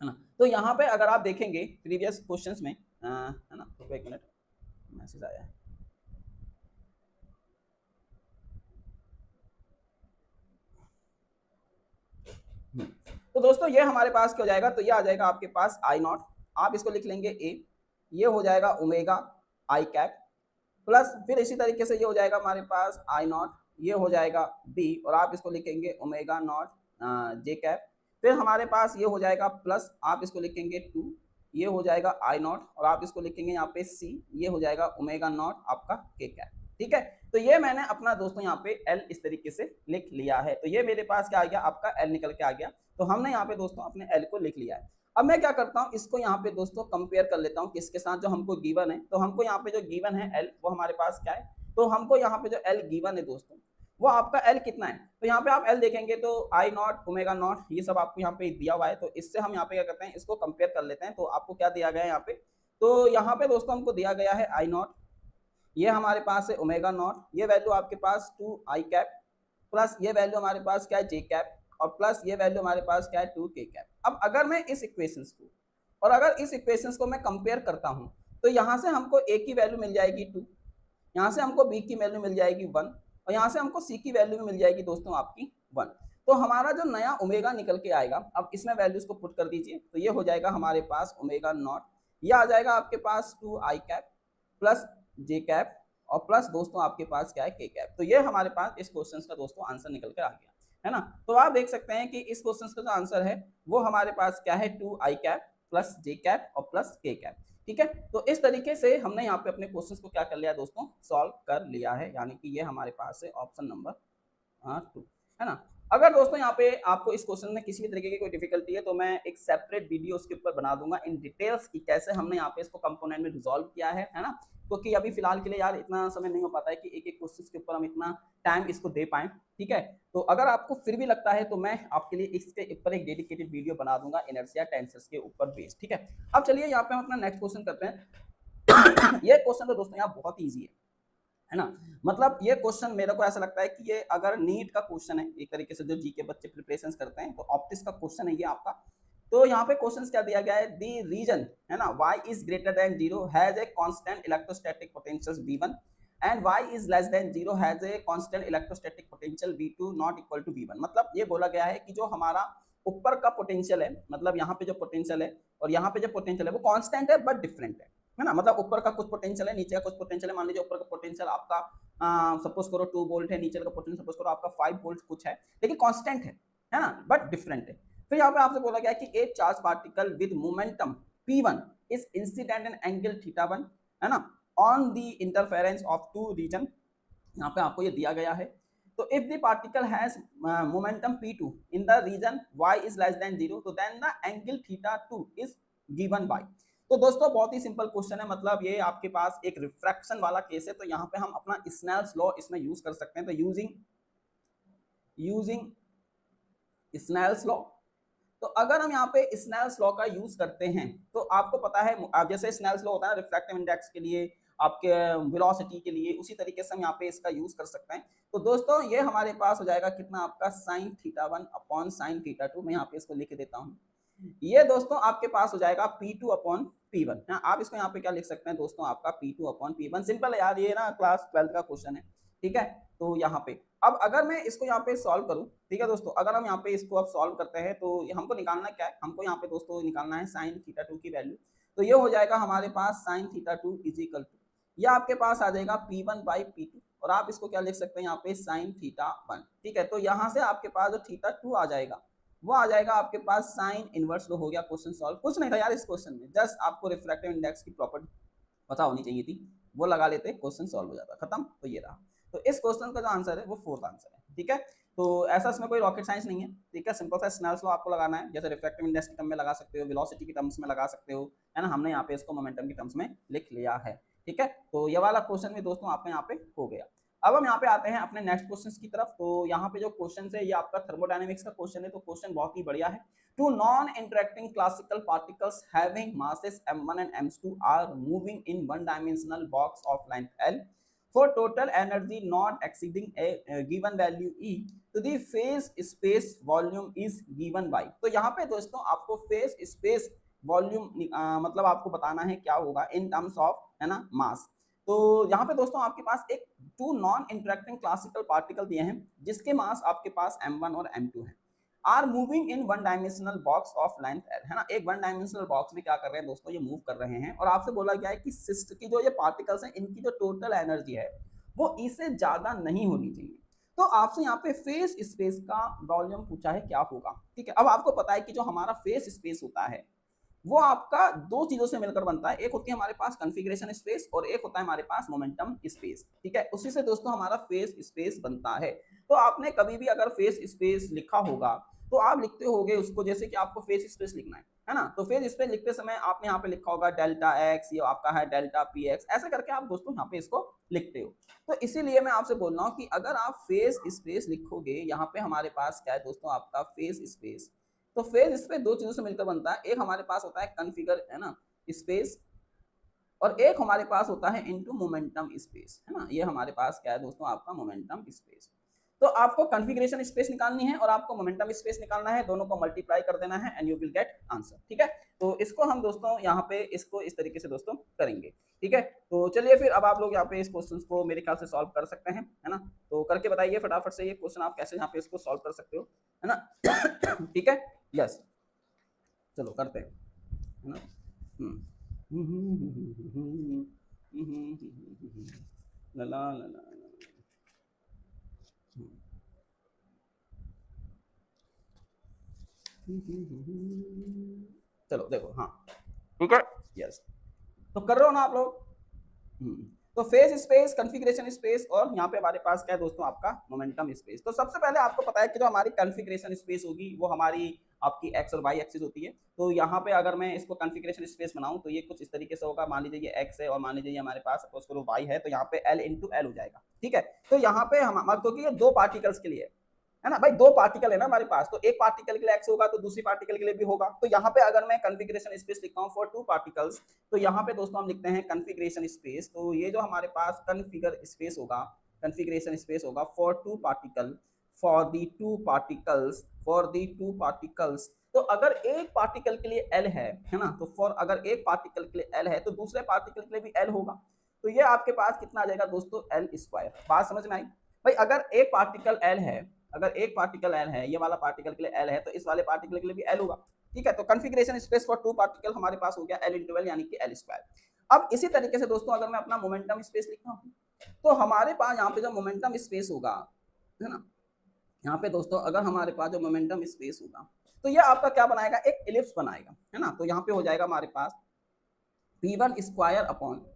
ना। तो यहाँ पे अगर आप देखेंगे प्रीवियस क्वेश्चंस में है ना, तो एक मिनट मैसेज आया है। तो दोस्तों ये हमारे पास क्या हो जाएगा, तो ये आ जाएगा आपके पास आई नॉट, आप इसको लिख लेंगे ए, ये हो जाएगा ओमेगा आई कैप, प्लस फिर इसी तरीके से ये हो जाएगा हमारे पास आई नॉट, ये हो जाएगा बी, और आप इसको लिखेंगे ओमेगा नॉट जे कैप, फिर हमारे पास ये हो जाएगा प्लस, आप इसको लिखेंगे 2, ये हो जाएगा आई नॉट, और आप इसको लिखेंगे यहाँ पे सी, ये हो जाएगा ओमेगा नॉट आपका के कैप, ठीक है। तो ये मैंने अपना दोस्तों यहाँ पे एल इस तरीके से लिख लिया है। तो ये मेरे पास क्या आ गया, आपका एल निकल के आ गया। तो हमने यहाँ पे दोस्तों अपने एल को लिख लिया है। अब मैं क्या करता हूँ, इसको यहाँ पे दोस्तों कंपेयर कर लेता हूँ किसके साथ, जो हमको गिवन है। तो हमको यहाँ पे जो गिवन है एल, वो हमारे पास क्या है, तो हमको यहाँ पे जो एल गिवन है दोस्तों वो आपका एल कितना है। तो यहाँ पे आप एल देखेंगे तो आई नॉट ओमेगा नॉट ये सब आपको यहाँ पे दिया हुआ है। तो इससे हम यहाँ पे क्या करते हैं, इसको कंपेयर कर लेते हैं। तो आपको क्या दिया गया है यहाँ पे, तो यहाँ पे दोस्तों हमको दिया गया है आई नॉट, ये हमारे पास है ओमेगा नॉट, ये वैल्यू आपके पास 2 आई कैप, प्लस ये वैल्यू हमारे पास क्या है जे कैप, और प्लस ये वैल्यू हमारे पास क्या है 2 के कैप। अब अगर मैं इस इक्वेशंस को और अगर इस इक्वेशंस को मैं कंपेयर करता हूं तो यहाँ से हमको ए की वैल्यू मिल जाएगी 2, यहाँ से हमको बी की वैल्यू मिल जाएगी 1, और यहाँ से हमको सी की वैल्यू भी मिल जाएगी दोस्तों आपकी 1। तो हमारा जो नया ओमेगा निकल के आएगा, अब इसमें वैल्यूज को पुट कर दीजिए, तो ये हो जाएगा हमारे पास ओमेगा नॉट, ये आ जाएगा आपके पास 2 आई कैप प्लस जे कैप, और प्लस दोस्तों आपके पास क्या है के कैप। तो ये हमारे पास इस क्वेश्चन का दोस्तों आंसर निकल कर आ गया है ना। तो आप देख सकते हैं कि इस क्वेश्चन का जो आंसर है वो हमारे पास क्या है, 2 आई कैप प्लस जे कैप और प्लस के कैप, ठीक है। तो इस तरीके से हमने यहाँ पे अपने क्वेश्चंस को क्या कर लिया दोस्तों, सॉल्व कर लिया है, यानी कि ये हमारे पास है ऑप्शन नंबर 2 है ना। अगर दोस्तों यहाँ पे आपको इस क्वेश्चन में किसी भी तरीके की कोई डिफिकल्टी है तो मैं एक सेपरेट वीडियो उसके ऊपर बना दूंगा इन डिटेल्स की कैसे हमने यहाँ पे इसको कंपोनेंट में रिजॉल्व किया है ना। क्योंकि अभी फिलहाल के लिए यार इतना समय नहीं हो पाता है कि एक एक क्वेश्चन के ऊपर हम इतना टाइम इसको दे पाएं, ठीक है। तो अगर आपको फिर भी लगता है तो मैं आपके लिए इसके ऊपर एक डेडिकेटेड वीडियो बना दूंगा इनर्शिया टेंसर्स के ऊपर बेस्ड, ठीक है। अब चलिए यहाँ पे हम अपना नेक्स्ट क्वेश्चन करते हैं। ये क्वेश्चन तो दोस्तों यहाँ बहुत ईजी है ना। मतलब ये क्वेश्चन मेरे को ऐसा लगता है कि ये अगर नीट का क्वेश्चन है एक तरीके से, जो जी के बच्चे प्रिपरेशन करते हैं, तो ऑप्टिक्स का क्वेश्चन है ये आपका। तो यहाँ पे क्वेश्चन क्या दिया गया है, दी रीजन है ना y is greater than 0 has a constant electrostatic potential v1 and y is less than 0 has a constant electrostatic potential V2 not equal to V1। मतलब ये बोला गया है कि जो हमारा ऊपर का पोटेंशियल है, मतलब यहाँ पे जो पोटेंशियल है और यहाँ पे जो पोटेंशियल है वो कांस्टेंट है बट डिफरेंट है ना। मतलब ऊपर का कुछ पोटेंशियल है, नीचे का कुछ पोटेंशियल है। मान लीजिए ऊपर का पोटेंशियल आपका सपोज करो 2 वोल्ट है, नीचे का पोटेंशियल सपोज करो आपका 5 वोल्ट कुछ है, लेकिन कांस्टेंट है ना, बट डिफरेंट है। फिर यहाँ पे आपसे बोला गया कि a charge particle with momentum P1 is incident in angle θ1 है ना on the interference of two region. यहाँ पे आपको ये दिया गया है। तो if the particle has momentum P2 in the region y is less than 0 तो then the angle θ2 is given by. तो दोस्तों बहुत ही सिंपल क्वेश्चन है, मतलब ये आपके पास एक रिफ्रैक्शन वाला केस है, तो यहाँ पे हम अपना स्नेल्स लॉ इसमें यूज कर सकते हैं। तो यूजिंग स्नेल्स लॉ, तो अगर हम यहाँ पे स्नेल्स लॉ का यूज करते हैं तो आपको पता है जैसे स्नेल्स लॉ होता है रिफ्रैक्टिव इंडेक्स के लिए, आपके वेलोसिटी के लिए, उसी तरीके से हम यहाँ पे इसका यूज कर सकते हैं। तो दोस्तों ये हमारे पास हो जाएगा कितना आपका sin θ1 अपॉन sin θ2। मैं यहाँ पे इसको लिख देता हूँ। ये दोस्तों आपके पास हो जाएगा P2 अपॉन P1। आप इसको यहाँ पे क्या लिख सकते हैं दोस्तों, आपका P2 अपॉन P1। सिंपल है यार, ये ना क्लास 12 का क्वेश्चन है, ठीक है। तो यहाँ पे अब अगर मैं इसको यहाँ पे सॉल्व करूँ, ठीक है दोस्तों, अगर हम यहाँ पे इसको अब सॉल्व करते हैं तो हमको निकालना क्या है, हमको यहाँ पे दोस्तों निकालना है sin θ2 की वैल्यू। तो ये हो जाएगा हमारे पास sin θ2 इज इक्वल टू, ये आपके पास आ जाएगा P1 बाई P2, और आप इसको क्या लिख सकते हैं यहाँ पे sin θ1, ठीक है। तो यहाँ से आपके पास जो θ2 आ जाएगा वो आ जाएगा आपके पास साइन इनवर्स लो। हो गया क्वेश्चन सॉल्व। कुछ नहीं था यार इस क्वेश्चन में, जस्ट आपको रिफ्रैक्टिव इंडेक्स की प्रॉपर्टी पता होनी चाहिए थी, वो लगा लेते क्वेश्चन सॉल्व हो जाता, खत्म। तो ये रहा। तो इस क्वेश्चन का जो आंसर है वो 4th आंसर है, ठीक है। तो ऐसा इसमें कोई रॉकेट साइंस नहीं है, ठीक है। सिंपल सा स्नेल्स लॉ आपको लगाना है, जैसे रिफ्रैक्टिव इंडेक्स की टर्म में लगा सकते हो, वेलोसिटी की टर्म्स में लगा सकते हो, है ना। हमने यहाँ पे इसको मोमेंटम की टर्म्स में लिख लिया है, ठीक है। तो ये वाला क्वेश्चन भी दोस्तों आपके यहाँ पे हो गया। अब हम यहाँ पे आते हैं अपने नेक्स्ट क्वेश्चन की तरफ। तो यहाँ पे जो क्वेश्चन है ये आपका थर्मोडायनेमिक्स का क्वेश्चन है। तो क्वेश्चन बहुत ही बढ़िया है। Two non interacting classical particles having masses m1 and m2 are moving in one dimensional box of length l for total energy not exceeding a given value E तो the phase space volume is given by। तो यहाँ पे दोस्तों आपको phase space volume मतलब आपको बताना है क्या होगा इन टर्म्स ऑफ, है ना, मास। तो यहाँ पे दोस्तों आपके पास एक 2 नॉन इंटरेक्टिंग क्लासिकल पार्टिकल दिए हैं जिसके मास आपके पास m1 और m2 है, are moving in one dimensional box of length l, है ना। एक वन डायमेंशनल बॉक्स में क्या कर रहे हैं दोस्तों, ये मूव कर रहे हैं। और आपसे बोला गया है कि सिस्ट की जो ये पार्टिकल्स हैं इनकी जो टोटल एनर्जी है वो इससे ज्यादा नहीं होनी चाहिए। तो आपसे यहाँ पे फेस स्पेस का वॉल्यूम पूछा है क्या होगा, ठीक है। अब आपको पता है कि जो हमारा फेस स्पेस होता है वो आपका दो चीजों से मिलकर बनता है, एक होती है हमारे पास कॉन्फ़िगरेशन स्पेस और एक होता है हमारे पास मोमेंटम स्पेस, ठीक है। उसी से दोस्तों हमारा फेस स्पेस बनता है। तो आपने कभी भी अगर फेस स्पेस लिखा होगा तो आप लिखते होगे उसको, जैसे कि आपको फेस स्पेस लिखना है ना। तो फेस स्पेस लिखते समय आपने यहाँ पे लिखा होगा डेल्टा एक्स, ये आपका है डेल्टा पी एक्स, ऐसे करके आप दोस्तों यहाँ पे इसको लिखते हो। तो इसीलिए मैं आपसे बोल रहा हूँ कि अगर आप फेस स्पेस लिखोगे, यहाँ पे हमारे पास क्या है दोस्तों आपका फेस स्पेस। तो फेज स्पेस दो चीजों से मिलकर बनता है, एक हमारे पास होता है कॉन्फिगर, है ना, स्पेस, और एक हमारे पास होता है इनटू मोमेंटम स्पेस, है ना। ये हमारे पास क्या है दोस्तों आपका मोमेंटम स्पेस। तो आपको कॉन्फ़िगरेशन स्पेस निकालनी है और आपको मोमेंटम स्पेस निकालना है, दोनों को मल्टीप्लाई कर देना है and you will get answer, ठीक है। तो इसको हम दोस्तों यहाँ पे इसको इस तरीके से दोस्तों करेंगे, ठीक है। तो चलिए फिर अब आप लोग यहाँ पे इस क्वेश्चन को मेरे ख्याल से सॉल्व कर सकते हैं, है ना। तो करके बताइए फटाफट से ये क्वेश्चन आप कैसे यहाँ पे इसको सॉल्व कर सकते हो, है ना। ठीक है, यस, चलो करते हैं, है ना। ला ला ला ला। चलो देखो, हाँ ठीक है, यस। तो कर रहे हो ना आप लोग। तो फेज स्पेस, कॉन्फ़िगरेशन स्पेस, और यहाँ पे हमारे पास क्या है दोस्तों आपका मोमेंटम स्पेस। तो सबसे पहले आपको पता है कि जो हमारी कॉन्फ़िगरेशन स्पेस होगी वो हमारी आपकी एक्स और वाई एक्सिस होती है। तो यहाँ पे अगर मैं इसको कॉन्फ़िगरेशन स्पेस बनाऊं तो ये कुछ इस तरीके से होगा। मान लीजिए ये एक्स है और मान लीजिए हमारे पास सपोज करो वाई है, तो यहाँ पे एल इंटू एल हो जाएगा, ठीक है। तो यहाँ पे हम, क्योंकि ये दो पार्टिकल्स के लिए है ना भाई, दो पार्टिकल है ना हमारे पास, तो एक पार्टिकल के लिए एक्स होगा तो दूसरी पार्टिकल के लिए भी होगा। तो यहाँ पे अगर मैं कॉन्फ़िगरेशन स्पेस लिखता हूँ फॉर टू पार्टिकल्स, तो यहाँ पे दोस्तों हम लिखते हैं कॉन्फ़िगरेशन स्पेस। तो ये जो हमारे पास कॉन्फ़िगर स्पेस होगा, कॉन्फ़िगरेशन स्पेस होगा for two particle, for the two particles, for the two particles. तो अगर एक पार्टिकल के लिए एल है ना, तो फॉर अगर एक पार्टिकल के लिए एल है तो दूसरे पार्टिकल के लिए भी एल होगा। तो ये आपके पास कितना आ जाएगा दोस्तों, एल स्क्वायर। बात समझ में आई भाई? अगर एक पार्टिकल एल है, अगर एक पार्टिकल एल है, ये वाला पार्टिकल के लिए एल है, तो इस वाले पार्टिकल के लिए भी एल होगा। ठीक है, तो configuration space for two particle हमारे पास हो गया एल इंटू एल यानी कि एल स्क्वायर। अब इसी तरीके से दोस्तों अगर मैं अपना मोमेंटम स्पेस लिखता हूँ, तो हमारे पास यहाँ पे जो मोमेंटम स्पेस होगा, है ना, यहाँ पे दोस्तों अगर हमारे पास जो मोमेंटम स्पेस होगा, तो ये आपका क्या बनाएगा, एक एलिप्स बनाएगा, है ना। तो यहाँ पे हो जाएगा हमारे पास p1 स्क्वायर अपॉन,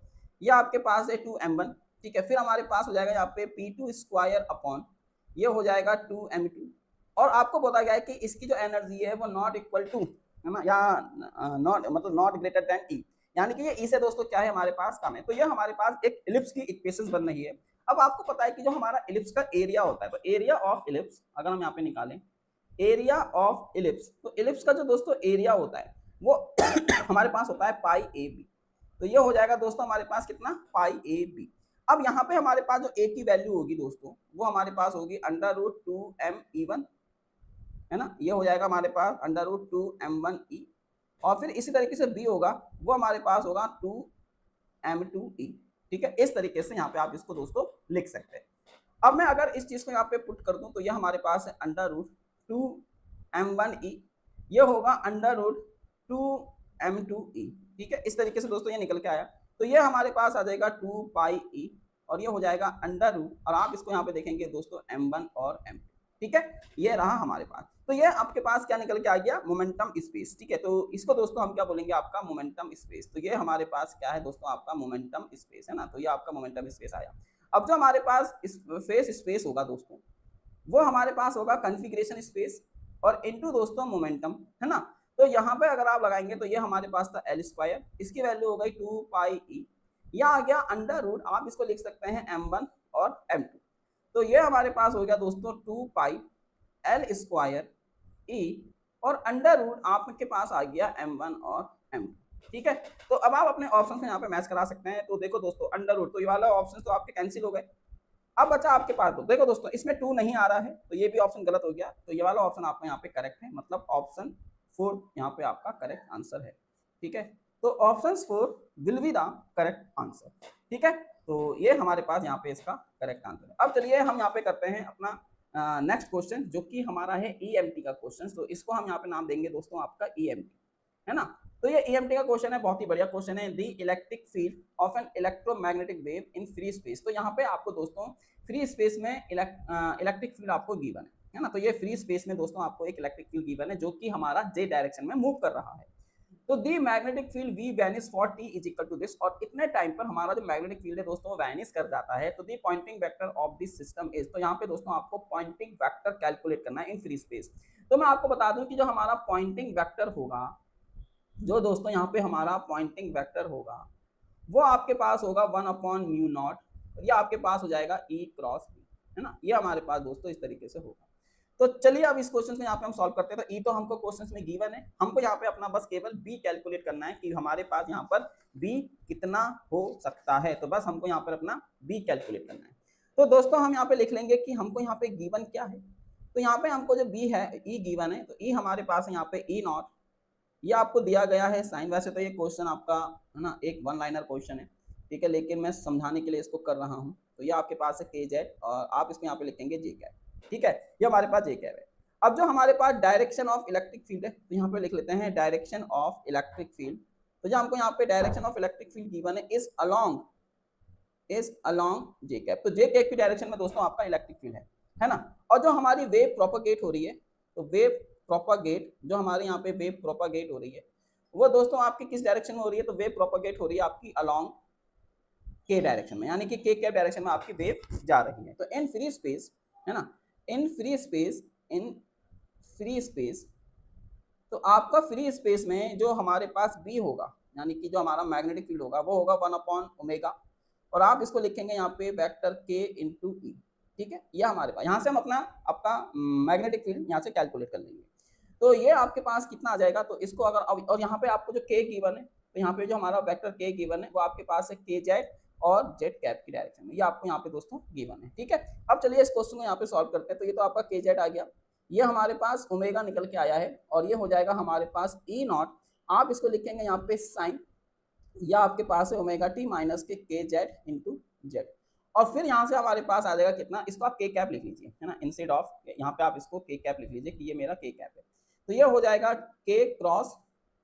ये आपके पास है 2m1, ठीक है। फिर हमारे पास हो जाएगा यहाँ पे p2 स्क्वायर अपॉन, ये हो जाएगा 2m2। और आपको बताया गया है कि इसकी जो एनर्जी है वो नॉट इक्वल टू, है ना, या नॉट मतलब नॉट ग्रेटर देन ई, यानी कि ये ई से दोस्तों क्या है हमारे पास कम है। तो ये हमारे पास एक इलिप्स की इक्वेशन बन रही है। अब आपको पता है कि जो हमारा इलिप्स का एरिया होता है, तो एरिया ऑफ इलिप्स अगर हम यहाँ पे निकालें, एरिया ऑफ इलिप्स, तो इलिप्स का जो दोस्तों एरिया होता है वो हमारे पास होता है पाई ए बी। तो ये हो जाएगा दोस्तों हमारे पास कितना, पाई ए बी। अब यहाँ पे हमारे पास जो ए की वैल्यू होगी दोस्तों, वो हमारे पास होगी अंडर रूट 2m(e1), है ना, ये हो जाएगा हमारे पास अंडर रूट 2m1e। और फिर इसी तरीके से बी होगा, वो हमारे पास होगा 2m2e। ठीक है, इस तरीके से यहाँ पे आप इसको दोस्तों लिख सकते हैं। अब मैं अगर इस चीज को यहाँ पे पुट कर दूं, तो ये हमारे पास है अंडर रूट 2m1e, ये होगा अंडर रूट 2m2e। ठीक है, इस तरीके से दोस्तों ये निकल के आया। तो ये हमारे पास आ जाएगा 2 पाई e, और ये हो जाएगा अंडर रूट, और आप इसको यहाँ पे देखेंगे दोस्तों m1 और m2। ठीक है, ये रहा हमारे पास। तो ये आपके पास क्या निकल के आ गया, मोमेंटम स्पेस। ठीक है, तो इसको दोस्तों हम क्या बोलेंगे, आपका मोमेंटम स्पेस। तो ये हमारे पास क्या है दोस्तों, आपका मोमेंटम स्पेस, है ना। तो ये आपका मोमेंटम स्पेस आया। अब जो हमारे पास फेस स्पेस होगा दोस्तों, वो हमारे पास होगा कॉन्फ़िगरेशन स्पेस और इनटू दोस्तों मोमेंटम, है ना। तो यहाँ पे अगर आप लगाएंगे तो ये हमारे पास था एल स्क्वायर, इसकी वैल्यू हो गई 2 पाई ई, यह आ गया अंडर रूट, आप इसको लिख सकते हैं m1 और m2। तो ये हमारे पास हो गया दोस्तों 2 पाई एल स्क्वायर ई, और अंडर रूट आपके पास आ गया m1 और m2। ठीक है, तो अब आप अपने ऑप्शन से यहाँ पे मैच करा सकते हैं। तो देखो दोस्तों अंडर रूट, तो ये वाला ऑप्शन तो आपके कैंसिल हो गए। अब बचा आपके पास, तो देखो दोस्तों इसमें 2 नहीं आ रहा है, तो ये भी ऑप्शन गलत हो गया। तो ये वाला ऑप्शन आपका यहाँ पे करेक्ट है, मतलब ऑप्शन 4 यहाँ पे आपका करेक्ट आंसर है। ठीक है, तो option 4 will be the correct answer. ठीक है, तो ये हमारे पास यहाँ पे इसका करेक्ट आंसर है। अब चलिए हम यहाँ पे करते हैं अपना नेक्स्ट क्वेश्चन, जो कि हमारा है ईएमटी का क्वेश्चन। तो इसको हम यहाँ पे नाम देंगे दोस्तों आपका ईएमटी, है ना। तो ये ईएमटी का क्वेश्चन है, बहुत ही बढ़िया क्वेश्चन है। The electric field of an electromagnetic wave in free space. तो यहाँ पे आपको दोस्तों फ्री स्पेस में इलेक्ट्रिक फील्ड आपको गिवन है ना। तो ये फ्री स्पेस में दोस्तों आपको एक इलेक्ट्रिक फील्ड गिवन है, जो कि हमारा जे डायरेक्शन में मूव कर रहा है। तो the magnetic field we vanish for T is equal to this, और इतने टाइम पर हमारा जो मैग्नेटिक फील्ड है दोस्तों वो वैनिश कर जाता है। तो the Poynting vector of this system is, तो यहाँ पे दोस्तों आपको पॉइंटिंग वेक्टर कैलकुलेट करना है इन फ्री स्पेस। तो मैं आपको बता दूं कि जो हमारा पॉइंटिंग वेक्टर होगा, जो दोस्तों यहाँ पे हमारा पॉइंटिंग वेक्टर होगा, वो आपके पास होगा 1/μ0, ये आपके पास हो जाएगा E क्रॉस B, है ना। ये हमारे पास दोस्तों इस तरीके से होगा। तो चलिए अब इस क्वेश्चन को यहाँ पे हम सॉल्व करते हैं। तो E तो हमको क्वेश्चन में गिवन है, हमको यहाँ पे अपना बस केवल B कैलकुलेट करना है कि हमारे पास यहाँ पर B कितना हो सकता है। तो बस हमको यहाँ पर अपना B कैलकुलेट करना है। तो दोस्तों हम यहाँ पे लिख लेंगे कि हमको यहाँ पे गिवन क्या है। तो यहाँ पे हमको जो B है, E गिवन है, तो E हमारे पास है यहाँ पे E0, ये आपको दिया गया है साइन। वैसे तो ये क्वेश्चन आपका, है ना, एक वन लाइनर क्वेश्चन है, ठीक है, लेकिन मैं समझाने के लिए इसको कर रहा हूँ। तो ये आपके पास है kz, और आप इसको यहाँ पे लिखेंगे जे कैप। ठीक है, ये हमारे पास जे कैप है। अब जो हमारे पास डायरेक्शन ऑफ इलेक्ट्रिक फील्ड है, तो यहाँ पे लिख लेते हैं डायरेक्शन ऑफ इलेक्ट्रिक फील्ड। तो जो हमको यहाँ पे direction of electric field given है इज अलोंग जे कैप। तो जे कैप की डायरेक्शन में दोस्तों आपका इलेक्ट्रिक फील्ड है ना। और जो हमारी वेव प्रोपोगेट हो रही है, तो वेव प्रोपागेट, जो हमारे यहाँ पे वेव प्रोपागेट हो रही है, वो दोस्तों आपकी किस डायरेक्शन में हो रही है, तो वेव प्रोपागेट हो रही है आपकी अलोंग के डायरेक्शन में, यानी कि के कैप डायरेक्शन में आपकी वेव जा रही है। तो इन फ्री स्पेस, है ना, इन फ्री स्पेस, तो आपका फ्री स्पेस में जो हमारे पास बी होगा, यानी कि जो हमारा मैग्नेटिक फील्ड होगा, वो होगा 1/ω, और आप इसको लिखेंगे यहाँ पे वेक्टर के इंटू ई। ठीक है, ये हमारे पास, यहाँ से हम आपका मैग्नेटिक फील्ड यहाँ से कैलकुलेट कर लेंगे। तो ये आपके पास कितना आ जाएगा, तो इसको अगर, और यहाँ पे आपको जो के गिवन है, तो यहाँ पे जो हमारा वेक्टर के गिवन है वो आपके पास है के जेड और जेड कैप की डायरेक्शन में, ये आपको यहाँ पे दोस्तों गिवन है। ठीक है, अब चलिए इस क्वेश्चन को यहाँ पे सॉल्व करते हैं। तो ये तो आपका के जेड आ गया, ये हमारे पास ओमेगा निकल के आया है, और ये हो जाएगा हमारे पास E0, आप इसको लिखेंगे यहाँ पे साइन या आपके पास है ओमेगा टी माइनस के जेड इंटू जेड। और फिर यहाँ से हमारे पास आ जाएगा कितना, इसको आप के कैप लिख लीजिए, है ना, इंस्टेड ऑफ यहाँ पे आप इसको के कैप लिख लीजिए कि ये मेरा के कैप है। तो ये हो जाएगा के क्रॉस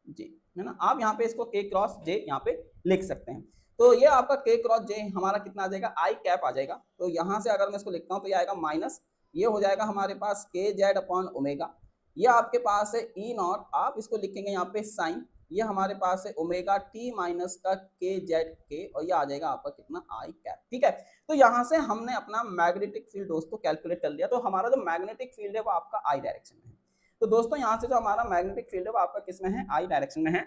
जे, है ना, आप यहाँ पे इसको के क्रॉस जे यहाँ पे लिख सकते हैं। तो ये आपका के क्रॉस जे हमारा कितना आ जाएगा, आई कैप आ जाएगा। तो यहाँ से अगर मैं इसको लिखता हूँ तो ये आएगा माइनस, ये हो जाएगा हमारे पास के जेड अपॉन ओमेगा, ये आपके पास है ई नॉट, आप इसको लिखेंगे यहाँ पे साइन, ये हमारे पास है ओमेगा टी माइनस का के जेड के, और ये आ जाएगा आपका कितना, आई कैप। ठीक है, तो यहाँ से हमने अपना मैग्नेटिक फील्ड दोस्तों कैलकुलेट कर लिया। तो हमारा जो मैग्नेटिक फील्ड है वो आपका आई डायरेक्शन में है। तो दोस्तों यहाँ से जो हमारा मैग्नेटिक फील्ड है वो आपका किस में है, आई डायरेक्शन में है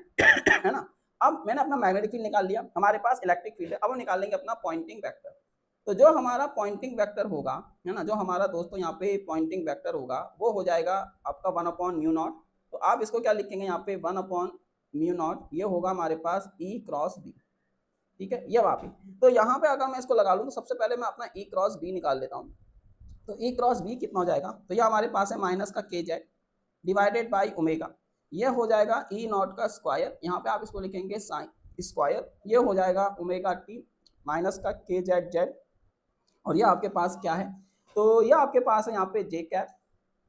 है ना। अब मैंने अपना मैग्नेटिक फील्ड निकाल लिया, हमारे पास इलेक्ट्रिक फील्ड है, अब हम निकालेंगे अपना पॉइंटिंग वेक्टर। तो जो हमारा पॉइंटिंग वेक्टर होगा, है ना, जो हमारा दोस्तों यहाँ पे पॉइंटिंग वेक्टर होगा वो हो जाएगा आपका 1/μ0। तो आप इसको क्या लिखेंगे यहाँ पे, 1/μ0, ये होगा हमारे पास ई क्रॉस बी। ठीक है, ये वहाँ पे। तो यहाँ पे अगर मैं इसको लगा लूँ तो सबसे पहले मैं अपना ई क्रॉस बी निकाल लेता हूँ। तो ई क्रॉस बी कितना हो जाएगा, तो ये हमारे पास है माइनस का के जेड डिवाइडेड बाई ओमेगा, ये हो जाएगा ई नॉट का स्क्वायर, यहाँ पे आप इसको लिखेंगे साइन स्क्वायर, ये हो जाएगा ओमेगा टी माइनस का के जेड जेड, और ये आपके पास क्या है, तो ये आपके पास है यहाँ पे जे कैप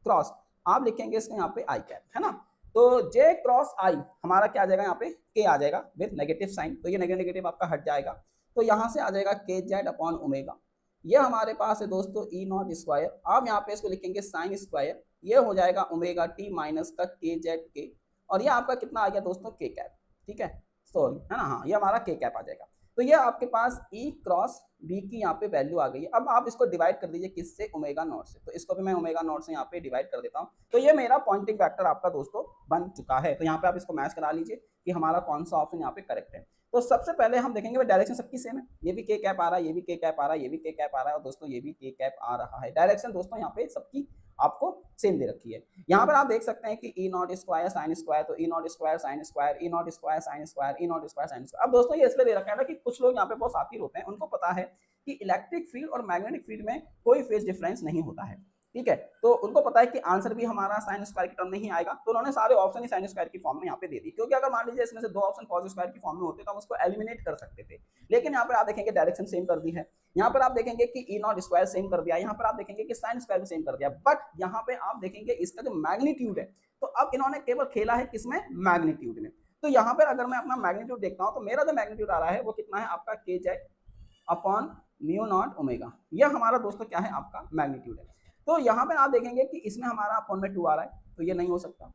क्रॉस, आप लिखेंगे इसमें यहाँ पे आई कैप, है ना। तो जे क्रॉस आई हमारा क्या आ जाएगा, यहाँ पे के आ जाएगा विद नेगेटिव साइन, तो ये नेगेटिव आपका हट जाएगा। तो यहाँ से आ जाएगा के जेड अपॉन ओमेगा, ये हमारे पास है दोस्तों ई नॉट स्क्वायर, आप यहाँ पे इसको लिखेंगे साइन स्क्वायर, ये हो जाएगा ओमेगा टी माइनस का के जेड के, और ये आपका कितना आ गया दोस्तों, के कैप। ठीक है, सॉरी, है ना, हाँ, ये हमारा के कैप आ जाएगा। तो ये आपके पास ई क्रॉस बी की यहाँ पे वैल्यू आ गई है। अब आप इसको डिवाइड कर दीजिए किससे, ओमेगा नॉट से, तो इसको भी मैं ओमेगा नॉट से यहाँ पे डिवाइड कर देता हूँ। तो ये मेरा पॉइंटिंग वेक्टर आपका दोस्तों बन चुका है। तो यहाँ पे आप इसको मैच करा लीजिए कि हमारा कौन सा ऑप्शन यहाँ पे करेक्ट है। तो सबसे पहले हम देखेंगे डायरेक्शन सबकी सेम है, ये भी के कैप आ रहा है, ये भी के कैप आ रहा है, ये भी के कैप आ रहा है, और दोस्तों ये भी के कैप आ रहा है। डायरेक्शन दोस्तों यहाँ पे सबकी आपको सेम दे रखी है। यहाँ पर आप देख सकते हैं कि E naught square sine square, तो E naught square sine square, E naught square sine square, E naught square sine square. अब दोस्तों ये इसलिए दे रखा है ना कि कुछ लोग यहाँ पे बहुत शातिर होते हैं, उनको पता है कि इलेक्ट्रिक फील्ड और मैग्नेटिक फील्ड में कोई फेज डिफरेंस नहीं होता है। ठीक है, तो उनको पता है कि आंसर भी हमारा साइन स्क्वायर की टर्म में ही आएगा, तो उन्होंने सारे ऑप्शन ही साइन स्क्वायर की फॉर्म में यहाँ पे दे दी, क्योंकि अगर मान लीजिए इसमें से दो ऑप्शन कॉस स्क्वायर की फॉर्म में होते तो हम उसको एलिमिनेट कर सकते थे। लेकिन यहाँ पर आप देखेंगे डायरेक्शन सेम कर दी है, यहाँ पर आप देखेंगे कि ई नॉट स्क्वायर सेम कर दिया, यहाँ पर आप देखेंगे कि साइन स्क्वायर भी सेम कर दिया, बट यहाँ पे आप देखेंगे इसका जो मैग्नीट्यूड है, तो अब इन्होंने केवल खेला है किसमें, मैग्नीट्यूड में। तो यहाँ पर अगर मैं अपना मैग्नीट्यूड देखता हूँ तो मेरा जो मैग्नीट्यूड आ रहा है वो कितना है, आपका के Z upon mu naught omega, यह हमारा दोस्तों क्या है, आपका मैग्नीट्यूड है। तो यहाँ पे आप देखेंगे कि इसमें हमारा अपॉन में 2 आ रहा है, तो ये नहीं हो सकता।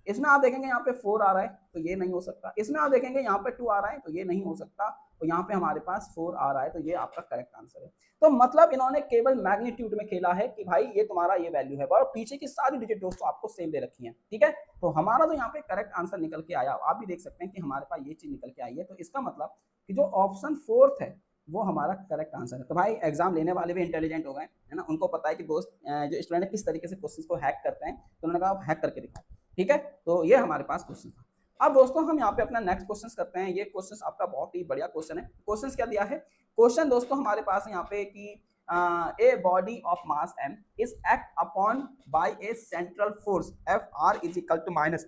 इसमें आप देखेंगे यहाँ पे 4 आ रहा है, तो ये नहीं हो सकता। इसमें आप देखेंगे यहाँ पे 2 आ रहा है, तो ये नहीं हो सकता। तो यहाँ पे हमारे पास 4 आ रहा है, तो ये आपका करेक्ट आंसर है। तो मतलब इन्होंने केवल मैग्नीट्यूड में खेला है कि भाई ये तुम्हारा ये वैल्यू है, और पीछे की सारी डिजिट दोस्तों आपको सेम दे रखी है। ठीक है, तो हमारा तो यहाँ पे करेक्ट आंसर निकल के आया, आप भी देख सकते हैं कि हमारे पास ये चीज निकल के आई है। तो इसका मतलब कि जो ऑप्शन 4 है वो हमारा करेक्ट आंसर है। तो भाई एग्जाम लेने वाले भी इंटेलिजेंट हो गए, है ना, उनको पता है कि दोस्त जो स्टूडेंट है किस तरीके से क्वेश्चन को हैक करते हैं, तो उन्होंने कहा आप हैक करके दिखाओ। ठीक है, तो ये हमारे पास क्वेश्चन था। अब दोस्तों हम यहाँ पे अपना नेक्स्ट क्वेश्चन करते हैं। ये क्वेश्चन आपका बहुत ही बढ़िया क्वेश्चन है। क्वेश्चन क्या दिया है, क्वेश्चन दोस्तों हमारे पास है यहाँ पे कि a body of mass m is act upon by a central force Fr is equal to minus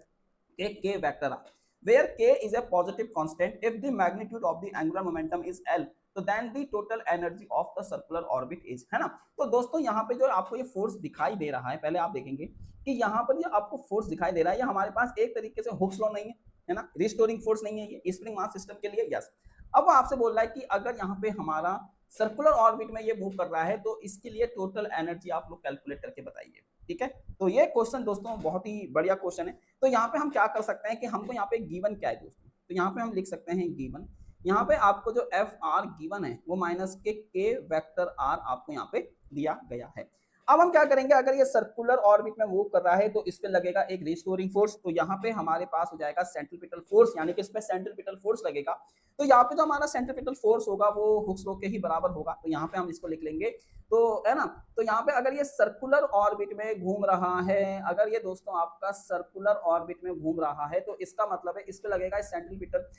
k vector r, where k is a positive constant if the magnitude of the angular momentum is L, तो then the total energy of the circular orbit is, है ना। तो दोस्तों यहाँ पे जो आपको ये फोर्स दिखाई दे रहा है, पहले आप देखेंगे कि यहाँ पर ये आपको फोर्स दिखाई दे रहा है, ये हमारे पास एक तरीके से हुक्स लॉ नहीं है ना, रिस्टोरिंग फोर्स नहीं है ये स्प्रिंग मास सिस्टम के लिए। यस, अब आपसे बोल रहा है कि अगर यहाँ पे हमारा सर्कुलर ऑर्बिट में ये मूव कर रहा है तो इसके लिए टोटल एनर्जी आप लोग कैलकुलेट करके बताइए। ठीक है, तो ये क्वेश्चन दोस्तों बहुत ही बढ़िया क्वेश्चन है। तो यहाँ पे हम क्या कर सकते हैं कि हमको यहाँ पे गिवन क्या है दोस्तों, तो यहाँ पे हम लिख सकते हैं गिवन, यहाँ पे आपको जो एफ आर गिवन है वो माइनस के वेक्टर आर आपको यहाँ पे दिया गया है। अब हम क्या करेंगे, अगर ये सर्कुलर ऑर्बिट में मूव कर रहा है तो इस पे लगेगा एक रिस्टोरिंग फोर्स, तो यहाँ पे हमारे पास हो जाएगा सेंट्रीपिटल फोर्स, यानी कि इस पे सेंट्रीपिटल फोर्स लगेगा। तो यहाँ पे जो हमारा सेंट्रीपिटल फोर्स होगा वो हुक्स लॉ के ही बराबर होगा, तो यहाँ पे हम इसको लिख लेंगे, तो है ना। तो यहाँ पे अगर ये सर्कुलर ऑर्बिट में घूम रहा है, अगर ये दोस्तों आपका सर्कुलर ऑर्बिट में घूम रहा है तो इसका मतलब है इस पे लगेगा सेंट्रीपिटल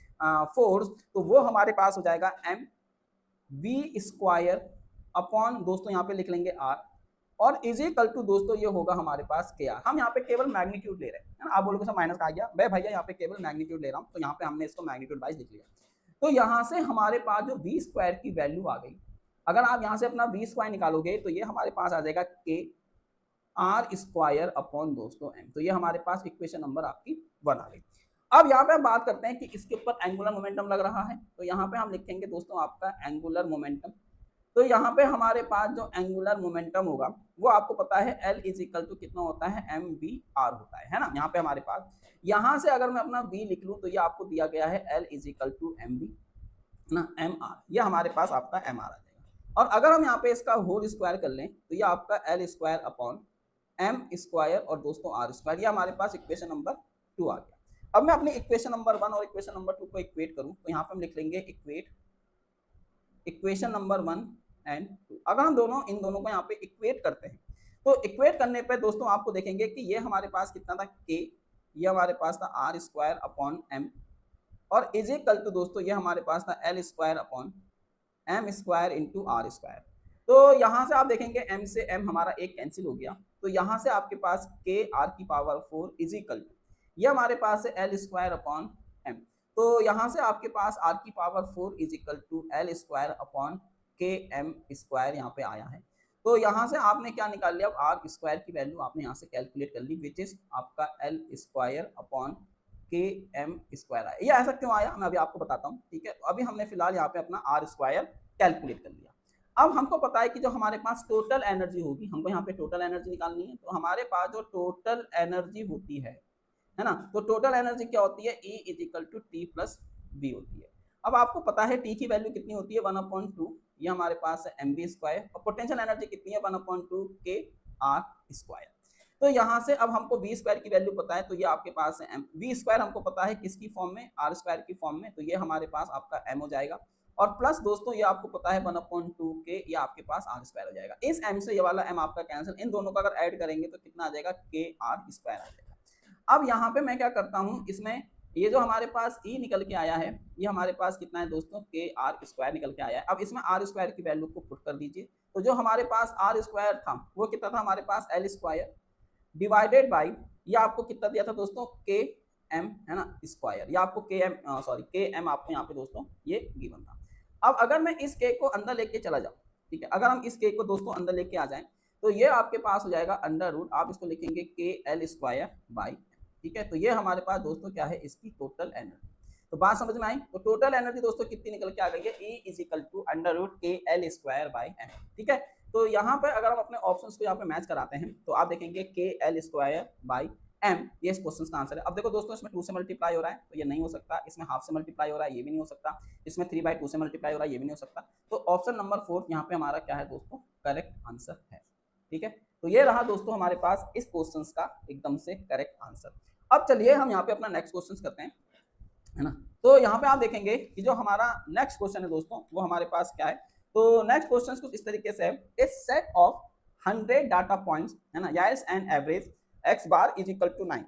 फोर्स, तो वो हमारे पास हो जाएगा एम वी स्क्वायर अपॉन दोस्तों यहाँ पे लिख लेंगे आर, और इज इक्वल टू दोस्तों ये होगा हमारे पास के आर। हम यहाँ पे केवल मैग्नीट्यूड ले रहे हैं, है ना। आप बोलोगे सर माइनस आ गया, भाई भैया यहाँ पे केवल मैग्नीट्यूड ले रहा हूँ, तो यहाँ पे हमने इसको मैग्नीट्यूड वाइज लिख लिया। तो यहाँ से हमारे पास जो वी स्क्वायर की वैल्यू आ गई, अगर आप यहाँ से अपना वी स्क्वायर निकालोगे तो ये हमारे पास आ जाएगा के आर स्क्वायर अपॉन दोस्तों एम। तो ये हमारे पास इक्वेशन नंबर आपकी 1 आ गई। अब यहाँ पे हम बात करते हैं कि इसके ऊपर एंगुलर मोमेंटम लग रहा है, तो यहाँ पे हम लिखेंगे दोस्तों आपका एंगुलर मोमेंटम। तो यहाँ पे हमारे पास जो एंगुलर मोमेंटम होगा वो आपको पता है एल इज इक्वल टू कितना होता है, एम वी आर होता है ना। यहाँ पे हमारे पास, यहाँ से अगर मैं अपना वी लिख लूँ तो ये आपको दिया गया है L is equal to M V ना, एम आर, ये हमारे पास आपका एम आर आ जाएगा। और अगर हम यहाँ पे इसका होल स्क्वायर कर लें तो ये आपका L square upon M square और दोस्तों आर स्क्वायर, ये हमारे पास इक्वेशन नंबर 2 आ गया। अब मैं अपनी इक्वेशन नंबर 1 और इक्वेशन नंबर 2 को इक्वेट करूं तो यहाँ पे हम लिख लेंगे इक्वेट इक्वेशन नंबर 1 एंड 2। अगर हम इन दोनों को यहाँ पे इक्वेट करते हैं तो इक्वेट करने पे दोस्तों आपको देखेंगे कि ये हमारे पास कितना था, के, ये हमारे पास था आर स्क्वायर अपॉन एम, और इज इक्वल टू दोस्तों ये हमारे पास था L square upon M square into R square. तो यहाँ से आप देखेंगे m से m हमारा एक कैंसिल हो गया, तो यहाँ से आपके पास k r की पावर 4 इज इक्वल टू ये हमारे पास है एल स्क्वायर अपॉन एम। तो यहाँ से आपके पास r की power 4 is equal to L square upon K M square यहाँ पे आया है। तो यहाँ से आपने क्या निकाल लिया, अब आर स्क्वायर की वैल्यू आपने यहाँ से कैलकुलेट कर ली, विच इज आपका L square upon K M square आया। ये ऐसा क्यों आया मैं अभी आपको बताता हूँ, ठीक है। तो अभी हमने फिलहाल यहाँ पे अपना आर स्क्वायर कैलकुलेट कर लिया। अब हमको पता है कि जो हमारे पास टोटल एनर्जी होगी, हमको यहाँ पे टोटल एनर्जी निकालनी है। तो हमारे पास जो टोटल एनर्जी होती है ना, तो टोटल एनर्जी क्या होती है, E is equal to T plus V होती है। अब आपको पता है टी की वैल्यू कितनी होती है, 1/2, ये हमारे पास है एम वी स्क्वायर, और पोटेंशियल एनर्जी कितनी है 1/2 के आर स्क्वायर। तो यहाँ से अब हमको वी स्क्वायर की वैल्यू पता है, तो ये आपके पास है एम। वी स्क्वायर हमको पता है किसकी फॉर्म में, आर स्क्वायर की फॉर्म में, तो ये हमारे पास आपका एम हो जाएगा। और प्लस दोस्तों ये आपको पता है 1/2 के, ये आपके पास आर स्क्वायर हो जाएगा। इस एम से ये वाला एम आपका कैंसिल, इन दोनों का अगर ऐड करेंगे तो कितना आ जाएगा, के आर स्क्वायर आ जाएगा। अब यहाँ पे मैं क्या करता हूँ, इसमें ये जो हमारे पास ई निकल के आया है, ये हमारे पास कितना है दोस्तों, के आर स्क्वायर निकल के आया है। अब इसमें आर स्क्वायर की वैल्यू को पुट कर दीजिए, तो जो हमारे पास आर स्क्वायर था वो कितना था हमारे पास, एल स्क्वायर डिवाइडेड बाई, ये आपको कितना दिया था दोस्तों, के एम है ना स्क्वायर, या आपको के एम के एम आपको यहाँ पे दोस्तों ये गिवन था। अब अगर मैं इस के को अंदर लेके चला जाऊँ, ठीक है, अगर हम इस के को दोस्तों अंदर लेके आ जाएं तो ये आपके पास हो जाएगा अंडर रूट, आप इसको लिखेंगे के एल स्क्वायर बाई, ठीक है। तो ये हमारे पास दोस्तों क्या है, इसकी टोटल एनर्जी। तो बात समझ में आई, तो टोटल एनर्जी दोस्तों कितनी निकल के आ गई है, E is equal to under root K L square by M, ठीक है। तो यहाँ पर अगर हम अपने ऑप्शंस को यहाँ पे मैच कराते हैं तो आप देखेंगे के एल स्क्वायर बाई एम, ये इस क्वेश्चन का आंसर है। अब देखो दोस्तों इसमें 2 से मल्टीप्लाई हो रहा है तो ये नहीं हो सकता, इसमें हाफ से मल्टीप्लाई हो रहा है ये भी नहीं हो सकता, इसमें 3/2 से मल्टीप्लाई हो रहा है ये भी नहीं हो सकता। तो ऑप्शन नंबर 4 यहाँ पे हमारा क्या है दोस्तों, करेक्ट आंसर है, ठीक है। तो ये रहा दोस्तों हमारे पास इस क्वेश्चन का एकदम से करेक्ट आंसर। अब चलिए हम यहाँ पे अपना नेक्स्ट क्वेश्चन करते हैं, है ना। तो यहाँ पे आप देखेंगे कि जो हमारा नेक्स्ट क्वेश्चन है दोस्तों वो हमारे पास क्या है। तो नेक्स्ट क्वेश्चन कुछ इस तरीके से है, a set of 100 data points है ना, yes and average x bar is equal to 9।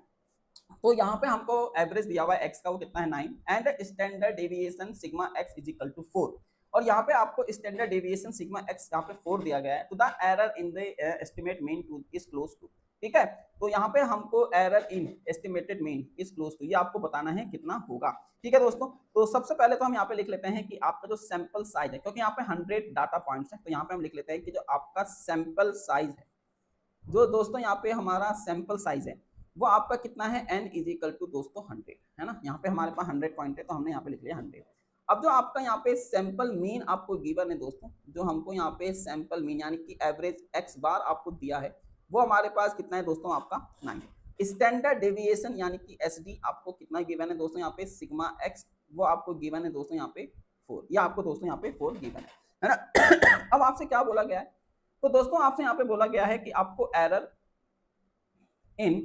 तो यहाँ पे हमको एवरेज दिया हुआ है x का, वो कितना है 9, and standard deviation sigma x is equal to 4। और यहाँ पे आपको स्टैंडर्ड डेविएशन सिग्मा x यहाँ पे 4 दिया गया है। तो the error in the estimate mean to is close to, ठीक है। तो यहाँ पे हमको error in estimated mean is close to, ये आपको बताना है कितना होगा, ठीक है दोस्तों। तो सबसे पहले तो हम यहाँ पे लिख लेते हैं कि आपका जो सैंपल साइज है, क्योंकि यहाँ पे 100 डाटा पॉइंट्स है, तो यहाँ पे हम लिख लेते हैं कि जो आपका सैंपल साइज है, जो दोस्तों यहाँ पे हमारा सैंपल साइज है वो आपका कितना है, n इज इक्वल टू दोस्तों 100 है ना। यहाँ पे हमारे पास 100 पॉइंट है तो हमने यहाँ पे लिख लिया 100। अब जो आपका यहाँ पे सैंपल मीन आपको गिवन है दोस्तों, जो हमको यहाँ पे सैंपल मीन यानी कि एवरेज x बार आपको दिया है वो हमारे पास कितना है दोस्तों, आपका 9। स्टैंडर्ड डेविएशन यानी कि SD आपको कितना गिवन है दोस्तों, यहाँ पे सिग्मा x वो आपको गिवन है दोस्तों यहाँ पे 4, या आपको दोस्तों यहाँ पे 4 गिवन है ना। अब आपसे क्या बोला गया है, तो दोस्तों आपसे यहाँ पे बोला गया है कि आपको एरर इन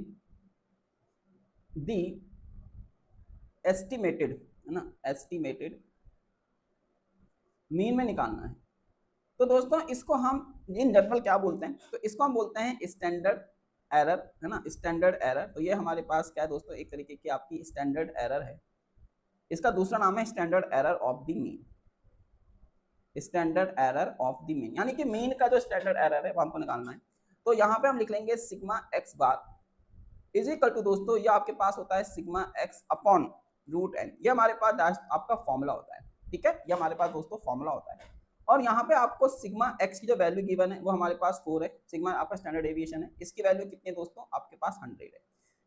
दी एस्टिमेटेड है ना, एस्टिमेटेड मीन में निकालना है। तो दोस्तों इसको हम इन जनरल क्या बोलते हैं, तो इसको हम बोलते हैं स्टैंडर्ड एरर है ना, स्टैंडर्ड एरर। तो ये हमारे पास क्या है दोस्तों, एक तरीके की आपकी स्टैंडर्ड एरर है। इसका दूसरा नाम है standard error of the mean, standard error of the mean, यानी कि मीन का जो स्टैंडर्ड एरर है वो हमको निकालना है। तो यहाँ पे हम लिख लेंगे sigma x bar is equal to दोस्तों ये आपके पास होता है sigma x upon root n, ये हमारे पास आपका फॉर्मूला होता है। ठीक है, ये हमारे पास दोस्तों फॉर्मूला होता है। और यहाँ पे आपको सिग्मा एक्स की जो वैल्यू गिवन है वो हमारे पास 4 है, सिग्मा आपका स्टैंडर्ड डेविएशन है, इसकी वैल्यू कितनी है दोस्तों, आपके पास 100 है।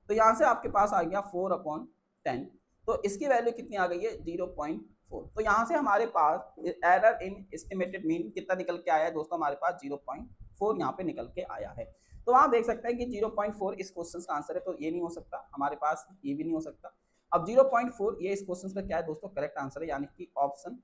तो यहाँ से आपके पास आ गया 4/10, तो इसकी वैल्यू कितनी आ गई है 0.4। तो यहाँ से हमारे पास एरर इन एस्टिमेटेड मीन कितना निकल के आया है दोस्तों, हमारे पास 0.4 यहाँ पे निकल के आया है। तो आप देख सकते हैं कि 0.4 इस क्वेश्चन का आंसर है, तो ये नहीं हो सकता हमारे पास, ये भी नहीं हो सकता। अब 0.4 ये इस क्वेश्चन का क्या है दोस्तों, करेक्ट आंसर है, यानी कि ऑप्शन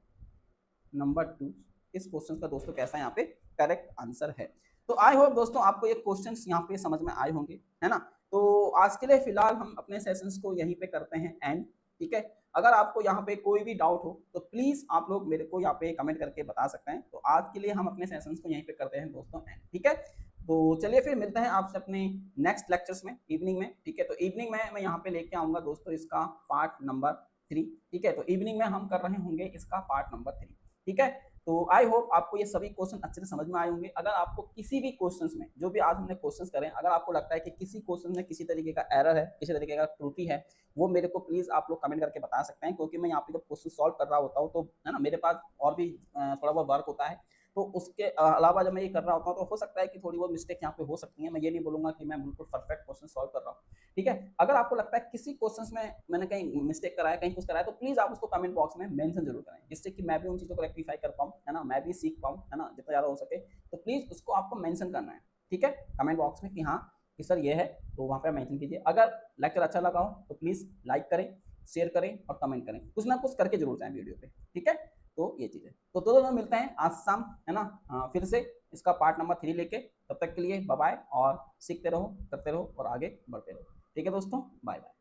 नंबर 2 इस क्वेश्चन का दोस्तों कैसा यहाँ पे करेक्ट आंसर है। तो आई होप दोस्तों आपको ये क्वेश्चंस यहाँ पे समझ में आए होंगे, है ना। तो आज के लिए फिलहाल हम अपने सेशंस को यहीं पे करते हैं एंड, ठीक है। अगर आपको यहाँ पे कोई भी डाउट हो तो प्लीज आप लोग मेरे को यहाँ पे कमेंट करके बता सकते हैं। तो आज के लिए हम अपने सेशंस को यहीं पे करते हैं दोस्तों एंड, ठीक है। तो चलिए फिर मिलते हैं आपसे अपने नेक्स्ट लेक्चर्स में इवनिंग में, ठीक है। तो इवनिंग में मैं यहाँ पे लेके आऊंगा दोस्तों इसका पार्ट नंबर 3, ठीक है। तो इवनिंग में हम कर रहे होंगे इसका पार्ट नंबर 3, ठीक है। तो आई होप आपको ये सभी क्वेश्चन अच्छे से समझ में आए होंगे। अगर आपको किसी भी क्वेश्चंस में, जो भी आज हमने क्वेश्चंस करें, अगर आपको लगता है कि किसी क्वेश्चन में किसी तरीके का एरर है, किसी तरीके का त्रुटि है, वो मेरे को प्लीज आप लोग कमेंट करके बता सकते हैं, क्योंकि मैं यहाँ पे जब क्वेश्चन सॉल्व कर रहा होता हूँ तो है ना, मेरे पास और भी थोड़ा बहुत वर्क होता है। तो उसके अलावा जब मैं ये कर रहा होता हूँ तो हो सकता है कि थोड़ी बहुत मिस्टेक यहाँ पे हो सकती है। मैं ये नहीं बोलूंगा कि मैं बिल्कुल परफेक्ट क्वेश्चन सॉल्व कर रहा हूँ, ठीक है। अगर आपको लगता है किसी क्वेश्चन में मैंने कहीं मिस्टेक कराया, कहीं कुछ कराया, तो प्लीज आप उसको कमेंट बॉक्स में मेंशन जरूर करें, जिससे कि मैं भी उन चीजों को रेक्टिफाई कर पाऊँ, है ना, मैं भी सीख पाऊँ, है ना, जितना ज्यादा हो सके। तो प्लीज उसको आपको मेंशन करना है, ठीक है, कमेंट बॉक्स में कि हाँ कि सर ये है, तो वहाँ पे मेंशन कीजिए। अगर लेक्चर अच्छा लगा हो तो प्लीज लाइक करें, शेयर करें और कमेंट करें, कुछ ना कुछ करके जरूर जाएं वीडियो पे, ठीक है। तो ये चीज़ है। तो दोनों मिलते हैं आज शाम, है ना, फिर से इसका पार्ट नंबर 3 लेके। तब तक के लिए बाय बाय, और सीखते रहो, करते रहो और आगे बढ़ते रहो, ठीक है दोस्तों, बाय बाय।